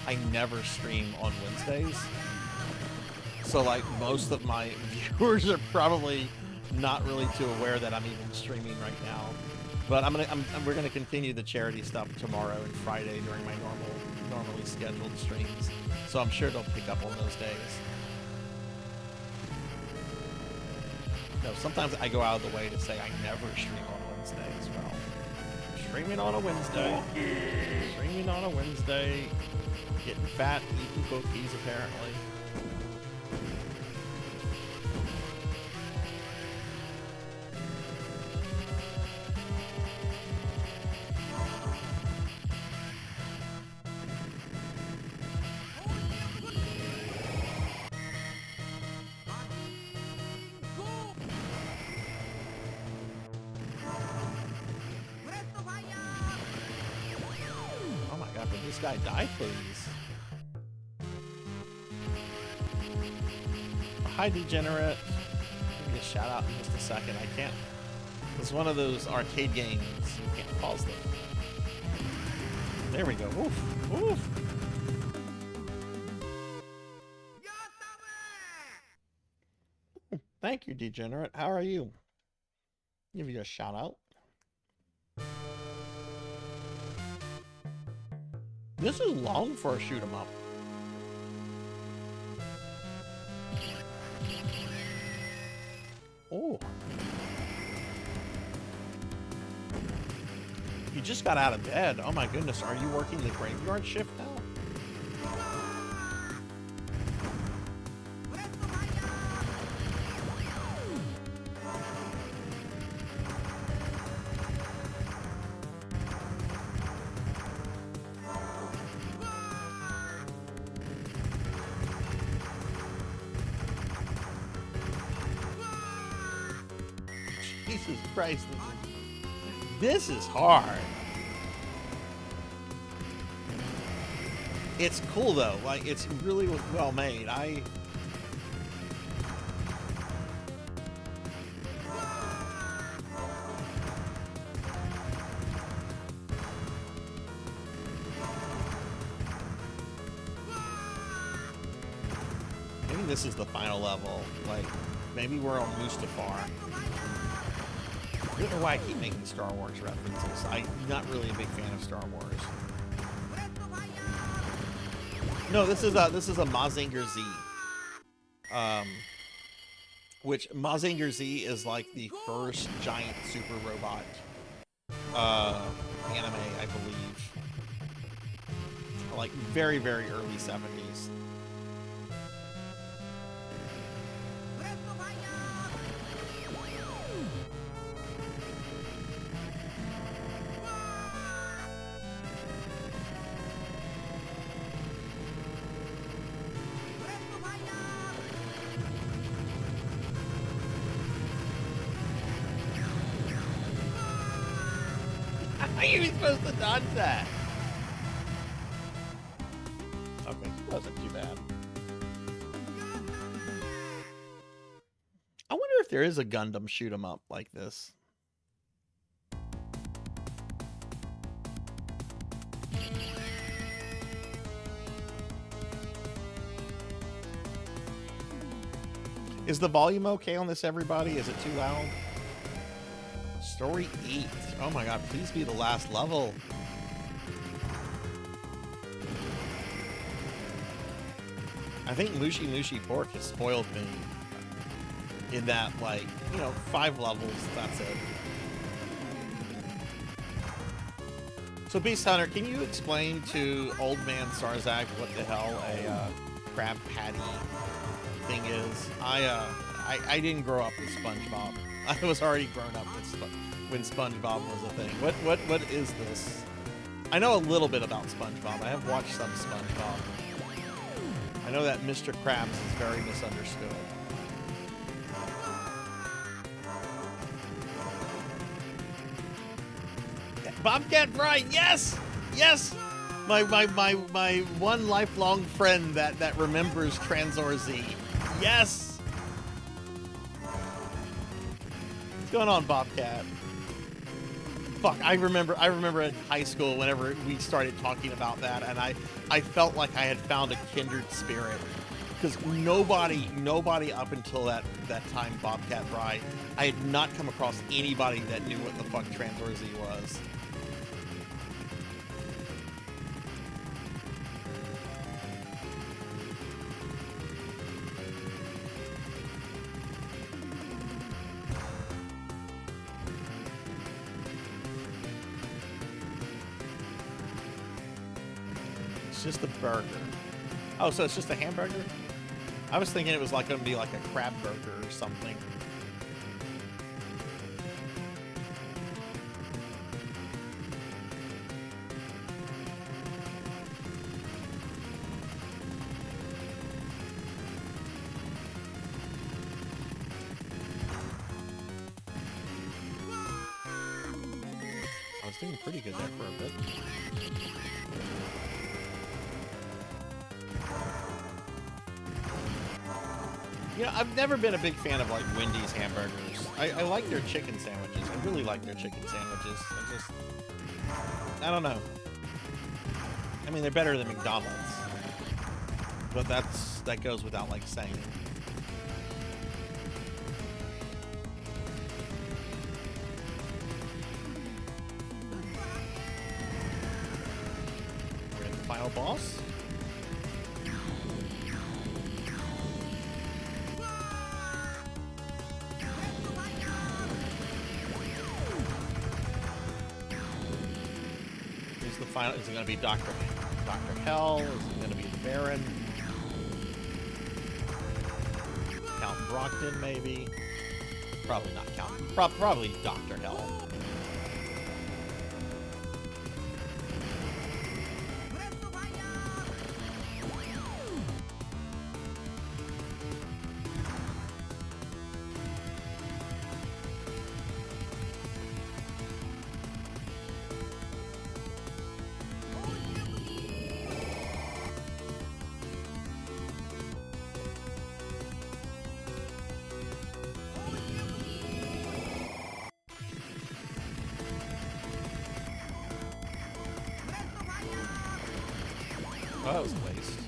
I never stream on Wednesdays. So, like, most of my viewers are probably not really too aware that I'm even streaming right now. But we're gonna continue the charity stuff tomorrow and Friday during my normally scheduled streams. So I'm sure they'll pick up on those days. No, sometimes I go out of the way to say I never stream on Wednesday as well. Streaming on a Wednesday. Streaming on a Wednesday. Getting fat, eating cookies apparently. Guy die, please. Hi, Degenerate. Give me a shout out in just a second. I can't. It's one of those arcade games. You can't pause them. There we go. Woof. Woof. Thank you, Degenerate. How are you? Give you a shout out. This is long for a shoot 'em up. Oh. You just got out of bed. Oh my goodness, are you working the graveyard shift now? Jesus Christ, this is hard. It's cool though, like it's really well made. Maybe this is the final level. Like maybe we're on Mustafar. I don't know why I keep making Star Wars references. I'm not really a big fan of Star Wars. No, this is a Mazinger Z. which Mazinger Z is like the first giant super robot anime, I believe. Like very, very early 70s. How are you supposed to dodge that? Okay, wasn't too bad. I wonder if there is a Gundam shoot 'em up like this. Is the volume okay on this, everybody? Is it too loud? Story 8. Oh my god, please be the last level. I think Mushi Mushi Pork has spoiled me in that, like, you know, 5 levels, that's it. So, Beast Hunter, can you explain to old man Sarzac what the hell a crab patty thing is? I didn't grow up with SpongeBob. I was already grown up with when SpongeBob was a thing. What is this? I know a little bit about SpongeBob. I have watched some SpongeBob. I know that Mr. Krabs is very misunderstood. Bobcat Fry, yes! Yes! My one lifelong friend that remembers Transor Z. Yes! What's going on, Bobcat? Fuck, I remember in high school whenever we started talking about that, and I felt like I had found a kindred spirit. Because nobody up until that time, Bobcat Fry, I had not come across anybody that knew what the fuck Transor Z was. Just a burger. Oh, so it's just a hamburger? I was thinking it was like going to be like a crab burger or something. I was doing pretty good there for a bit. You know, I've never been a big fan of, like, Wendy's hamburgers. I like their chicken sandwiches. I really like their chicken sandwiches. I don't know. I mean, they're better than McDonald's. But that goes without, like, saying. We're in the final boss. Final, is it going to be Dr. Hell? Is it going to be the Baron? Count Brockton, maybe? Probably not Count. Probably Dr. Hell. Oh, that was a waste.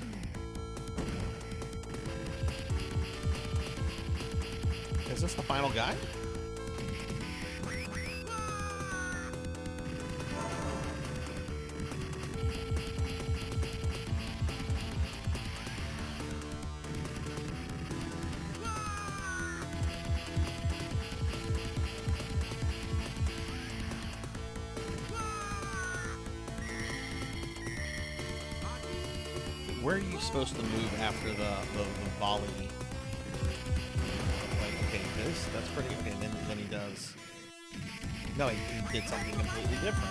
Is this the final guy? where are you supposed to move after the volley? Like, okay, this, that's pretty, okay, then he does. No, he did something completely different.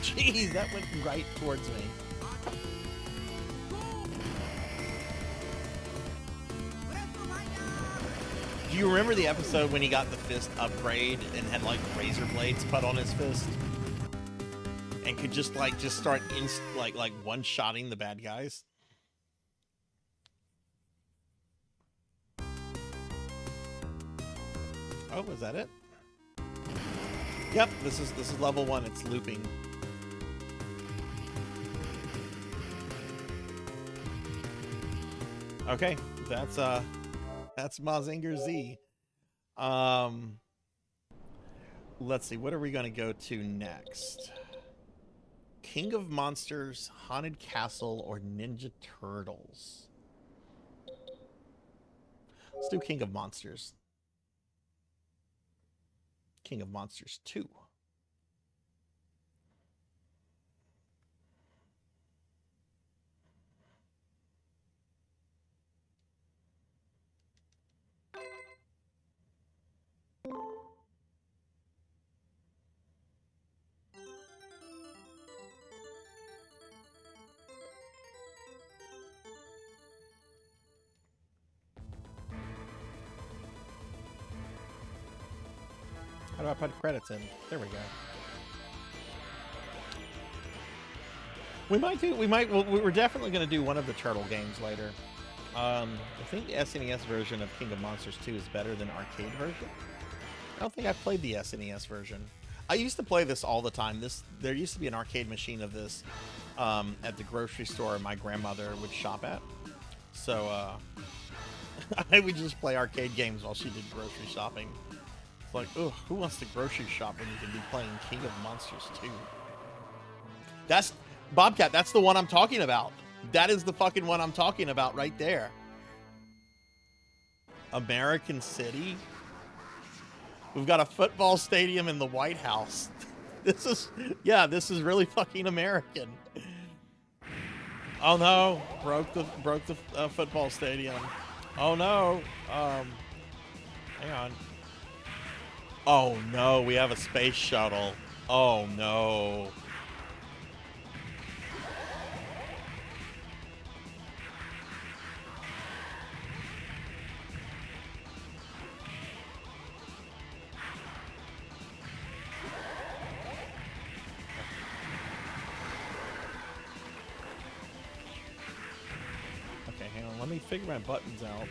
Jeez, that went right towards me. Do you remember the episode when he got the fist upgrade and had like razor blades put on his fist? And could just start like one-shotting the bad guys? Oh, was that it? Yep, this is level 1, it's looping. Okay, that's Mazinger Z. Let's see, what are we gonna go to next? King of Monsters, Haunted Castle, or Ninja Turtles? Let's do King of Monsters. King of Monsters 2. How do I put credits in? There we go. We're definitely going to do one of the Turtle games later. I think the SNES version of King of Monsters 2 is better than arcade version. I don't think I've played the SNES version. I used to play this all the time. There used to be an arcade machine of this at the grocery store my grandmother would shop at. So I would just play arcade games while she did grocery shopping. It's like, ugh, who wants to grocery shop when you can be playing King of Monsters 2? That's Bobcat, that's the one I'm talking about. That is the fucking one I'm talking about right there. American City. We've got a football stadium in the White House. This is really fucking American. Oh no, broke the football stadium. Oh no. Hang on. Oh no, we have a space shuttle. Oh no. Okay, hang on, let me figure my buttons out.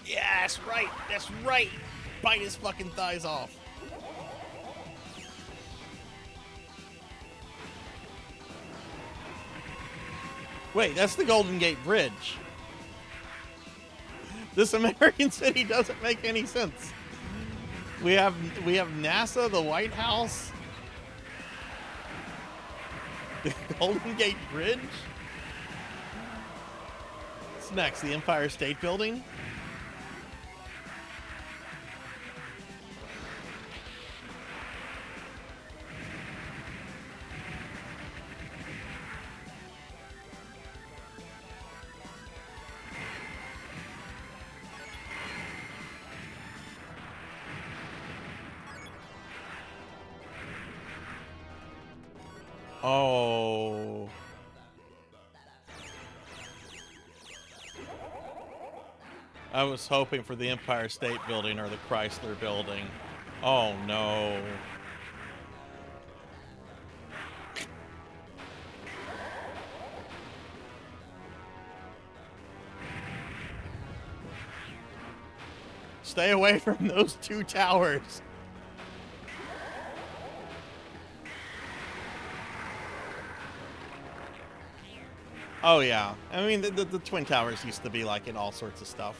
Yeah, that's right, that's right. Bite his fucking thighs off. Wait, that's the Golden Gate Bridge. This American City doesn't make any sense. We have NASA, the White House, the Golden Gate Bridge. What's next? The Empire State Building? Oh. I was hoping for the Empire State Building or the Chrysler Building. Oh no. Stay away from those two towers. Oh yeah, I mean the Twin Towers used to be like in all sorts of stuff.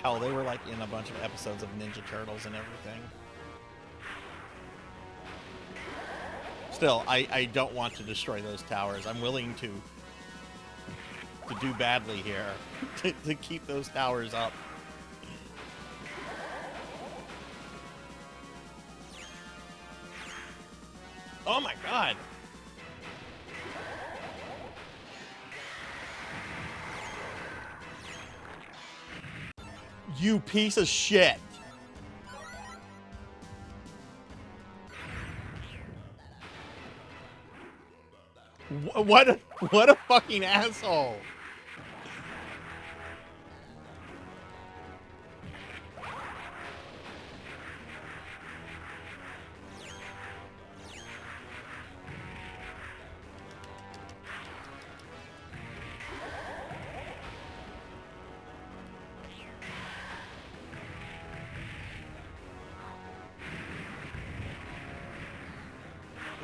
Hell, they were like in a bunch of episodes of Ninja Turtles and everything. Still, I don't want to destroy those towers. I'm willing to do badly here to keep those towers up. Oh my god! You piece of shit! What a fucking asshole!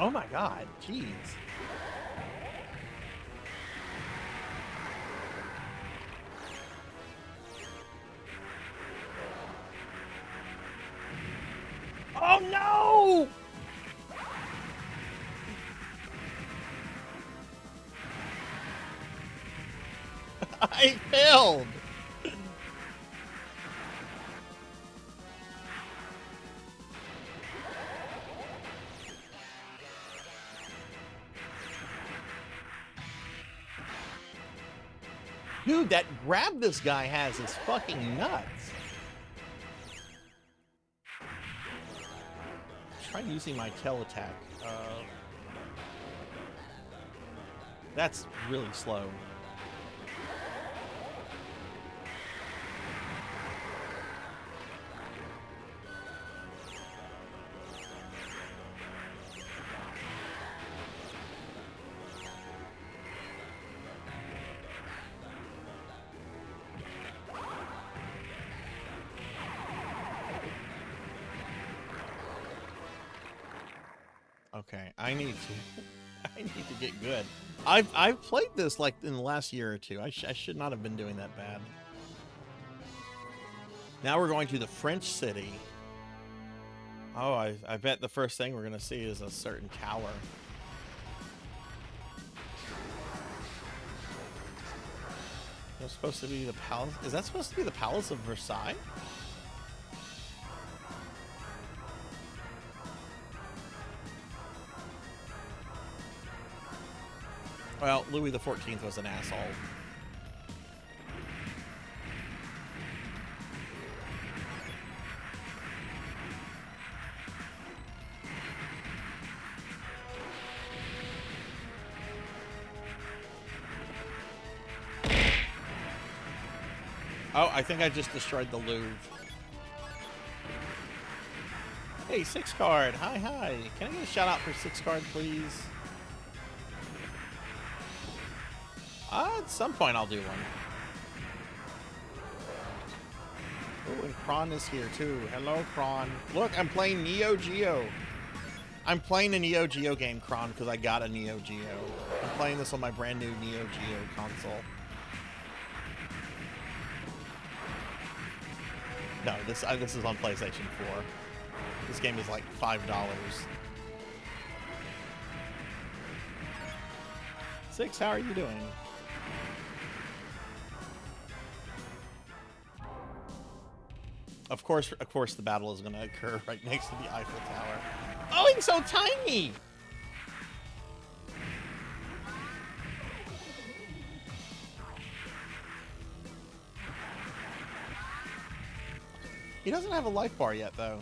Oh my god, jeez. Oh no! I failed! Dude, that grab this guy has is fucking nuts. Try using my tail attack. That's really slow. Okay, I need to get good. I've played this like in the last year or two. I should not have been doing that bad. Now we're going to the French city. Oh, I bet the first thing we're gonna see is a certain tower. That's supposed to be the palace. Is that supposed to be the Palace of Versailles? Well, Louis XIV was an asshole. Oh, I think I just destroyed the Louvre. Hey, 6 card. Hi. Can I get a shout out for 6 card, please? At some point I'll do one. Oh, and Kron is here too. Hello, Kron. Look, I'm playing Neo Geo. I'm playing a Neo Geo game, Kron, because I got a Neo Geo. I'm playing this on my brand new Neo Geo console. No, this is on PlayStation 4. This game is like $5. 6, how are you doing? Of course, the battle is going to occur right next to the Eiffel Tower. Oh, he's so tiny! He doesn't have a life bar yet, though.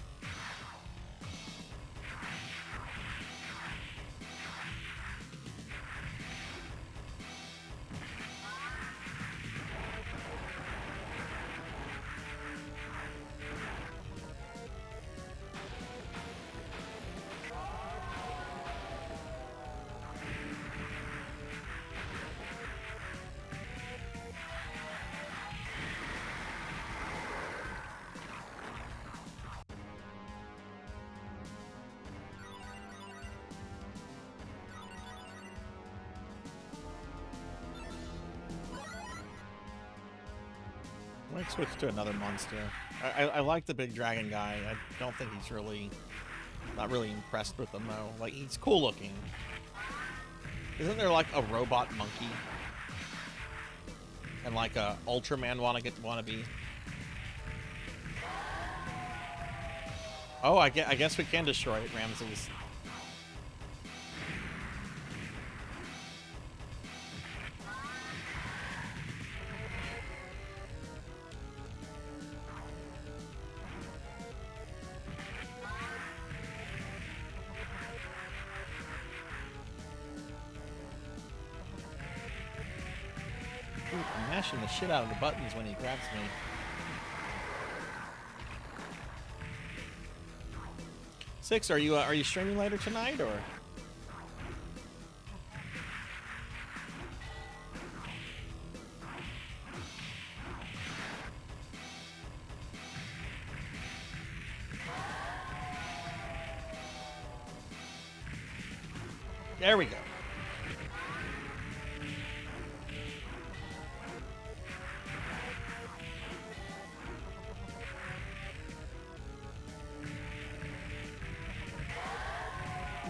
Let's switch to another monster. I like the big dragon guy. I don't think he's really... Not really impressed with him, though. Like, he's cool looking. Isn't there, like, a robot monkey? And, like, a Ultraman wannabe? Oh, I guess we can destroy it, Ramses. Ooh, I'm mashing the shit out of the buttons when he grabs me. Six, are you streaming later tonight, or? There we go.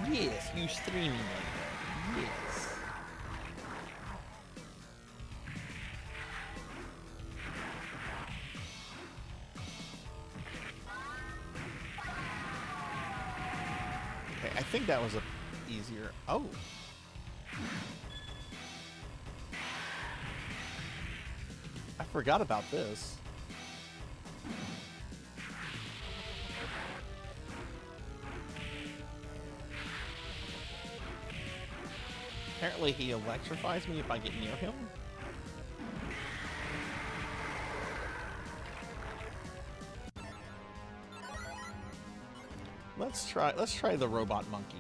Yes, you streaming later. Yes. Okay, I think that was a easier. Oh. I forgot about this. Apparently he electrifies me if I get near him. Let's try the robot monkey.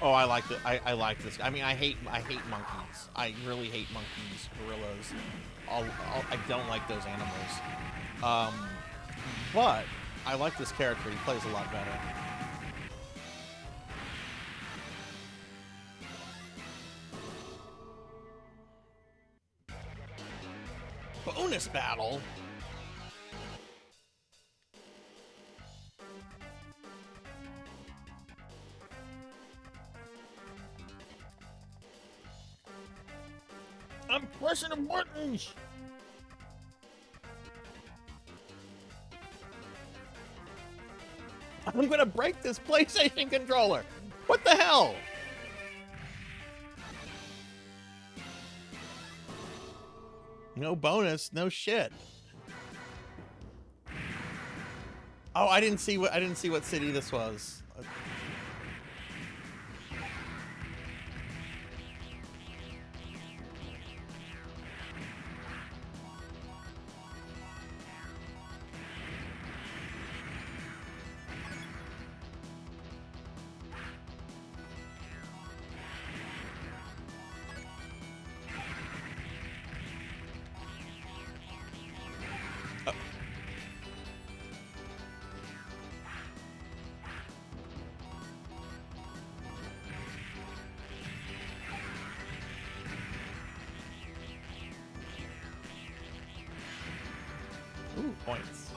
Oh, I like it. I like this. I mean, I hate monkeys. I really hate monkeys, gorillas. I don't like those animals. But I like this character. He plays a lot better. Bonus battle. I'm pressing the buttons. I'm gonna break this PlayStation controller. What the hell? No bonus, no shit. Oh, I didn't see what city this was. Ooh, points.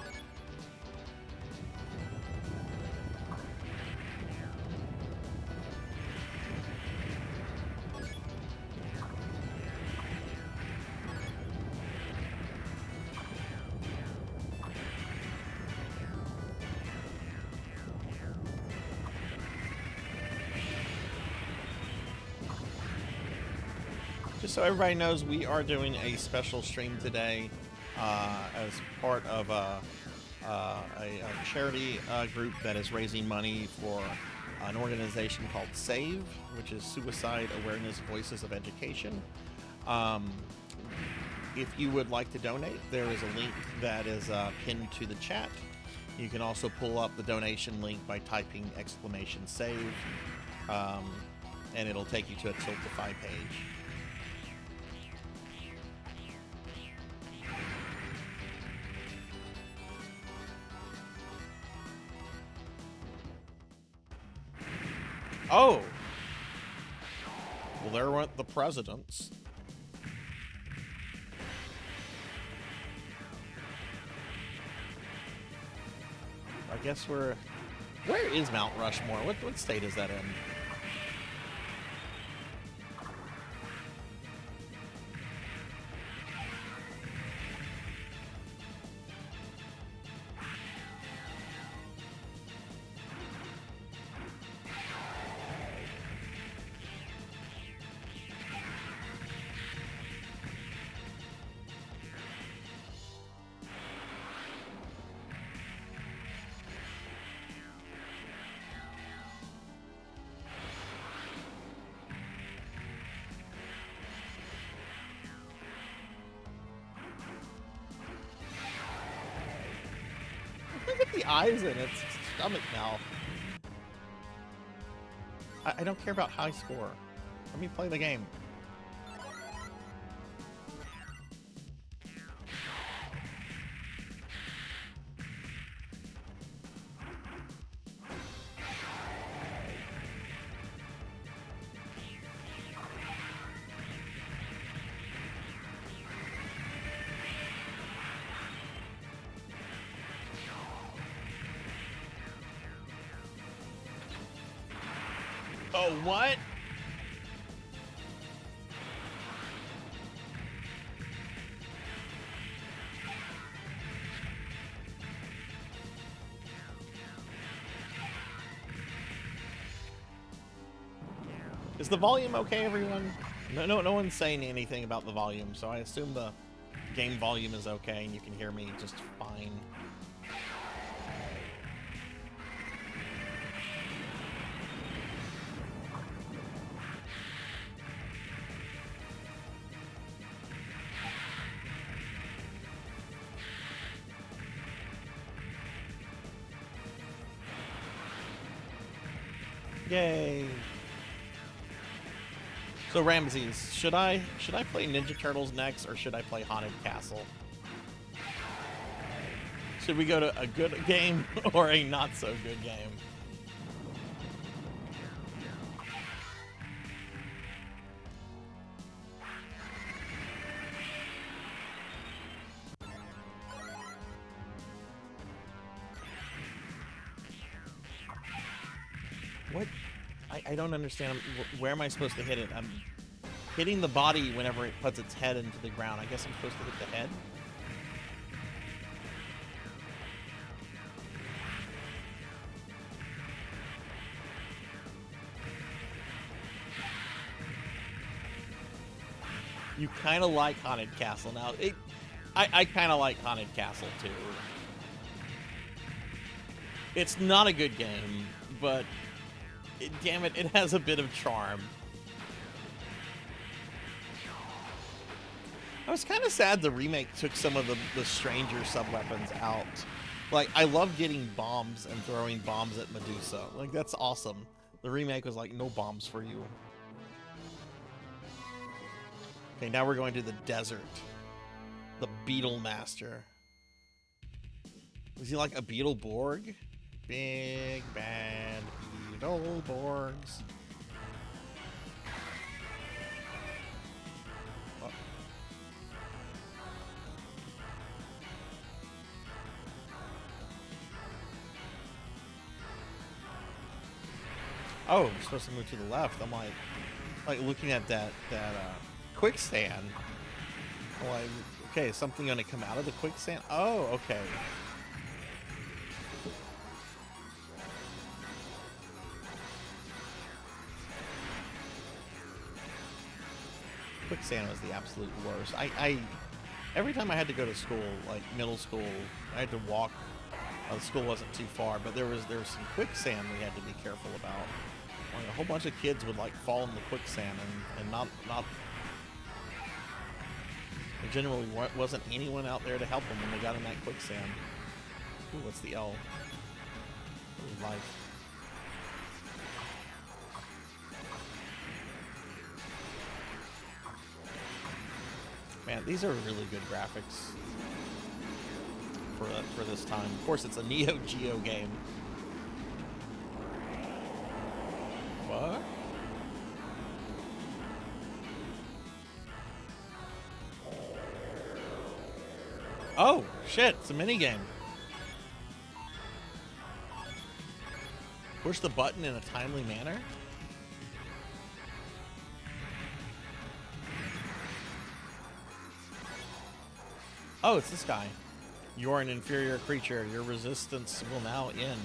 Just so everybody knows, we are doing a special stream today as part of a charity group that is raising money for an organization called SAVE, which is Suicide Awareness Voices of Education. If you would like to donate, there is a link that is pinned to the chat. You can also pull up the donation link by typing !SAVE, and it'll take you to a Tiltify page. Oh! Well, there went the presidents. I guess we're... Where is Mount Rushmore? What state is that in? Look at the eyes in its stomach now. I don't care about high score. Let me play the game. Oh, what? Is the volume okay, everyone? No one's saying anything about the volume, so I assume the game volume is okay and you can hear me just fine. Yay! So Ramses, should I play Ninja Turtles next, or should I play Haunted Castle? Should we go to a good game or a not so good game? What? I don't understand. Where am I supposed to hit it? I'm hitting the body whenever it puts its head into the ground. I guess I'm supposed to hit the head? You kind of like Haunted Castle. Now, I kind of like Haunted Castle, too. It's not a good game, but... damn it, it has a bit of charm. I was kind of sad the remake took some of the stranger sub-weapons out. Like, I love getting bombs and throwing bombs at Medusa. Like, that's awesome. The remake was like, no bombs for you. Okay, now we're going to the desert. The Beetle Master. Is he like a Beetleborg? Big bad Beetleborgs. Oh, I'm supposed to move to the left. I'm like looking at that quicksand. I'm like, okay, is something gonna come out of the quicksand? Oh, okay. Quicksand was the absolute worst. I every time I had to go to school, like middle school, I had to walk. The school wasn't too far, but there was some quicksand we had to be careful about. Like, a whole bunch of kids would like fall in the quicksand and not. There generally wasn't anyone out there to help them when they got in that quicksand. Ooh, what's the L? Ooh, life. Man, these are really good graphics for this time. Of course, it's a Neo Geo game. What? Oh, shit. It's a minigame. Push the button in a timely manner? Oh, it's this guy. You're an inferior creature. Your resistance will now end.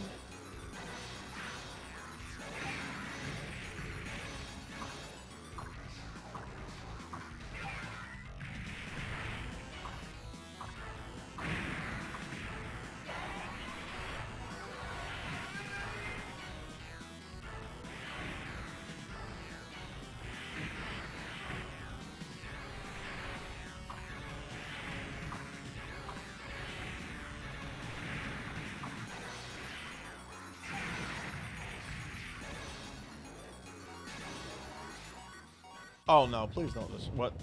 Oh no, please don't. This what?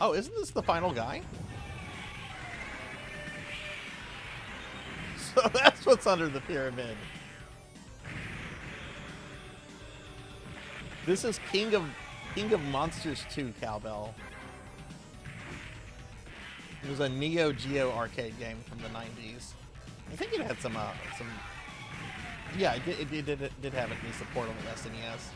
Oh, isn't this the final guy? So that's what's under the pyramid. This is King of Monsters 2 Cowbell. It was a Neo Geo arcade game from the 90s. I think it had some yeah, it did have any support on the SNES.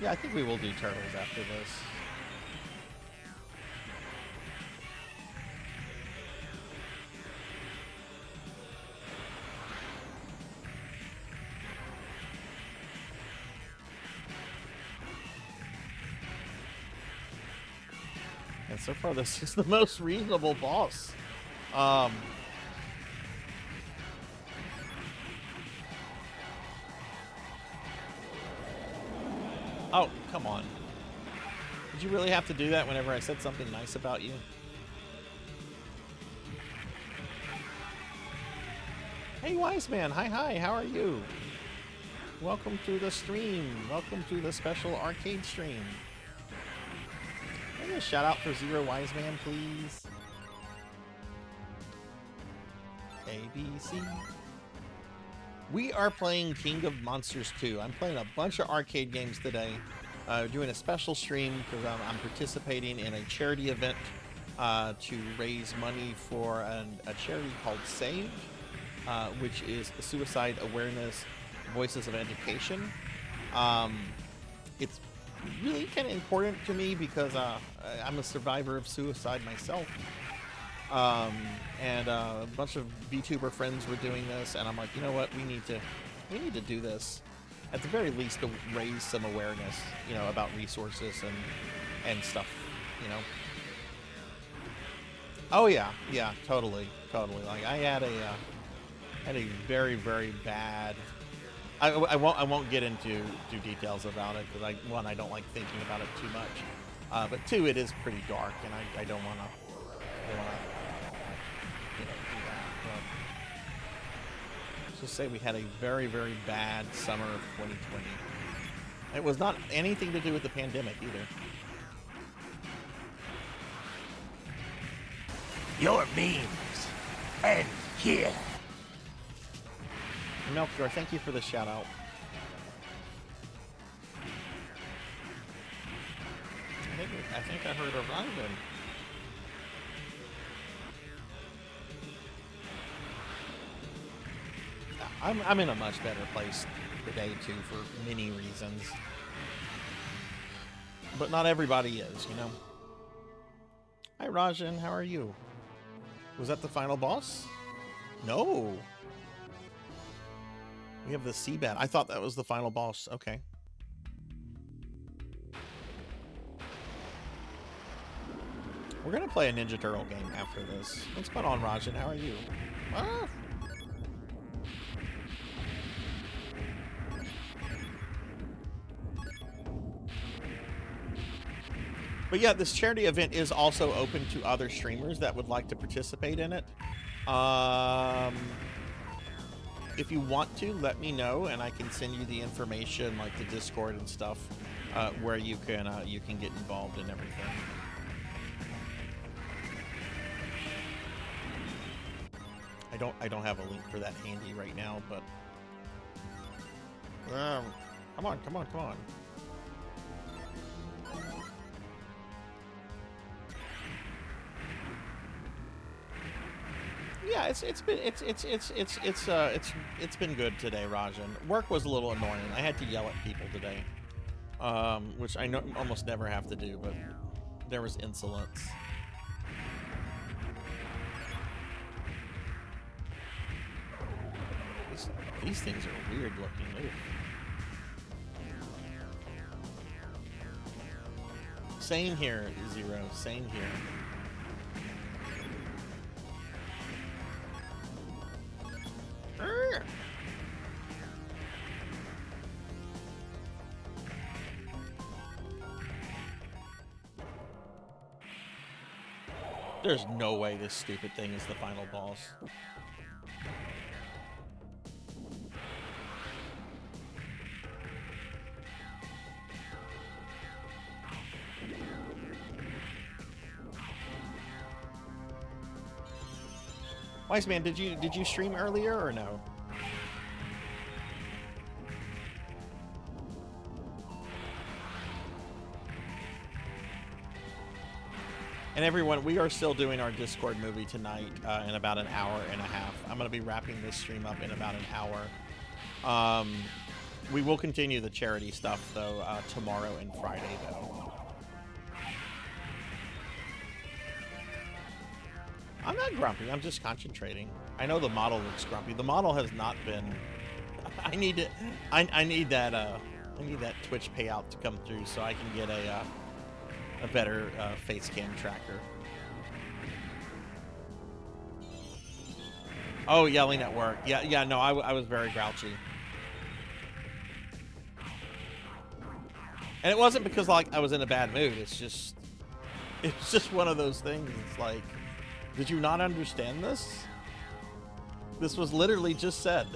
Yeah, I think we will do Turtles after this. And so far, this is the most reasonable boss. Oh, come on. Did you really have to do that whenever I said something nice about you? Hey, Wise Man. Hi, how are you? Welcome to the stream. Welcome to the special arcade stream. Can I get a shout out for Zero Wise Man, please? ABC. We are playing King of Monsters 2. I'm playing a bunch of arcade games today. Doing a special stream because I'm participating in a charity event to raise money for a charity called SAVE, which is Suicide Awareness Voices of Education. It's really kind of important to me because I'm a survivor of suicide myself. And a bunch of VTuber friends were doing this, and I'm like, you know what, we need to do this at the very least to raise some awareness, you know, about resources and stuff, you know. Oh yeah, totally. Like I had a very, very bad. I won't get into details about it because I don't like thinking about it too much, but two, it is pretty dark, and I don't want to. Let's just say we had a very, very bad summer of 2020. It was not anything to do with the pandemic either. Your memes end here. Melchior, thank you for the shout out. I think I heard a Ryden. I'm in a much better place today too for many reasons. But not everybody is, you know. Hi Rajan, how are you? Was that the final boss? No. We have the Seabat. I thought that was the final boss. Okay. We're gonna play a Ninja Turtle game after this. What's going on, Rajan? How are you? Ah. But yeah, this charity event is also open to other streamers that would like to participate in it. if you want to, let me know, and I can send you the information, like the Discord and stuff, where you can get involved in everything. I don't have a link for that handy right now, but come on. Yeah, it's been good today, Rajan. Work was a little annoying. I had to yell at people today, which I almost never have to do, but there was insolence. These things are weird looking. Ooh. Same here, Zero. Same here. There's no way this stupid thing is the final boss. Wise Man, did you stream earlier or no? And everyone, we are still doing our Discord movie tonight in about an hour and a half. I'm going to be wrapping this stream up in about an hour. We will continue the charity stuff, though, tomorrow and Friday, though. I'm not grumpy. I'm just concentrating. I know the model looks grumpy. The model has not been... I need it. I need that Twitch payout to come through so I can get a better face cam tracker. Oh, yelling at work. Yeah, no, I was very grouchy. And it wasn't because like I was in a bad mood. It's just one of those things. It's like, did you not understand this? This was literally just said.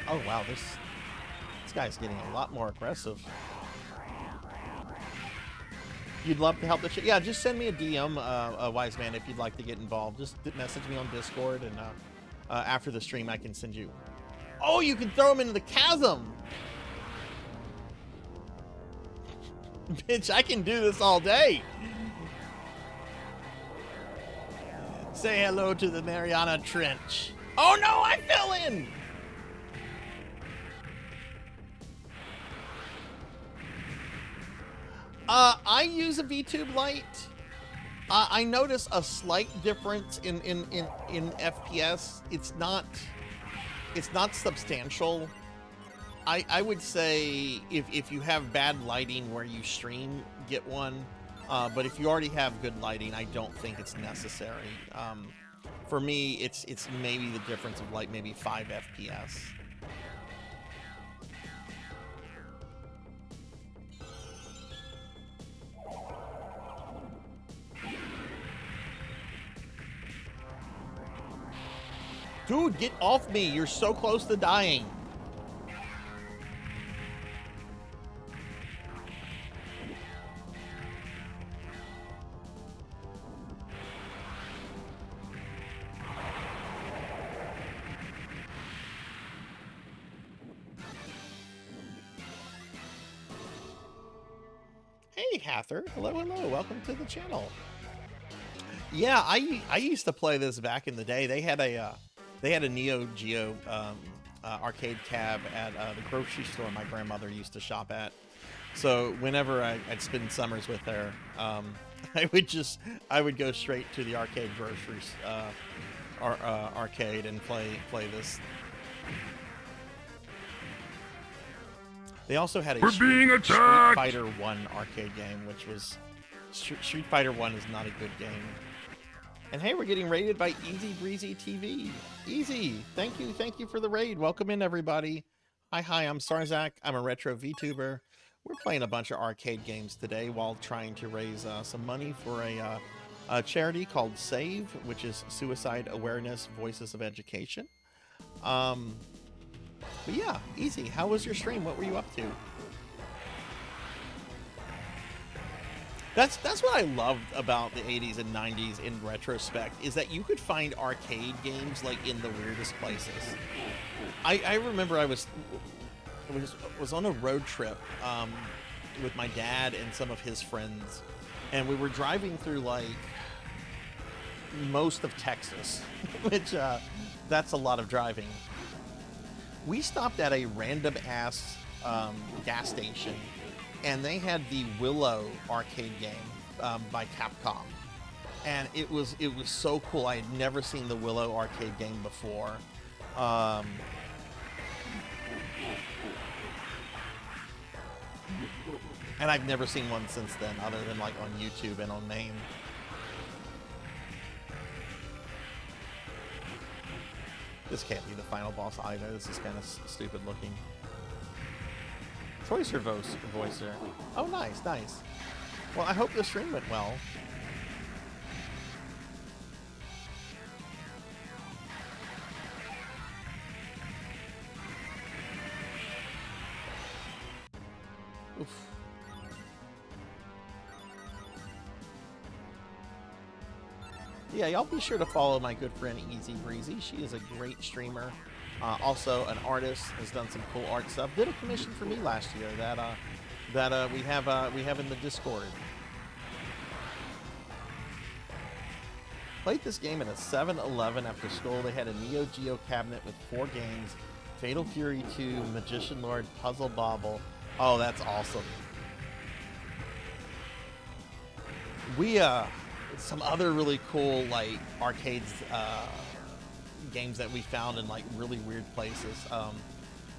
Oh wow, this guy's getting a lot more aggressive. You'd love to help the chat? Yeah, just send me a DM, Wise Man, if you'd like to get involved. Just message me on Discord, and after the stream, I can send you. Oh, you can throw him into the chasm! Bitch, I can do this all day. Say hello to the Mariana Trench. Oh no, I fell in! I use a VTube Lite. I notice a slight difference in FPS. It's not substantial. I would say if you have bad lighting where you stream, get one. But if you already have good lighting, I don't think it's necessary. For me, it's maybe the difference of like maybe 5 FPS. Dude, get off me. You're so close to dying. Hey, Hather. Hello. Welcome to the channel. Yeah, I used to play this back in the day. They had a Neo Geo arcade cab at the grocery store my grandmother used to shop at. So whenever I'd spend summers with her, I would go straight to the arcade groceries arcade and play this. They also had a Street Fighter 1 arcade game, which was Street Fighter 1 is not a good game. And hey, we're getting raided by Easy Breezy TV. Easy, thank you for the raid. Welcome in, everybody. Hi, I'm Sarzac. I'm a retro VTuber. We're playing a bunch of arcade games today while trying to raise some money for a charity called SAVE, which is Suicide Awareness Voices of Education. But yeah, easy. How was your stream? What were you up to? That's what I loved about the 80s and 90s in retrospect, is that you could find arcade games like in the weirdest places. I remember I was on a road trip with my dad and some of his friends, and we were driving through like most of Texas, which that's a lot of driving. We stopped at a random ass gas station, and they had the Willow arcade game by Capcom, and it was so cool. I had never seen the Willow arcade game before. And I've never seen one since then, other than like on YouTube and on MAME. This can't be the final boss either. This is kind of stupid looking. Choice your voicer. Oh, nice. Well, I hope the stream went well. Oof. Yeah, y'all be sure to follow my good friend Easy Breezy. She is a great streamer. Also an artist, has done some cool art stuff. Did a commission for me last year that we have in the Discord. Played this game at a 7-Eleven after school. They had a Neo Geo cabinet with 4 games: Fatal Fury 2, Magician Lord, Puzzle Bobble. Oh, that's awesome. We some other really cool like arcades games that we found in like really weird places.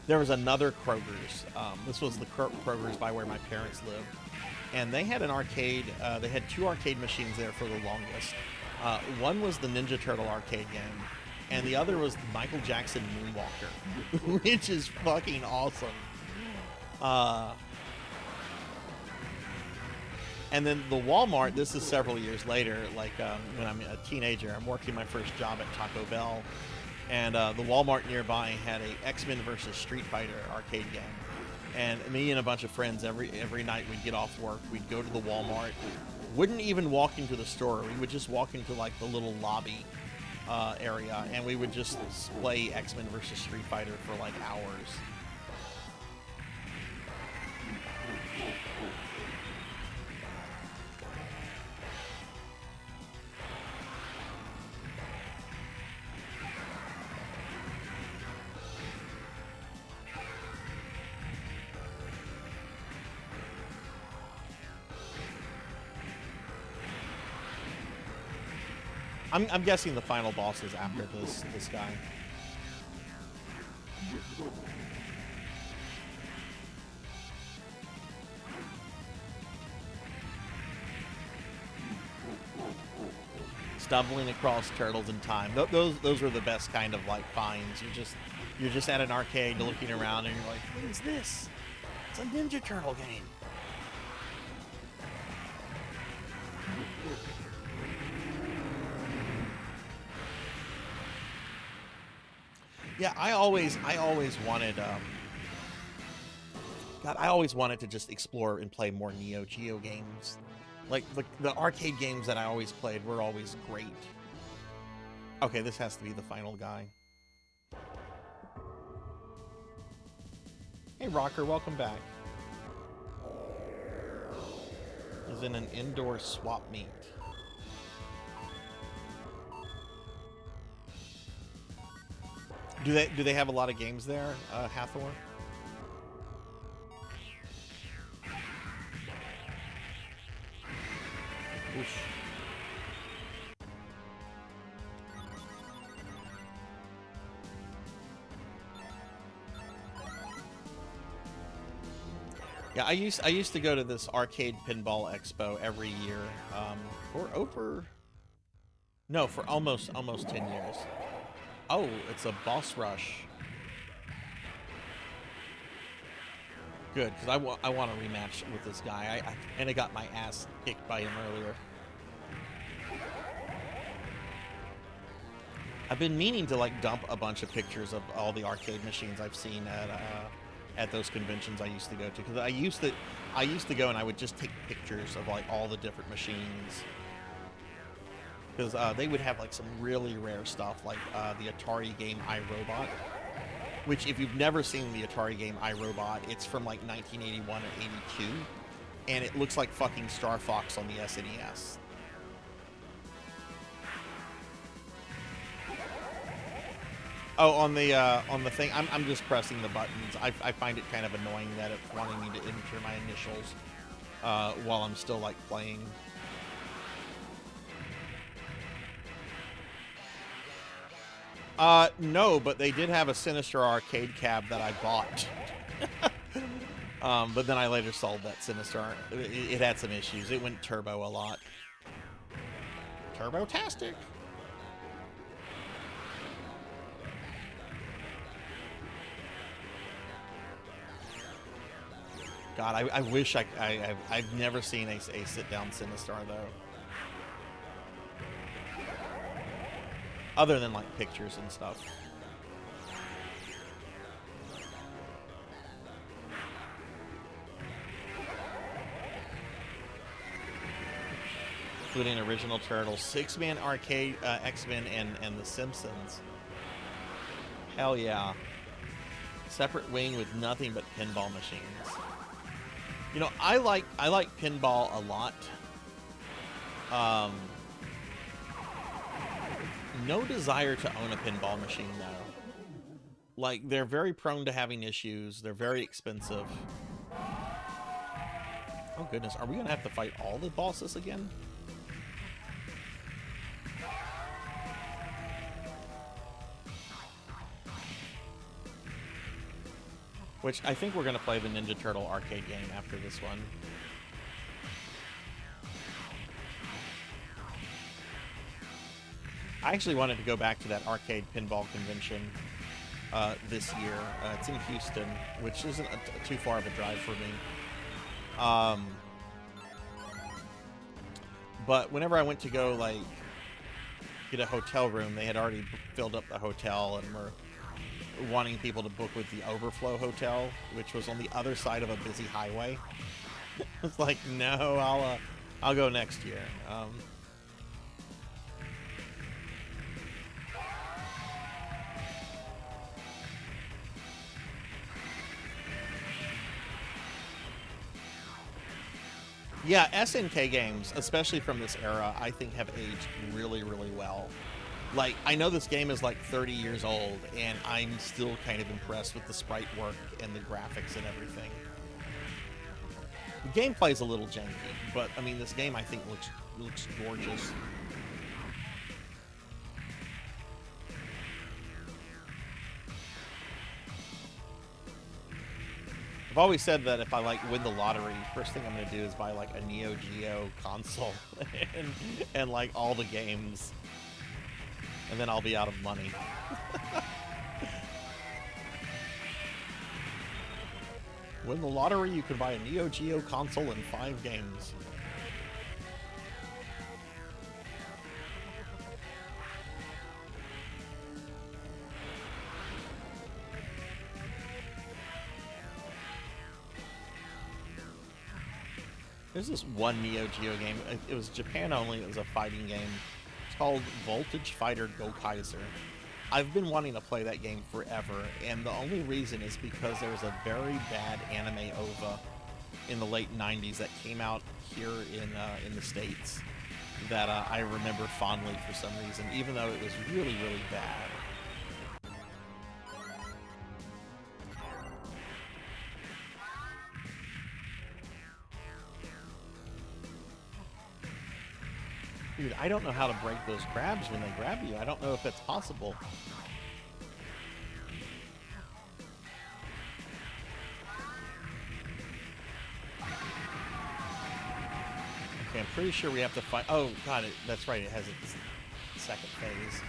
There was another Kroger's. This was the Kroger's by where my parents lived, and they had an arcade. They had 2 arcade machines there for the longest. One was the Ninja Turtle arcade game, and the other was the Michael Jackson Moonwalker, which is fucking awesome. And then the Walmart, this is several years later, like when I'm a teenager, I'm working my first job at Taco Bell, and the Walmart nearby had a X-Men versus Street Fighter arcade game. And me and a bunch of friends, every night we'd get off work, we'd go to the Walmart, wouldn't even walk into the store, we would just walk into like the little lobby area, and we would just play X-Men versus Street Fighter for like hours. I'm guessing the final boss is after this guy. Stumbling across turtles in time. Those were the best kind of like finds. You're just at an arcade looking around and you're like, what is this? It's a Ninja Turtle game. Yeah, I always wanted God, I always wanted to just explore and play more Neo Geo games. Like the arcade games that I always played were always great. Okay, this has to be the final guy. Hey Rocker, welcome back. Is in an indoor swap meet. Do they have a lot of games there, Hathor? Oof. Yeah, I used to go to this arcade pinball expo every year for almost 10 years. Oh, it's a boss rush. Good, because I want a rematch with this guy. I and I got my ass kicked by him earlier. I've been meaning to like dump a bunch of pictures of all the arcade machines I've seen at those conventions I used to go to. Because I used to go and I would just take pictures of like all the different machines. Because they would have like some really rare stuff, like the Atari game iRobot. Which, if you've never seen the Atari game iRobot, it's from like 1981 or 82, and it looks like fucking Star Fox on the SNES. Oh, on the thing, I'm just pressing the buttons. I find it kind of annoying that it's wanting me to enter my initials while I'm still like playing. No, but they did have a Sinister arcade cab that I bought. But then I later sold that Sinister. It had some issues. It went turbo a lot. Turbo-tastic. God, I wish I've never seen a sit-down Sinister, though. Other than, like, pictures and stuff. Including original Turtles, 6-man arcade, X-Men, and The Simpsons. Hell yeah. Separate wing with nothing but pinball machines. You know, I like pinball a lot. No desire to own a pinball machine, though. Like, they're very prone to having issues. They're very expensive. Oh, goodness. Are we going to have to fight all the bosses again? Which, I think we're going to play the Ninja Turtle arcade game after this one. I actually wanted to go back to that arcade pinball convention this year. It's in Houston, which isn't too far of a drive for me. But whenever I went to go, like, get a hotel room, they had already filled up the hotel and were wanting people to book with the Overflow Hotel, which was on the other side of a busy highway. It's like, no, I'll go next year. Yeah, SNK games, especially from this era, I think have aged really, really well. Like, I know this game is like 30 years old, and I'm still kind of impressed with the sprite work and the graphics and everything. The gameplay's a little janky, but I mean, this game I think looks gorgeous. I've always said that if I like win the lottery, first thing I'm gonna do is buy like a Neo Geo console and like all the games, and then I'll be out of money. Win the lottery, you can buy a Neo Geo console and 5 games. There's this one Neo Geo game. It was Japan only. It was a fighting game. It's called Voltage Fighter Go Kaiser. I've been wanting to play that game forever, and the only reason is because there was a very bad anime OVA in the late 90s that came out here in the States that I remember fondly for some reason, even though it was really, really bad. Dude, I don't know how to break those crabs when they grab you. I don't know if that's possible. Okay, I'm pretty sure we have to fight. Oh, God, that's right. It has its second phase.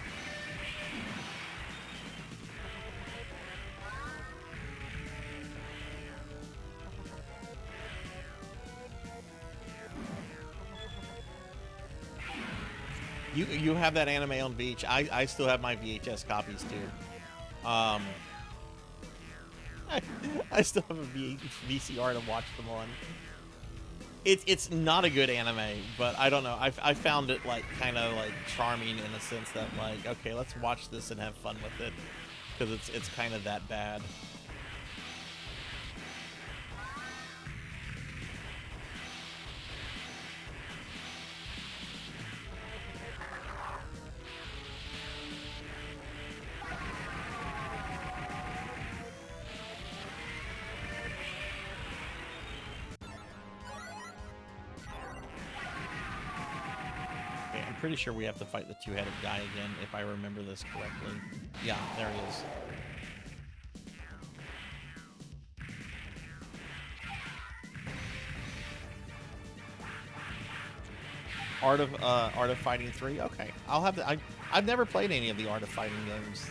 You have that anime on Beach. I still have my VHS copies too. I still have a VCR to watch them on. It's not a good anime, but I don't know. I found it like kind of like charming in a sense that like, okay, let's watch this and have fun with it, because it's kind of that bad. Pretty sure we have to fight the two-headed guy again, if I remember this correctly. Yeah, there he is. Art of Fighting 3. Okay, I'll have the. I've never played any of the Art of Fighting games.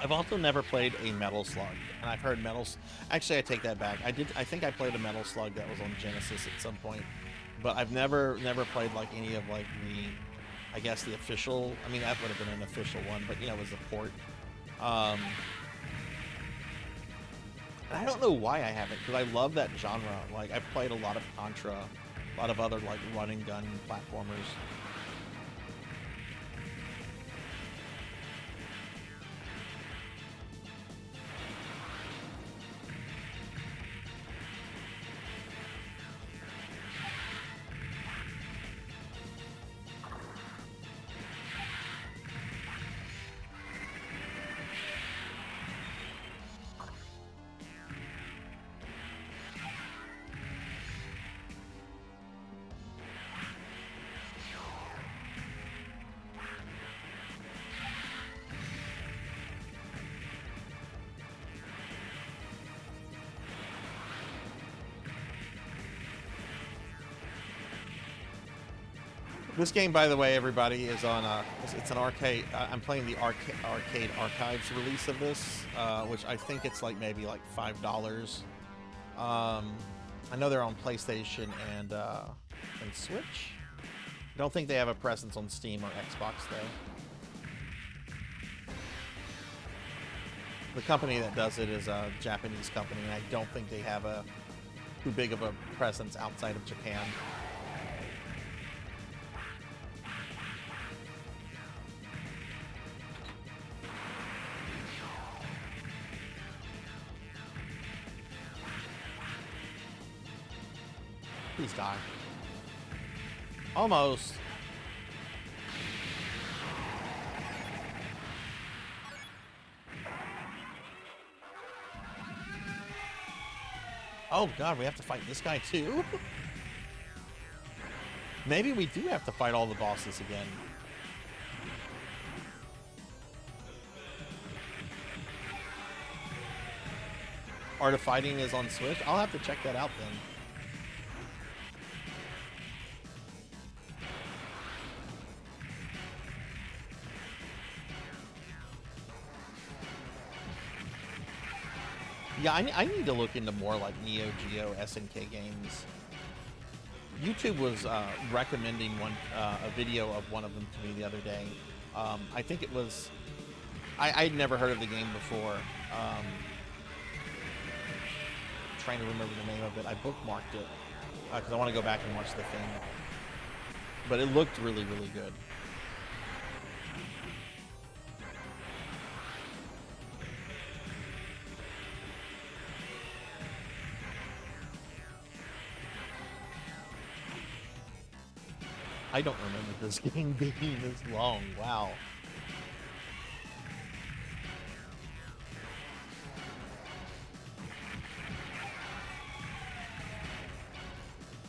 I've also never played a Metal Slug, and I've heard Actually, I take that back. I think I played a Metal Slug that was on Genesis at some point, but I've never played like any of like the, I guess the official. I mean, that would have been an official one, but you know, it was a port. And I don't know why I haven't, because I love that genre. Like, I've played a lot of Contra, a lot of other like run and gun platformers. This game, by the way, everybody, is on it's an arcade. I'm playing the arcade archives release of this, which I think it's like maybe like $5. I know they're on PlayStation and Switch. I don't think they have a presence on Steam or Xbox though. The company that does it is a Japanese company, and I don't think they have too big of a presence outside of Japan. Please die. Almost. Oh god, we have to fight this guy too? Maybe we do have to fight all the bosses again. Art of Fighting is on Switch? I'll have to check that out then. Yeah, I need to look into more like Neo Geo SNK games. YouTube was recommending a video of one of them to me the other day. I think it was... I'd never heard of the game before. Trying to remember the name of it. I bookmarked it because I want to go back and watch the thing. But it looked really, really good. I don't remember this game being this long. Wow.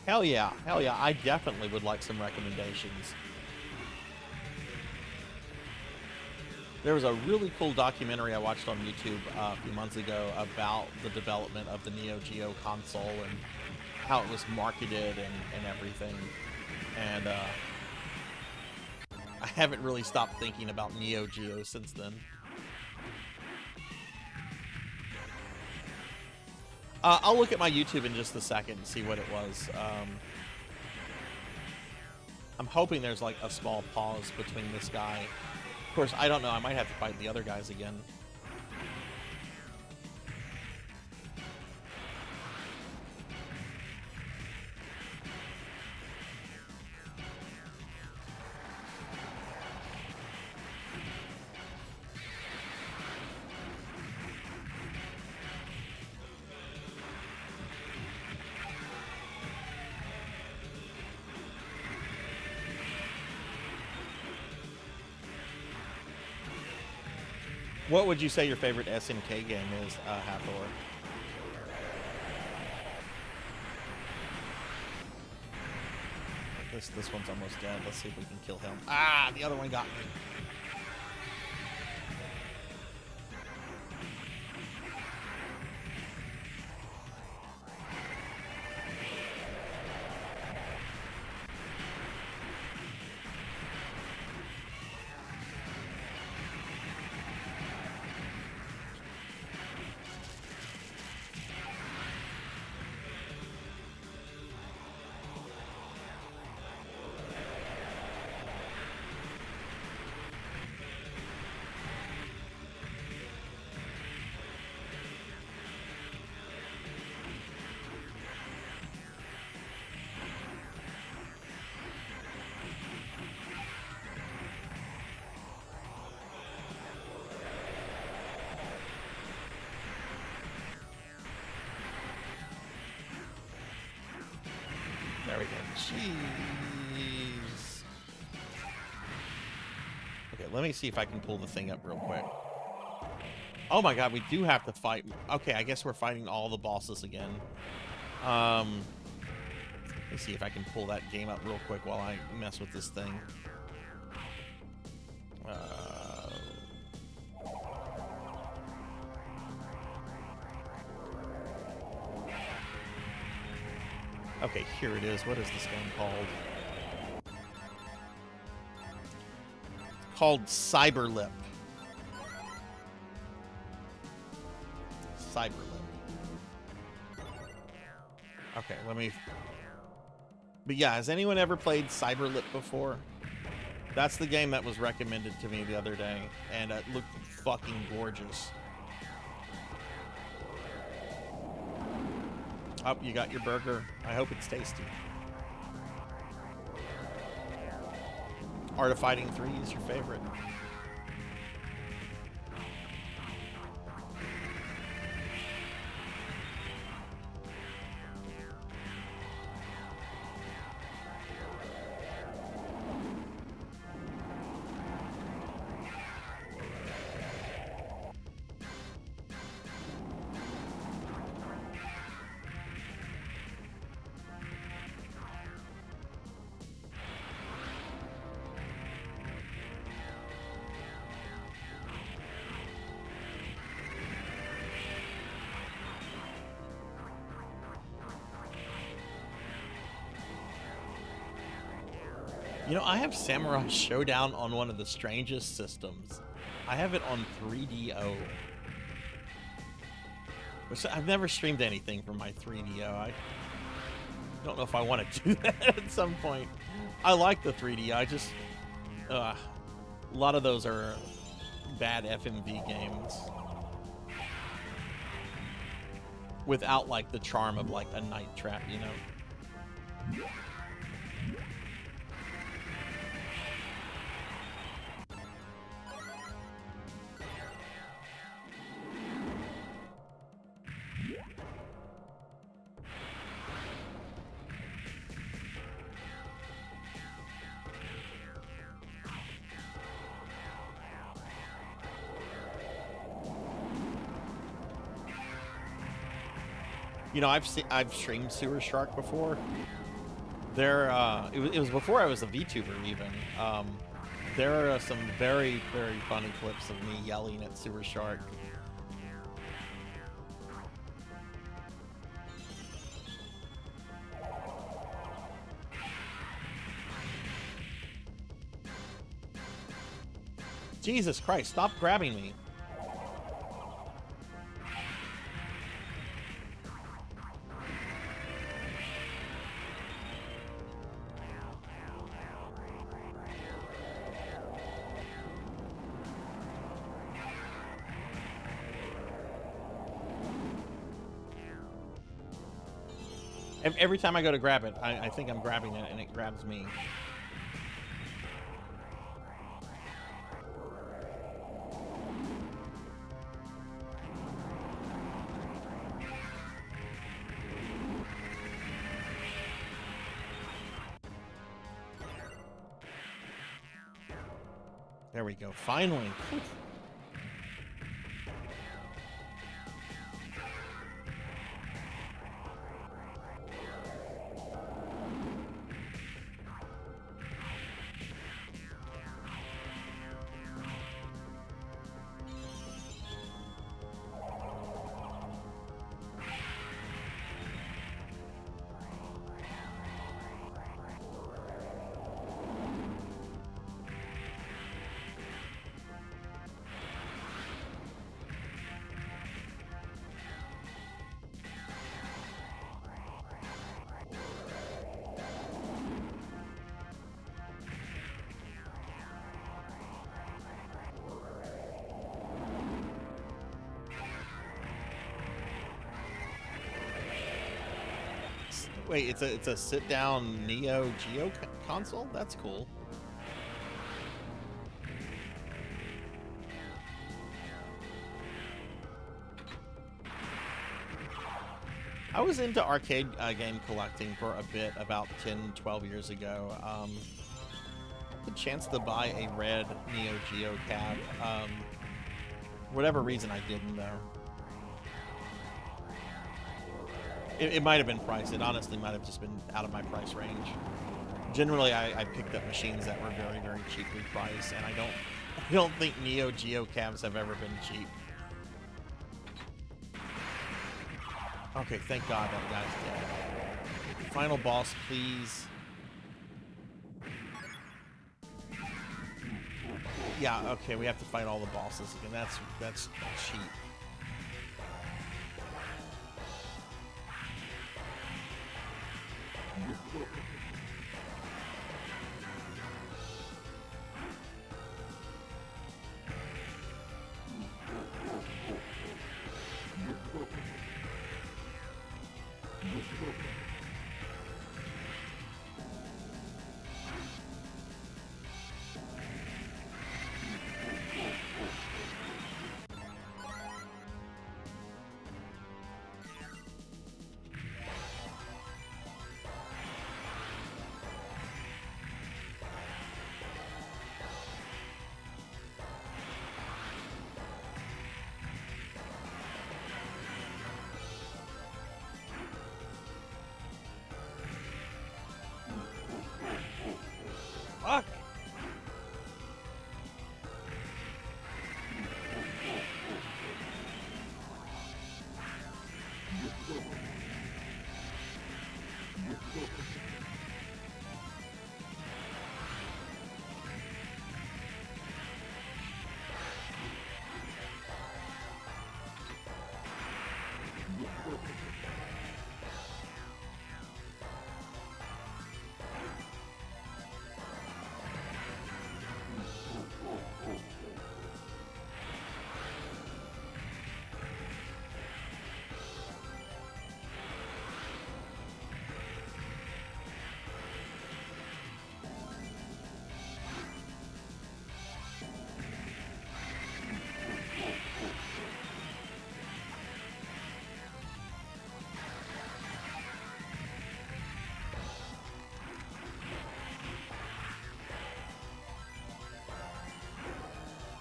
Hell yeah. Hell yeah. I definitely would like some recommendations. There was a really cool documentary I watched on YouTube a few months ago about the development of the Neo Geo console and how it was marketed and everything. And I haven't really stopped thinking about Neo Geo since then. I'll look at my YouTube in just a second and see what it was. I'm hoping there's like a small pause between this guy. Of course, I don't know. I might have to fight the other guys again. What would you say your favorite SNK game is, Hathor? This one's almost dead. Let's see if we can kill him. Ah, the other one got me. There we go. Jeez. Okay, let me see if I can pull the thing up real quick. Oh my god, we do have to fight. Okay, I guess we're fighting all the bosses again. Let me see if I can pull that game up real quick while I mess with this thing. Okay, here it is. What is this game called? It's called Cyberlip. Cyberlip. Okay, let me... But yeah, has anyone ever played Cyberlip before? That's the game that was recommended to me the other day, and it looked fucking gorgeous. Oh, you got your burger. I hope it's tasty. Art of Fighting 3 is your favorite. You know, I have Samurai Showdown on one of the strangest systems. I have it on 3DO. Which I've never streamed anything from my 3DO. I don't know if I want to do that at some point. I like the 3D. I just... a lot of those are bad FMV games. Without, like, the charm of, like, a Night Trap, you know? You know, I've streamed Sewer Shark before. It was before I was a VTuber even. there are some very, very funny clips of me yelling at Sewer Shark. Jesus Christ, stop grabbing me. Every time I go to grab it, I think I'm grabbing it, and it grabs me. There we go, finally. Wait, it's a sit-down Neo Geo console? That's cool. I was into arcade game collecting for a bit about 10, 12 years ago. I had the chance to buy a red Neo Geo cab. For whatever reason, I didn't, though. It might have been priced. It honestly might have just been out of my price range. Generally, I picked up machines that were very, very cheaply priced, and I don't think Neo Geo cabs have ever been cheap. Okay, thank God that guy's dead. Final boss, please. Yeah, okay, we have to fight all the bosses again. That's cheap. Fuck!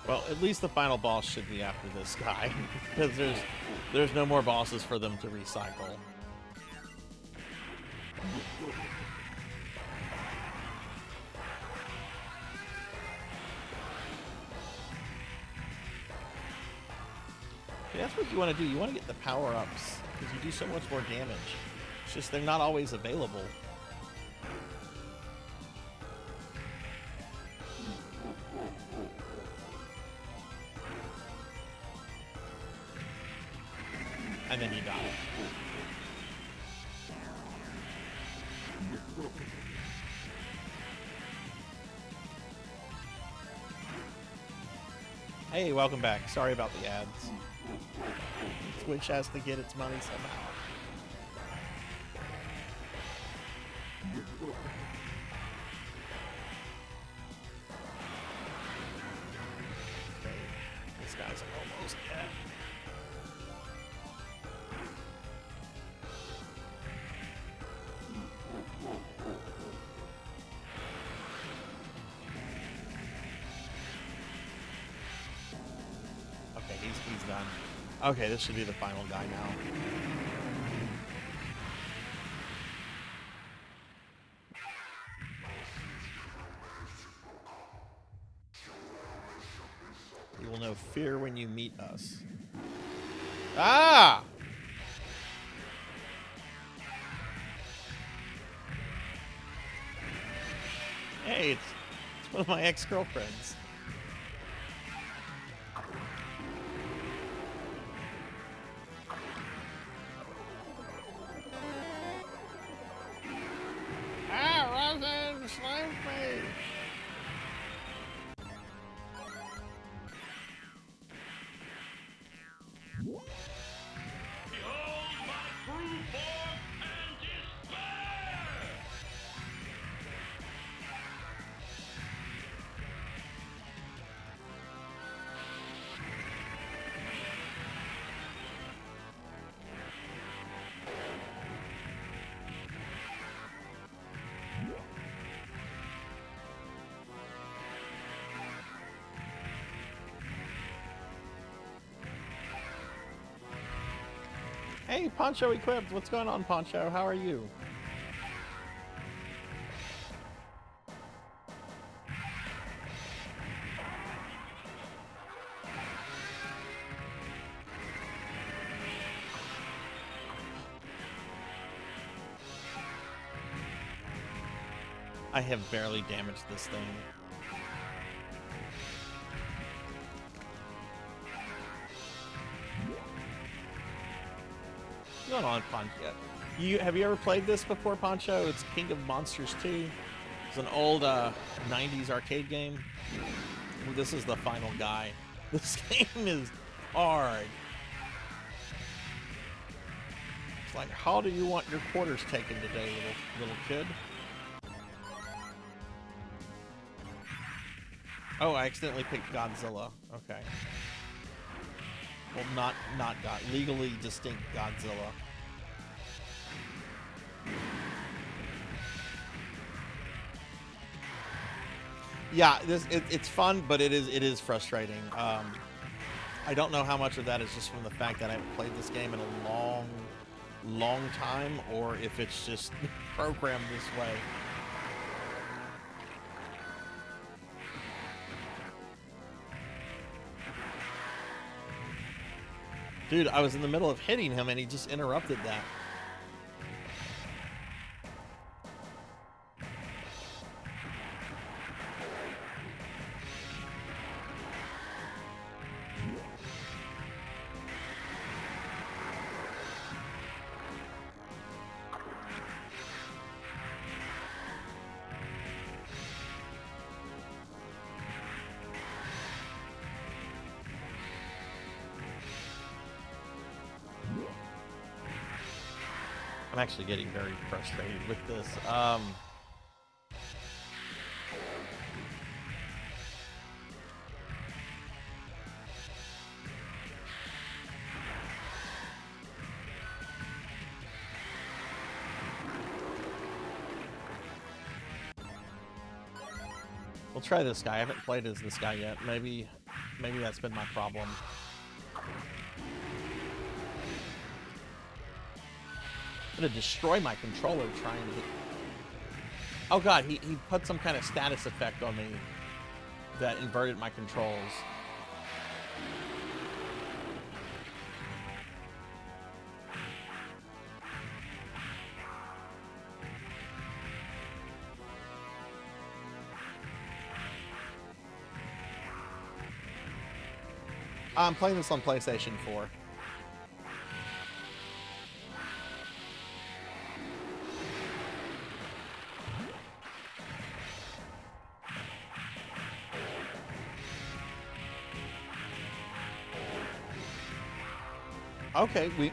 Well, at least the final boss should be after this guy, because there's no more bosses for them to recycle. That's what you want to do. You want to get the power-ups because you do so much more damage. It's just they're not always available. And then you die. Hey, welcome back. Sorry about the ads. Twitch has to get its money somehow. Okay, this guy's almost dead. Okay, he's done. Okay, this should be the final guy now. You will know fear when you meet us. Ah! Hey, it's one of my ex-girlfriends. Ah, Rosen, slime face! Behold my true form and despair! Hey, Poncho Equipped, what's going on, Poncho? How are you? I have barely damaged this thing. What's going on, Poncho? Have you ever played this before, Poncho? It's King of Monsters 2. It's an old 90s arcade game. This is the final guy. This game is hard. It's like, how do you want your quarters taken today, little kid? Oh, I accidentally picked Godzilla. Okay. Well, not God. Legally distinct Godzilla. Yeah, it's fun, but it is frustrating. I don't know how much of that is just from the fact that I haven't played this game in a long time, or if it's just programmed this way. Dude, I was in the middle of hitting him and he just interrupted that. I'm actually getting very frustrated with this. We'll try this guy. I haven't played as this guy yet. Maybe that's been my problem. I'm gonna destroy my controller trying to... Oh god, he put some kind of status effect on me that inverted my controls. I'm playing this on PlayStation 4. Okay, we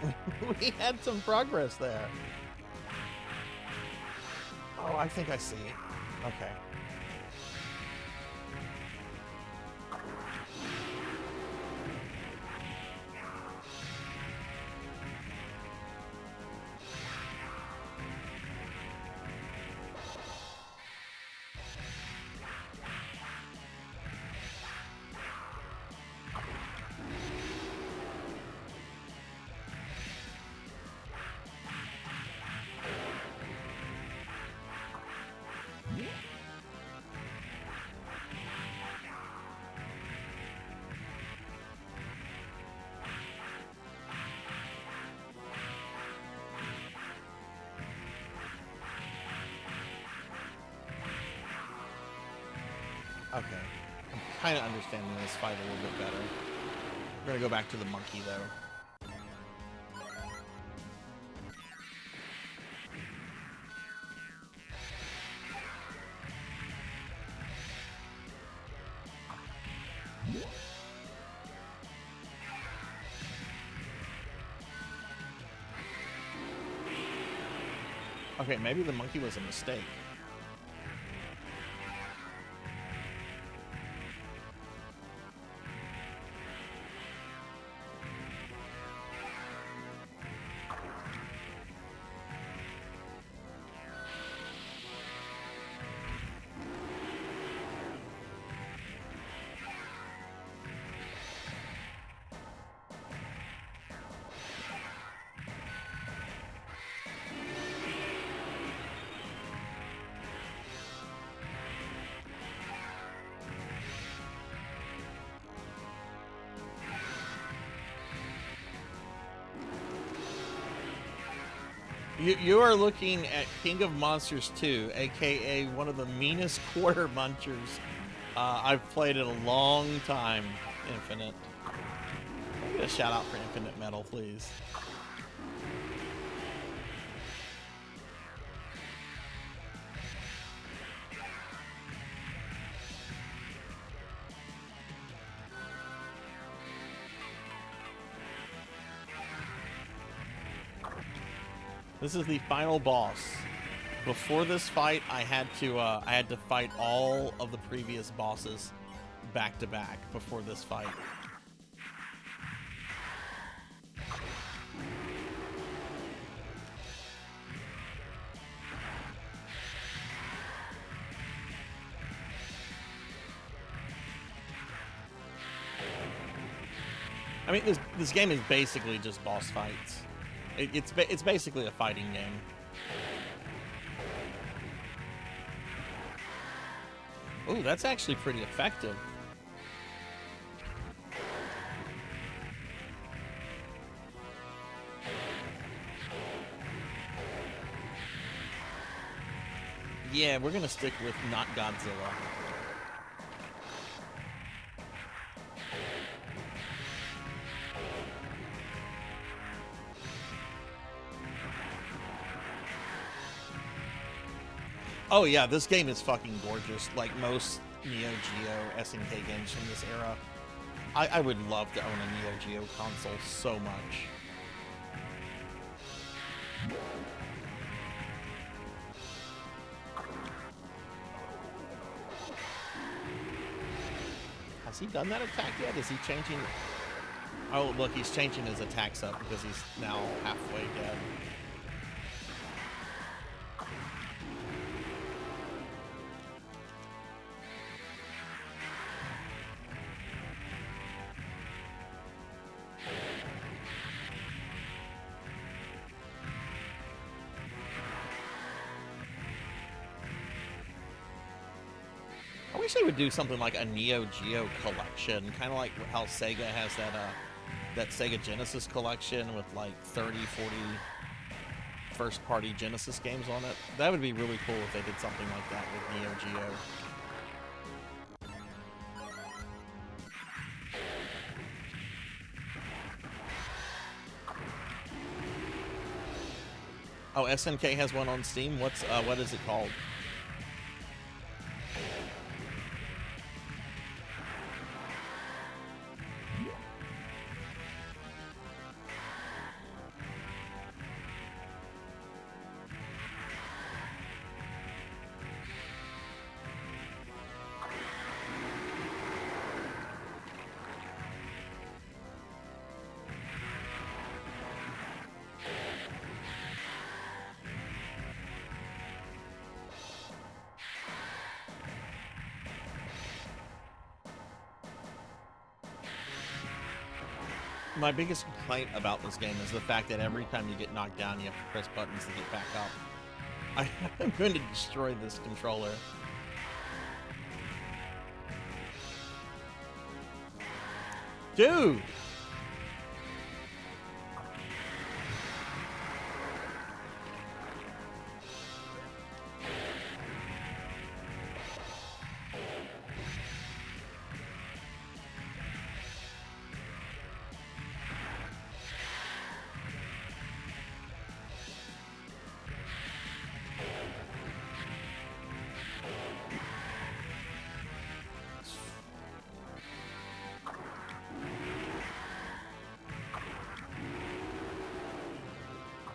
we had some progress there. Oh, I think I see. Okay. Okay. I'm kind of understanding this fight a little bit better. We're gonna go back to the monkey, though. Okay, maybe the monkey was a mistake. You are looking at King of Monsters 2, aka one of the meanest quarter munchers I've played in a long time. Infinite. Can I get a shout out for Infinite Metal, please? This is the final boss. Before this fight, I had to fight all of the previous bosses back to back before this fight. I mean, this game is basically just boss fights. It's basically a fighting game. Ooh, that's actually pretty effective. Yeah, we're gonna stick with not Godzilla. Oh yeah, this game is fucking gorgeous, like most Neo Geo SNK games from this era. I would love to own a Neo Geo console so much. Has he done that attack yet? Is he changing? Oh, look, he's changing his attacks up because he's now halfway dead. I wish they would do something like a Neo Geo collection, kind of like how Sega has that Sega Genesis collection with like 30, 40 first-party Genesis games on it. That would be really cool if they did something like that with Neo Geo. Oh, SNK has one on Steam. What is it called? My biggest complaint about this game is the fact that every time you get knocked down, you have to press buttons to get back up. I'm going to destroy this controller. Dude!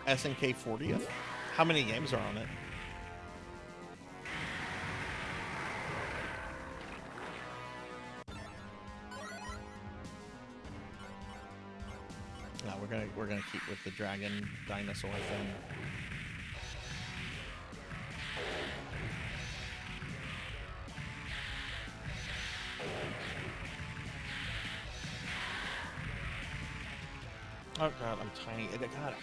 SNK 40th? How many games are on it? No, we're gonna keep with the dragon dinosaur thing. Oh god, I'm tiny. God, it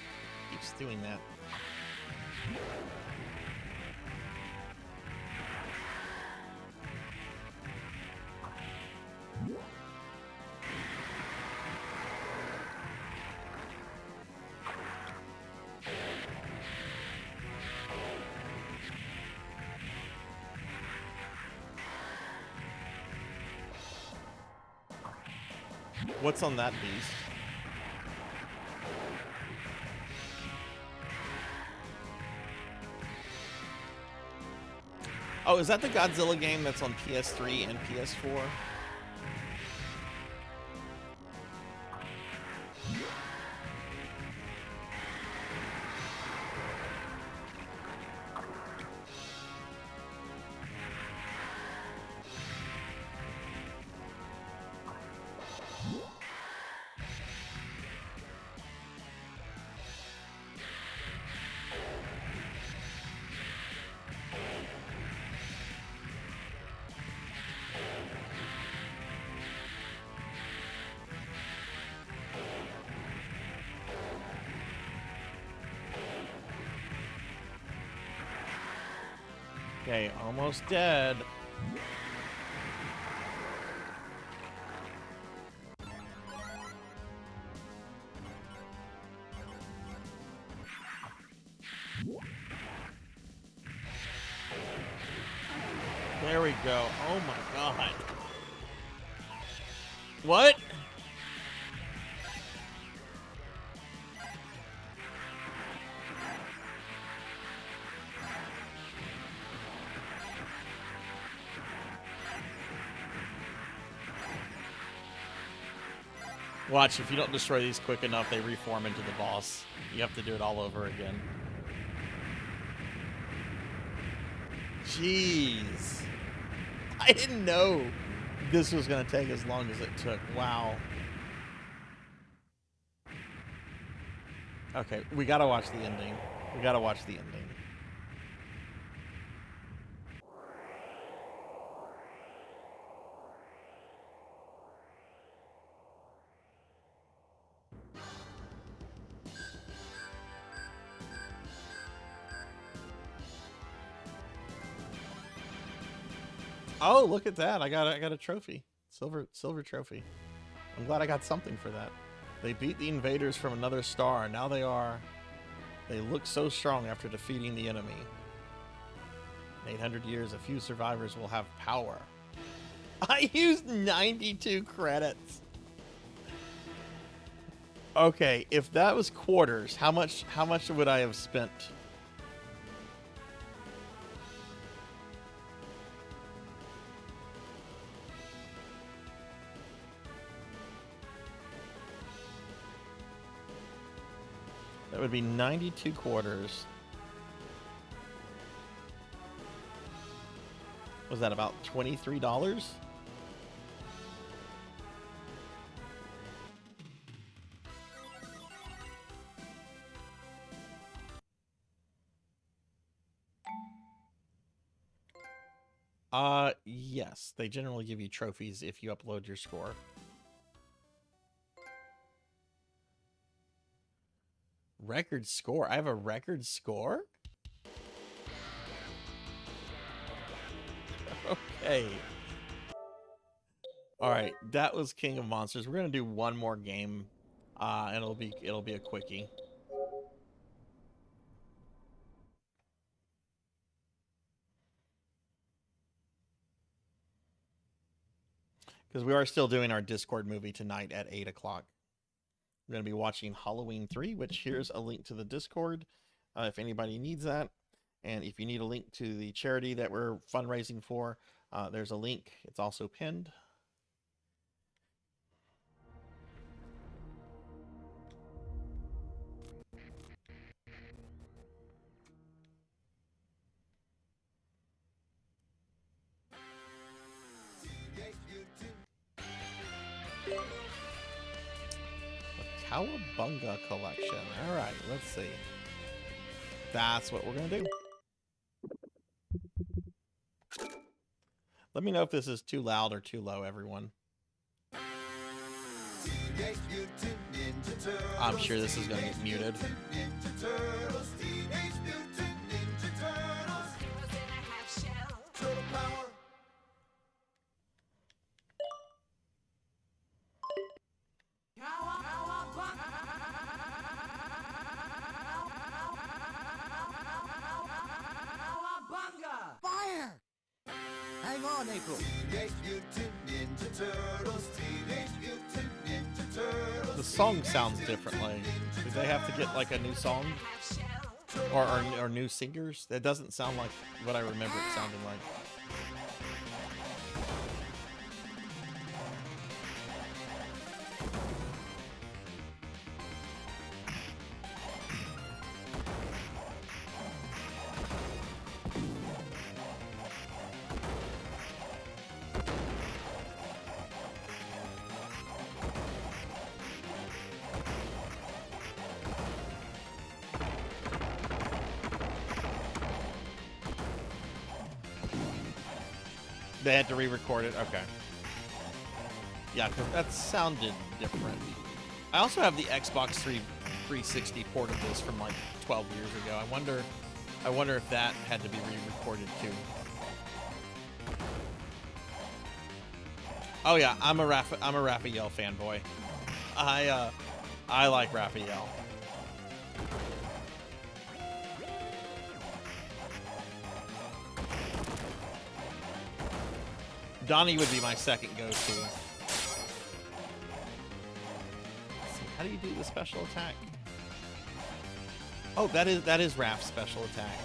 keeps doing that. What's on that beast? Oh, is that the Godzilla game that's on PS3 and PS4? Okay, almost dead. There we go. Oh my god. What? Watch, if you don't destroy these quick enough, they reform into the boss. You have to do it all over again. Jeez. I didn't know this was going to take as long as it took. Wow. Okay, we got to watch the ending. We got to watch the ending. Oh, look at that. I got a trophy. Silver trophy. I'm glad I got something for that. They beat the invaders from another star. Now they look so strong after defeating the enemy. In 800 years, a few survivors will have power. I used 92 credits. Okay, if that was quarters, how much would I have spent That would be 92 quarters. Was that about $23? Yes. They generally give you trophies if you upload your score. Record score? I have a record score? Okay. All right, that was King of Monsters. We're gonna do one more game, and it'll be a quickie. Because we are still doing our Discord movie tonight at 8 o'clock. We're going to be watching Halloween 3, which here's a link to the Discord if anybody needs that. And if you need a link to the charity that we're fundraising for, there's a link. It's also pinned. Cowabunga collection. All right, let's see. That's what we're going to do. Let me know if this is too loud or too low, everyone. I'm sure this is going to get muted. Fire! Hang on, April. The song sounds differently. Do they have to get like a new song? Or new singers? That doesn't sound like what I remember it sounding like. They had to re-record it? Okay. Yeah, because that sounded different. I also have the Xbox 360 port of this from like 12 years ago. I wonder if that had to be re-recorded too. Oh yeah, I'm a Raphael fanboy. I like Raphael. Donnie would be my second go-to. How do you do the special attack? Oh, that is Raph's special attack.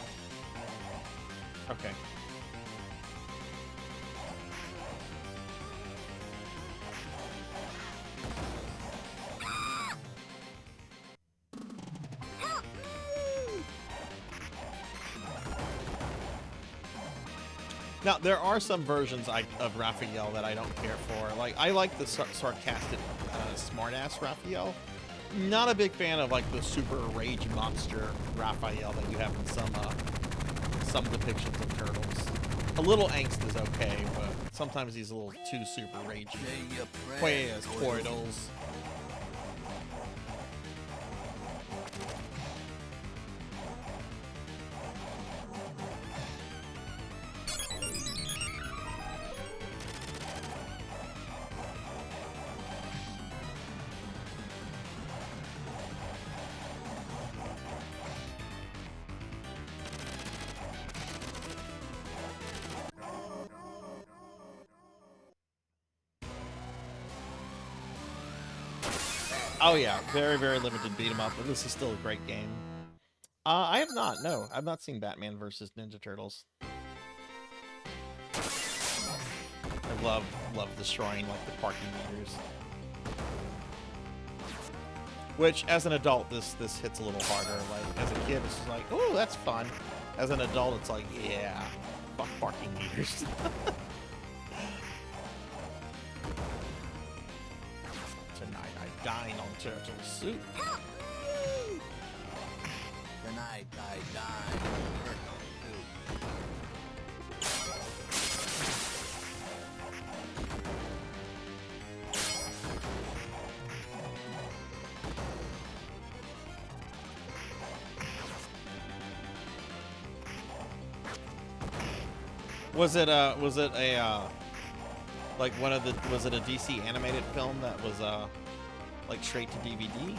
Okay. Now, there are some versions of Raphael that I don't care for. Like, I like the sarcastic, smartass Raphael. Not a big fan of, like, the super rage monster Raphael that you have in some depictions of turtles. A little angst is okay, but sometimes he's a little too super rage. Pues, turtles. Oh yeah, very, very limited beat 'em up, but this is still a great game. I have not, no. I've not seen Batman versus Ninja Turtles. I love destroying, like, the parking meters. Which, as an adult, this hits a little harder. Like, as a kid, it's just like, oh, that's fun. As an adult, it's like, yeah, fuck parking meters. Tonight I dine on turtle soup. Tonight I dine on turtle soup. Was it a like one of the, was it a DC animated film that was like straight to DVD?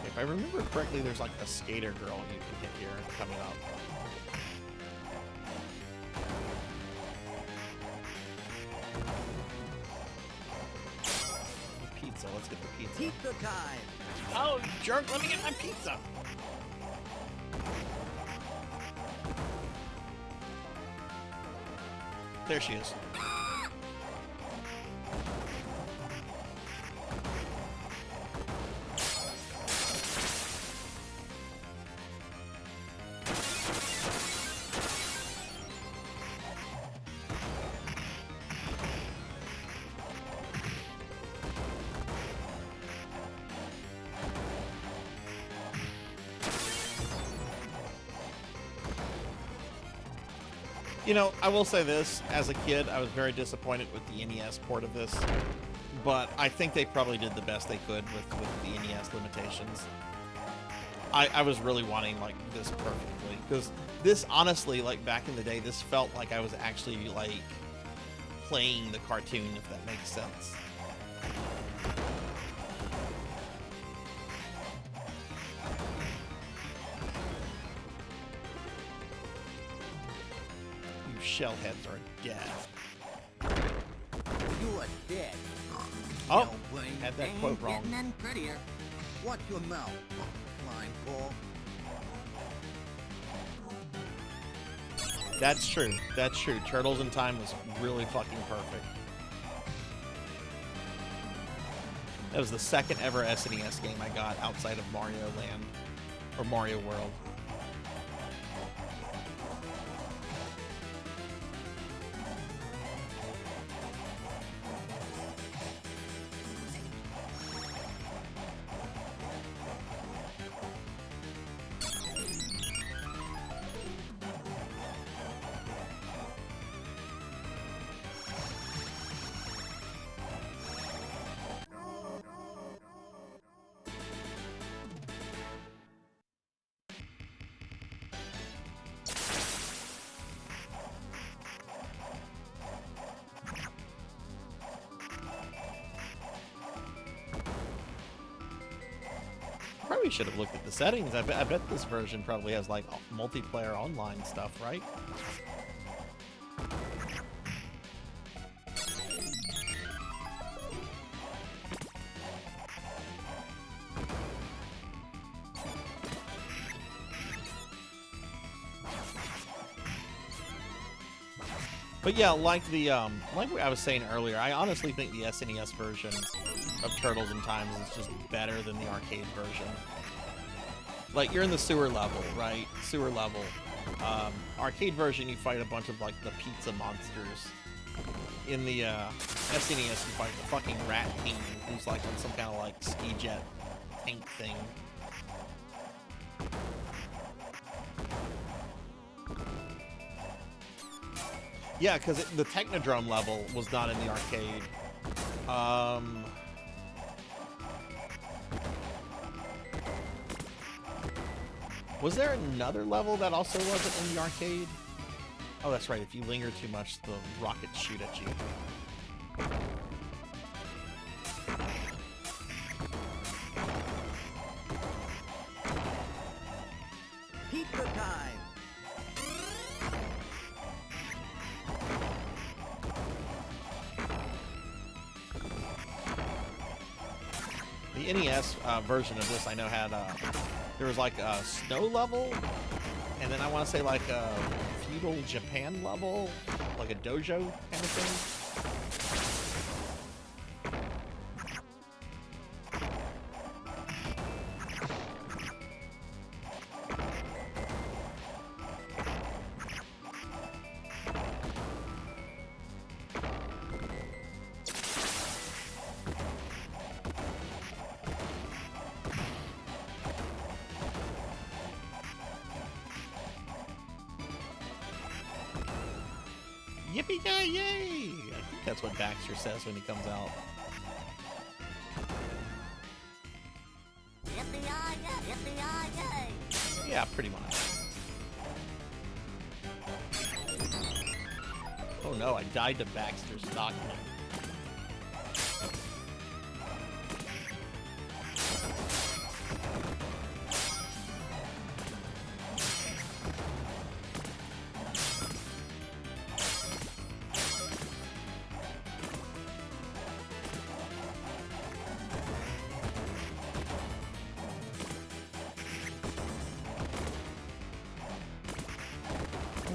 If I remember correctly, there's like a skater girl you can hit here coming up. Pizza, let's get the pizza. Pizza time. Oh, you jerk, let me get my pizza. There she is. You know, I will say this, as a kid, I was very disappointed with the NES port of this, but I think they probably did the best they could with the NES limitations. I was really wanting, like, this perfectly, because this, honestly, like, back in the day, this felt like I was actually, like, playing the cartoon, if that makes sense. Shellheads are dead. You are dead. Oh, No brain had that thing quote wrong. Getting any prettier. Watch your mouth, blind ball. That's true. That's true. Turtles in Time was really fucking perfect. That was the second ever SNES game I got outside of Mario Land or Mario World. Probably should have looked at the settings. I bet this version probably has like multiplayer online stuff, right? But yeah, like the like what I was saying earlier, I honestly think the SNES version of Turtles in Time is just better than the arcade version. Like, you're in the sewer level, right? Sewer level. Arcade version, you fight a bunch of like the pizza monsters. In the SNES, you fight the fucking Rat King, who's like on some kind of like ski jet tank thing. Yeah, because the Technodrome level was not in the arcade. Was there another level that also wasn't in the arcade? Oh, that's right. If you linger too much, the rockets shoot at you. Pizza time. The NES version of this, I know, had There was like a snow level, and then I want to say like a feudal Japan level, like a dojo kind of thing. Yippee-ki-yay! I think that's what Baxter says when he comes out. Yeah, pretty much. Oh no, I died to Baxter's Stockman.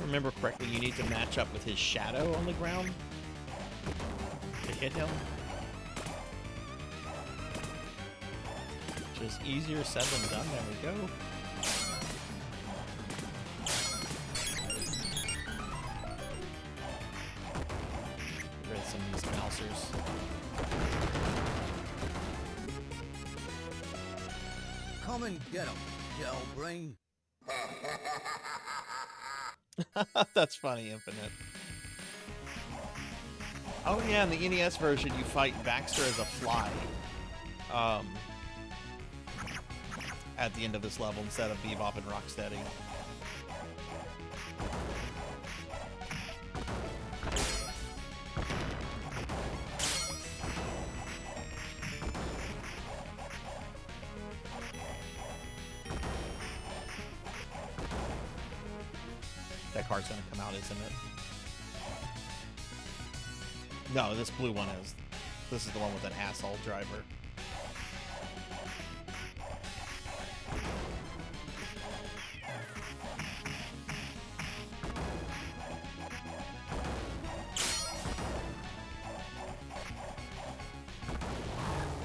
Remember correctly, you need to match up with his shadow on the ground to hit him. Just easier said than done. There we go. Get rid of some of these mousers. Come and get 'em, gel brain. That's funny, Infinite. Oh yeah, in the NES version, you fight Baxter as a fly. At the end of this level instead of Bebop and Rocksteady. That card's gonna come out, isn't it? No, this blue one is. This is the one with an asshole driver.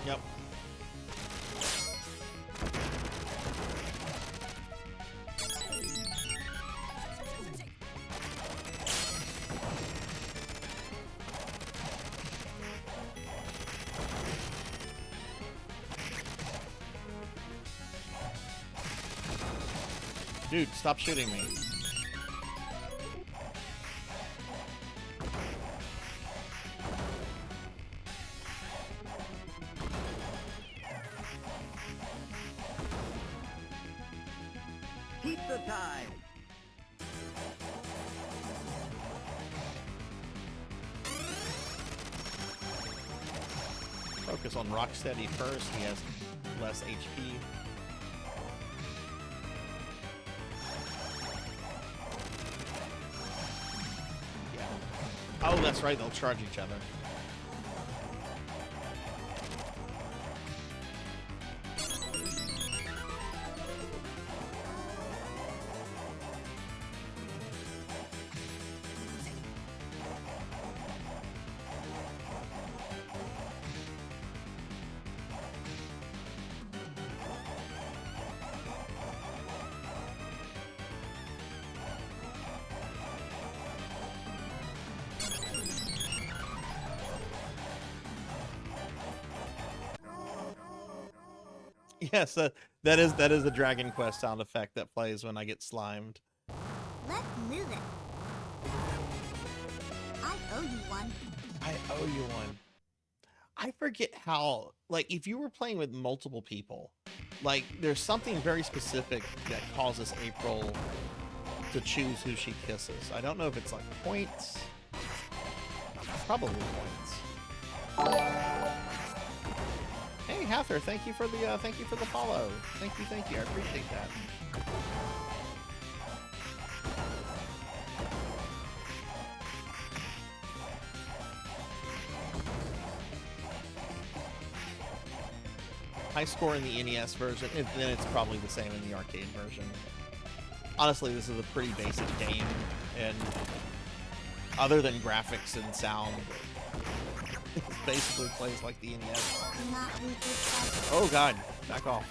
Yep. Dude, stop shooting me. Keep the time. Focus on Rocksteady first. He has less HP. Oh, that's right, they'll charge each other. Yes, that is a Dragon Quest sound effect that plays when I get slimed. Let's move it. I owe you one. I owe you one. I forget how, like, if you were playing with multiple people, like, there's something very specific that causes April to choose who she kisses. I don't know if it's like points. Probably points. Hey, Hather, thank you for the follow. Thank you. I appreciate that. high score in the NES version, and then it's probably the same in the arcade version. Honestly, this is a pretty basic game, and other than graphics and sound, it basically plays like the NES. Do not lose this fight. Oh god, back off.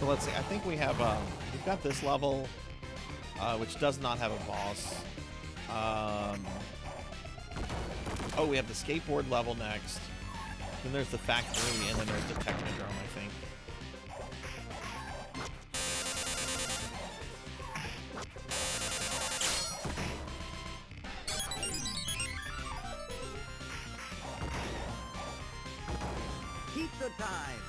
So let's see, I think we have, we've got this level, which does not have a boss. Oh, we have the skateboard level next. Then there's the factory, and then there's the Technodrome, I think. Keep the time.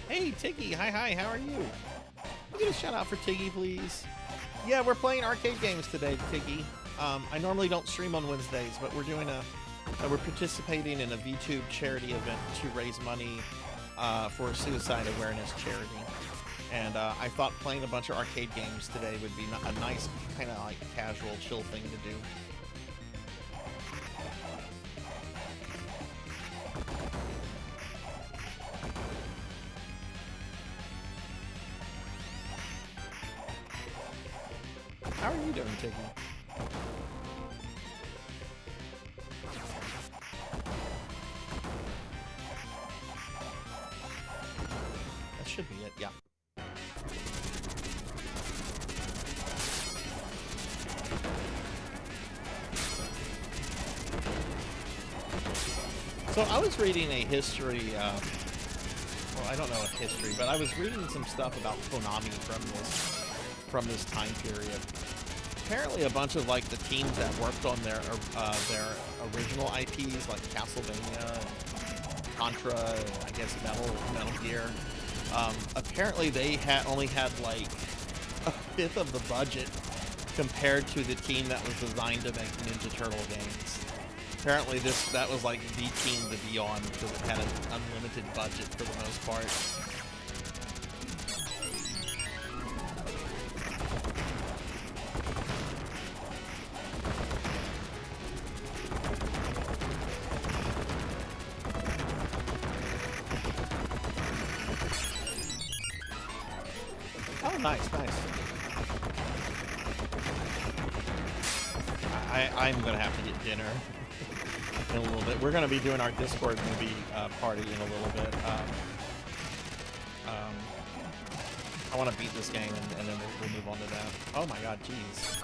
Hey, Tiggy, hi, how are you? Can you get a shout out for Tiggy, please? Yeah, we're playing arcade games today, Tiggy. I normally don't stream on Wednesdays, but we're doing we're participating in a VTuber charity event to raise money for a suicide awareness charity. And I thought playing a bunch of arcade games today would be a nice, kind of like casual, chill thing to do. How are you doing, Tiggy? That should be it, yeah. So I was reading a history, well, I don't know a history, but I was reading some stuff about Konami from this time period. Apparently a bunch of like the teams that worked on their original IPs like Castlevania, Contra, and I guess Metal Gear. Apparently they only had like a fifth of the budget compared to the team that was designed to make Ninja Turtle games. Apparently that was like the team to be on because it had an unlimited budget for the most part. Oh, nice. I'm gonna have to get dinner in a little bit. We're gonna be doing our Discord movie party in a little bit. I want to beat this game and then we'll move on to that. Oh my god, jeez.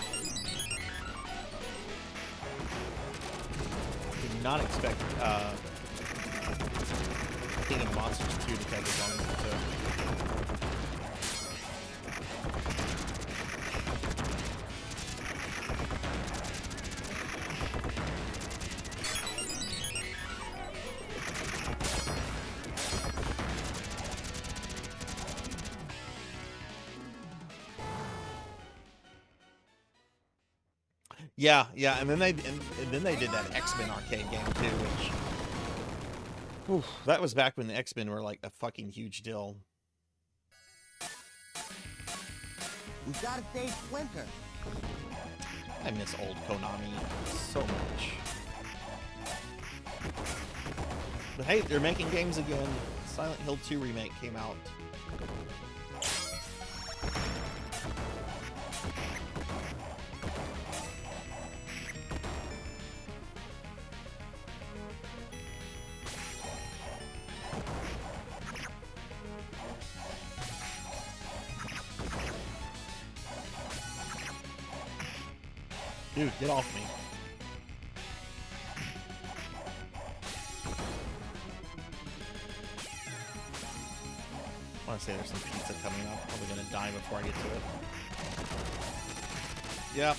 Did not expect King of Monsters 2 to take as long as it took. Yeah, and then they did that X-Men arcade game too, which that was back when the X-Men were like a fucking huge deal. We gotta save Splinter. I miss old Konami so much. But hey, they're making games again. Silent Hill 2 remake came out. Dude, get off me. want to say there's some pizza coming up. Probably gonna die before I get to it. Yep.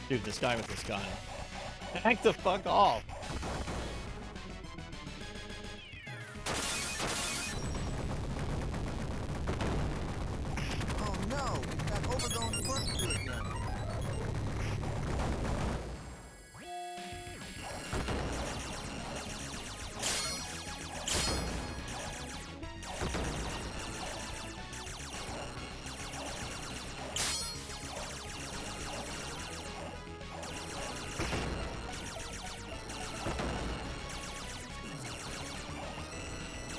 Dude, this guy with this gun. Back the fuck off. Oh no, it's that overgrown corkscrew again.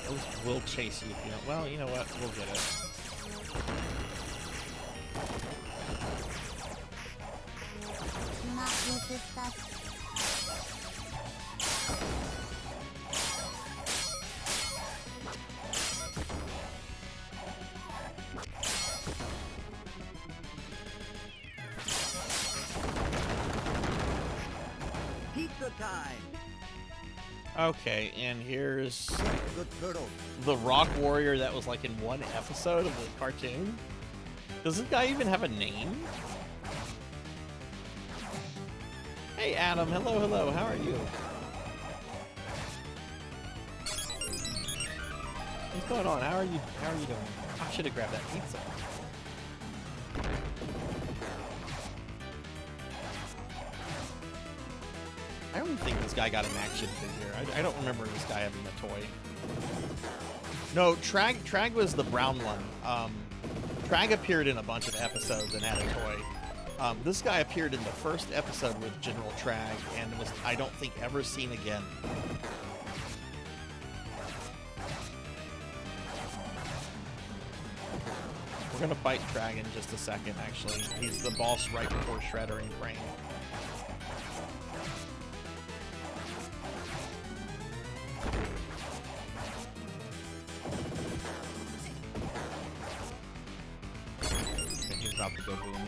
Those will chase you if you don't. Well, you know what? We'll get it. Not resist us. Pizza time! Okay, and here's Good turtle. the Rock Warrior that was like in one episode of the cartoon. Does this guy even have a name? Hey Adam, hello, hello, how are you? What's going on? How are you doing? I should have grabbed that pizza. I don't think this guy got an action figure. I don't remember this guy having a toy. No, Trag was the brown one. Trag appeared in a bunch of episodes and had a toy. This guy appeared in the first episode with General Trag and was, I don't think, ever seen again. We're gonna fight Trag in just a second, actually. He's the boss right before Shredder and Brain. He's about to go boom.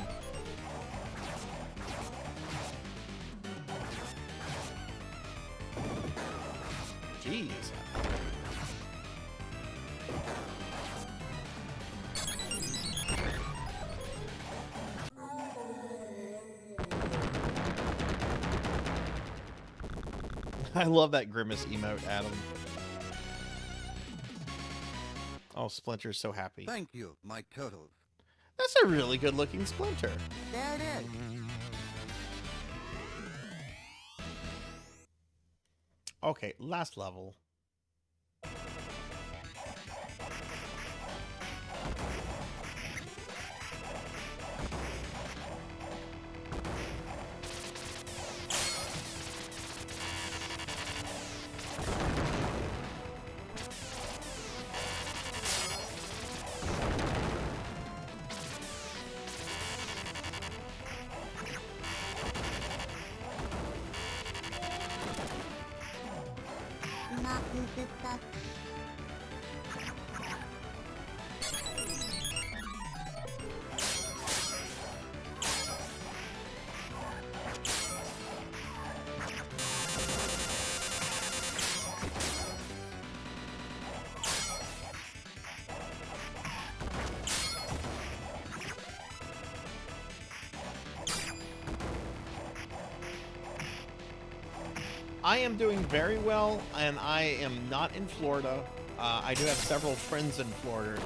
Jeez. I love that Grimace emote, Adam. Oh, Splinter's so happy. Thank you, my turtles. That's a really good looking Splinter. There it is. Okay, last level. Not resist us. I am doing very well, and I am not in Florida. I do have several friends in Florida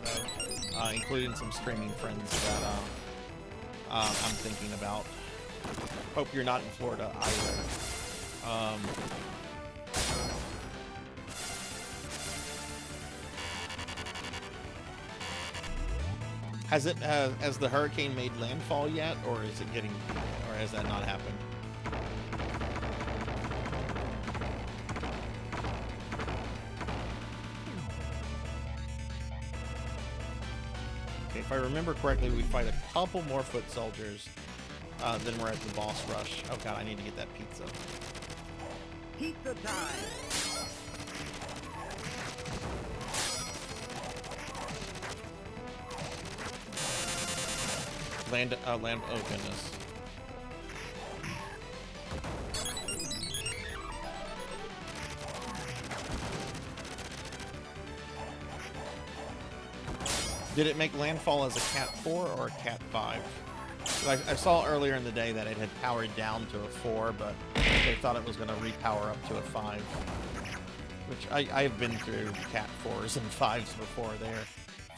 though, including some streaming friends that I'm thinking about. Hope you're not in Florida either. Has the hurricane made landfall yet, or is it getting, or has that not happened? Okay, if I remember correctly, we fight a couple more foot soldiers. Then we're at the boss rush. Oh god, I need to get that pizza. Pizza time! Oh goodness. Did it make landfall as a Cat 4 or a Cat 5? I saw earlier in the day that it had powered down to a 4, but they thought it was going to repower up to a 5. Which I've been through Cat 4s and 5s before. They're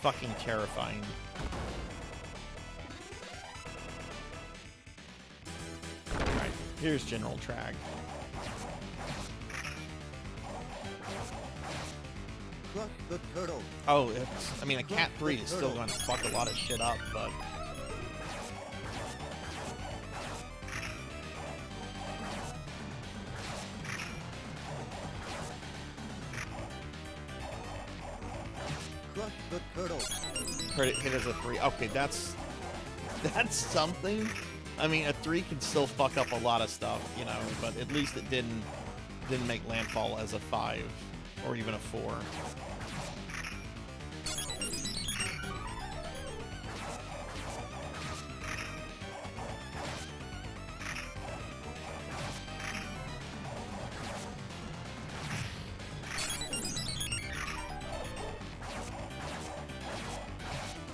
fucking terrifying. Alright, here's General Trag. Crush the turtle! Oh, it's, I mean, a Cat 3 is still going to fuck a lot of shit up, but... Crush the turtle! Credit hit as a 3. Okay, that's something. I mean, a 3 can still fuck up a lot of stuff, you know, but at least it didn't make landfall as a 5 or even a 4.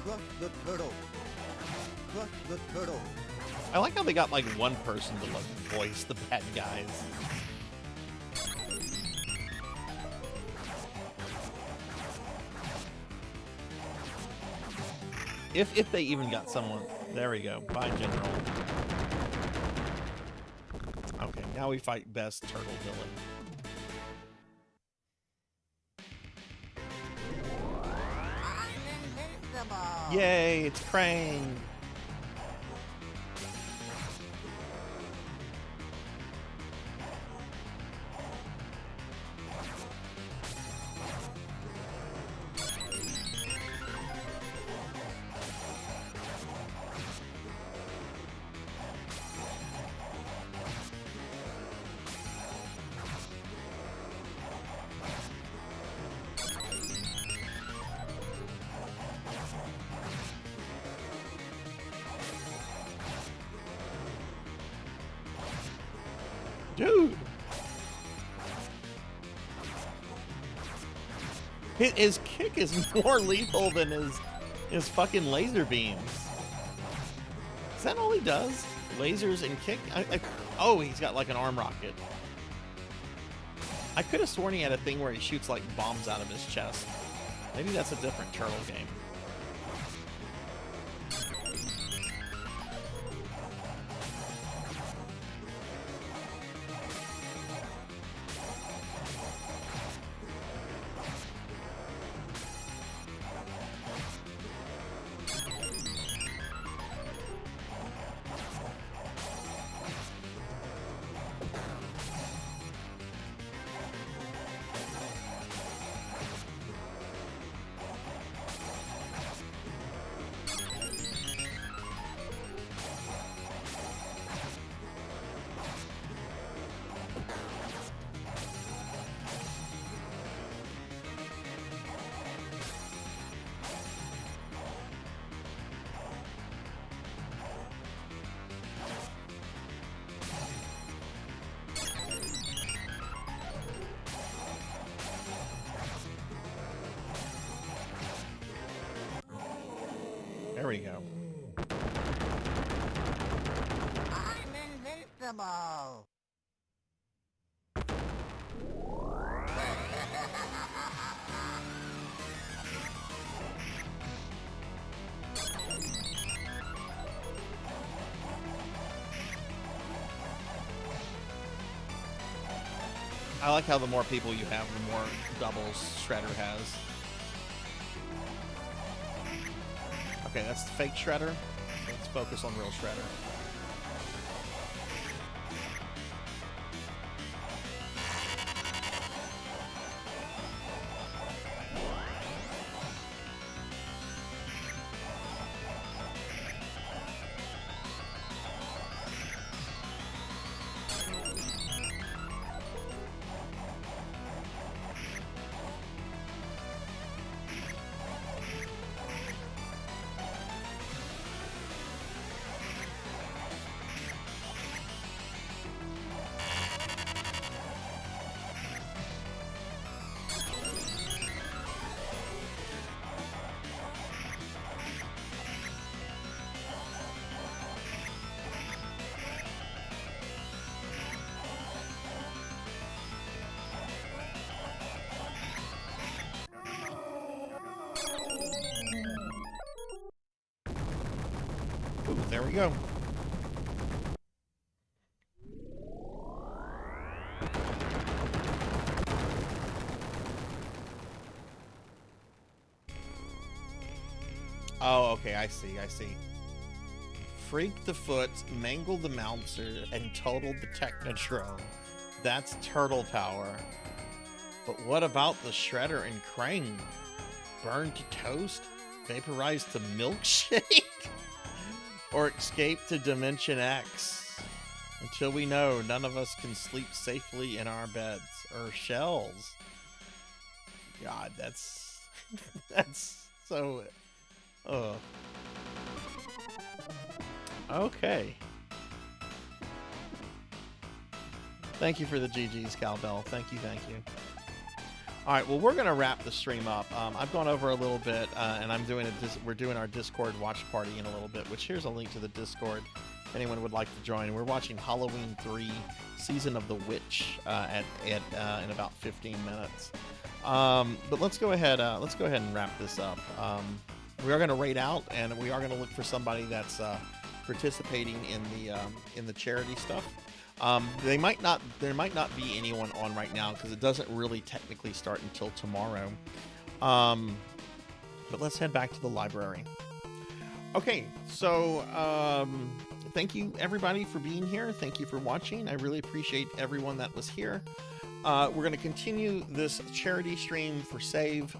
Crush the turtle! Crush the turtle! I like how they got like one person to like voice the bad guys. If they even got someone. There we go. Bye, General. Okay, now we fight best turtle villain. I'm invincible. Yay, it's Crane. Dude! His kick is more lethal than his fucking laser beams. Is that all he does? Lasers and kick? Oh, he's got like an arm rocket. I could have sworn he had a thing where he shoots like bombs out of his chest. Maybe that's a different turtle game. There we go. I'm invincible. I like how the more people you have, the more doubles Shredder has. Okay, that's the fake Shredder. Let's focus on real Shredder. there we go. Oh, okay, I see. Freak the Foot, Mangle the Mouncer, and Total the Technodrome. That's turtle power. But what about the Shredder and Krang? Burn to toast? Vaporize to milkshake? Or escape to Dimension X? Until we know, none of us can sleep safely in our beds or shells. God, that's... that's so... Ugh. Okay. Thank you for the GGs, Cowbell. Thank you. All right, well, we're gonna wrap the stream up. I've gone over a little bit, and we're doing our Discord watch party in a little bit. Which here's a link to the Discord. If anyone would like to join, we're watching Halloween 3: Season of the Witch in about 15 minutes. But let's go ahead and wrap this up. We are going to raid out, and we are going to look for somebody that's participating in the charity stuff. There might not be anyone on right now because it doesn't really technically start until tomorrow. But let's head back to the library. Okay, so thank you everybody for being here. Thank you for watching. I really appreciate everyone that was here. We're going to continue this charity stream for Save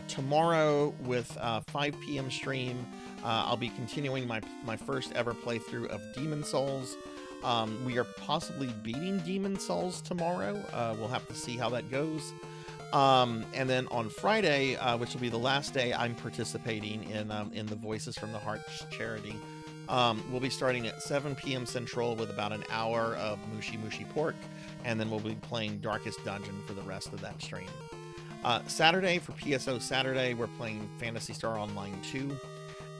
tomorrow with 5 p.m. stream. I'll be continuing my first ever playthrough of Demon Souls. We are possibly beating Demon Souls tomorrow. We'll have to see how that goes. And then on Friday, which will be the last day I'm participating in the Voices from the Heart charity, we'll be starting at 7 p.m. Central with about an hour of Mushi Mushi Pork, and then we'll be playing Darkest Dungeon for the rest of that stream. Saturday, for PSO Saturday, we're playing Phantasy Star Online 2.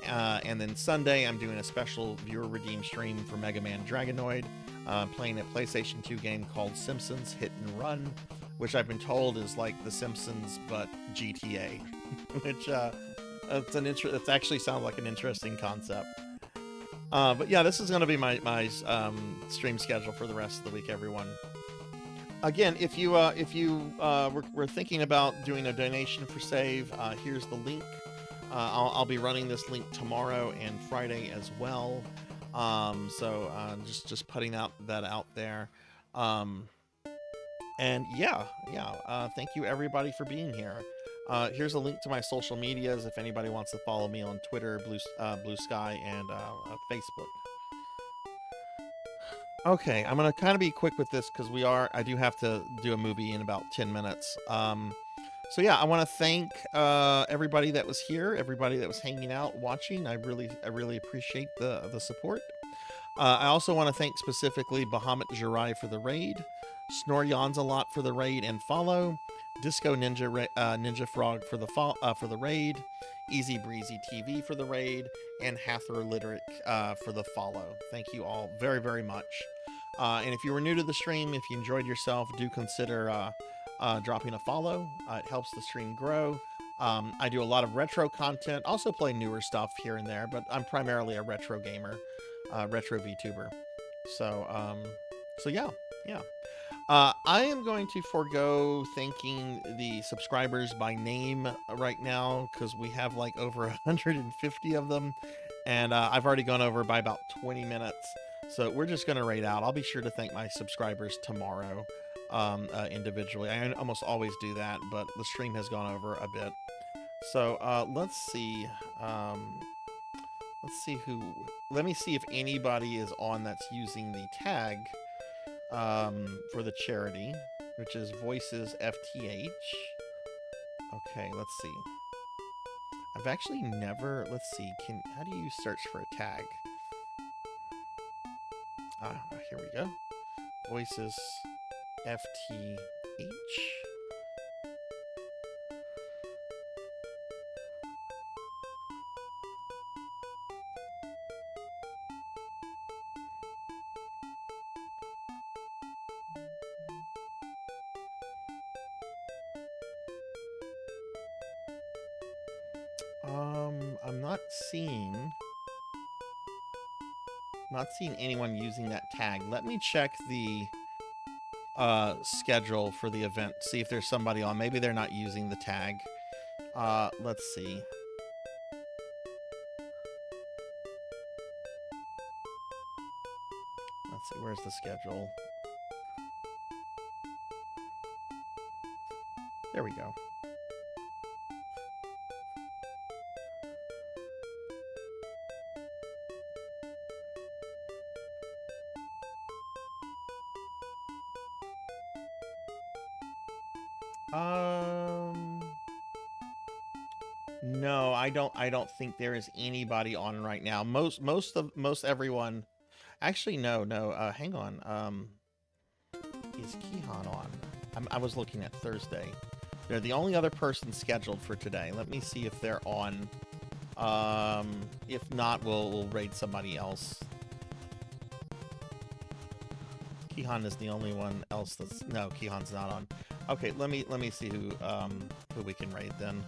And then Sunday, I'm doing a special viewer redeem stream for Mega Man Dragonoid, playing a PlayStation 2 game called Simpsons Hit and Run, which I've been told is like The Simpsons but GTA, which it actually sounds like an interesting concept. But yeah, this is going to be my stream schedule for the rest of the week, everyone. Again, if you were thinking about doing a donation for Save, here's the link. I'll be running this link tomorrow and Friday as well. So just putting that out there. And yeah. Thank you everybody for being here. Here's a link to my social medias if anybody wants to follow me on Twitter, Blue Sky, and Facebook. Okay, I'm gonna kind of be quick with this because I do have to do a movie in about 10 minutes. So yeah, I want to thank everybody that was here, everybody that was hanging out, watching. I really appreciate the support. I also want to thank specifically Bahamut Jirai for the raid, Snoryons a lot for the raid and follow, Disco Ninja Frog for the raid, Easy Breezy TV for the raid, and Hathor Literate for the follow. Thank you all very, very much. And if you were new to the stream, if you enjoyed yourself, do consider dropping a follow. It helps the stream grow. I do a lot of retro content, also play newer stuff here and there, but I'm primarily a retro gamer, retro VTuber. So yeah. I am going to forego thanking the subscribers by name right now because we have like over 150 of them, and I've already gone over by about 20 minutes. So we're just going to raid out. I'll be sure to thank my subscribers tomorrow individually. I almost always do that, but the stream has gone over a bit. So let's see. Let me see if anybody is on that's using the tag for the charity, which is Voices FTH. Okay, let's see. I've actually never, let's see, how do you search for a tag? Here we go. Voices FTH. I'm not seeing. Not seeing anyone using that tag. Let me check the schedule for the event. See if there's somebody on. Maybe they're not using the tag. Let's see. Let's see. Where's the schedule? There we go. No, I don't think there is anybody on right now. Most everyone. Actually, no. Hang on. Is Kihan on? I was looking at Thursday. They're the only other person scheduled for today. Let me see if they're on. If not, we'll raid somebody else. Kihan is the only one else that's... No, Kihan's not on. Okay, let me see who we can raid then.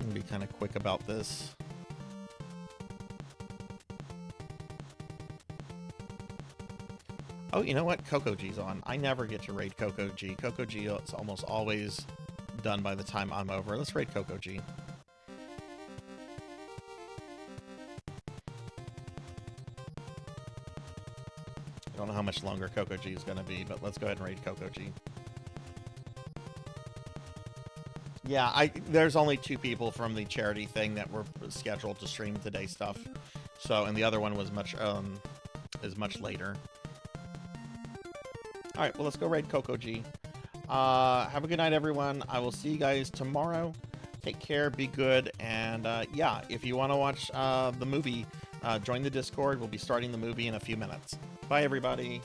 I'm gonna be kind of quick about this. Oh, you know what? Coco G's on. I never get to raid Coco G. Coco G is almost always done by the time I'm over. Let's raid Coco G. I don't know how much longer Coco G is going to be, but let's go ahead and raid Coco G. Yeah, there's only 2 people from the charity thing that were scheduled to stream today stuff. So, and the other one was much later. All right, well, let's go raid Coco G. Have a good night, everyone. I will see you guys tomorrow. Take care, be good, and yeah, if you want to watch the movie, join the Discord. We'll be starting the movie in a few minutes. Bye, everybody.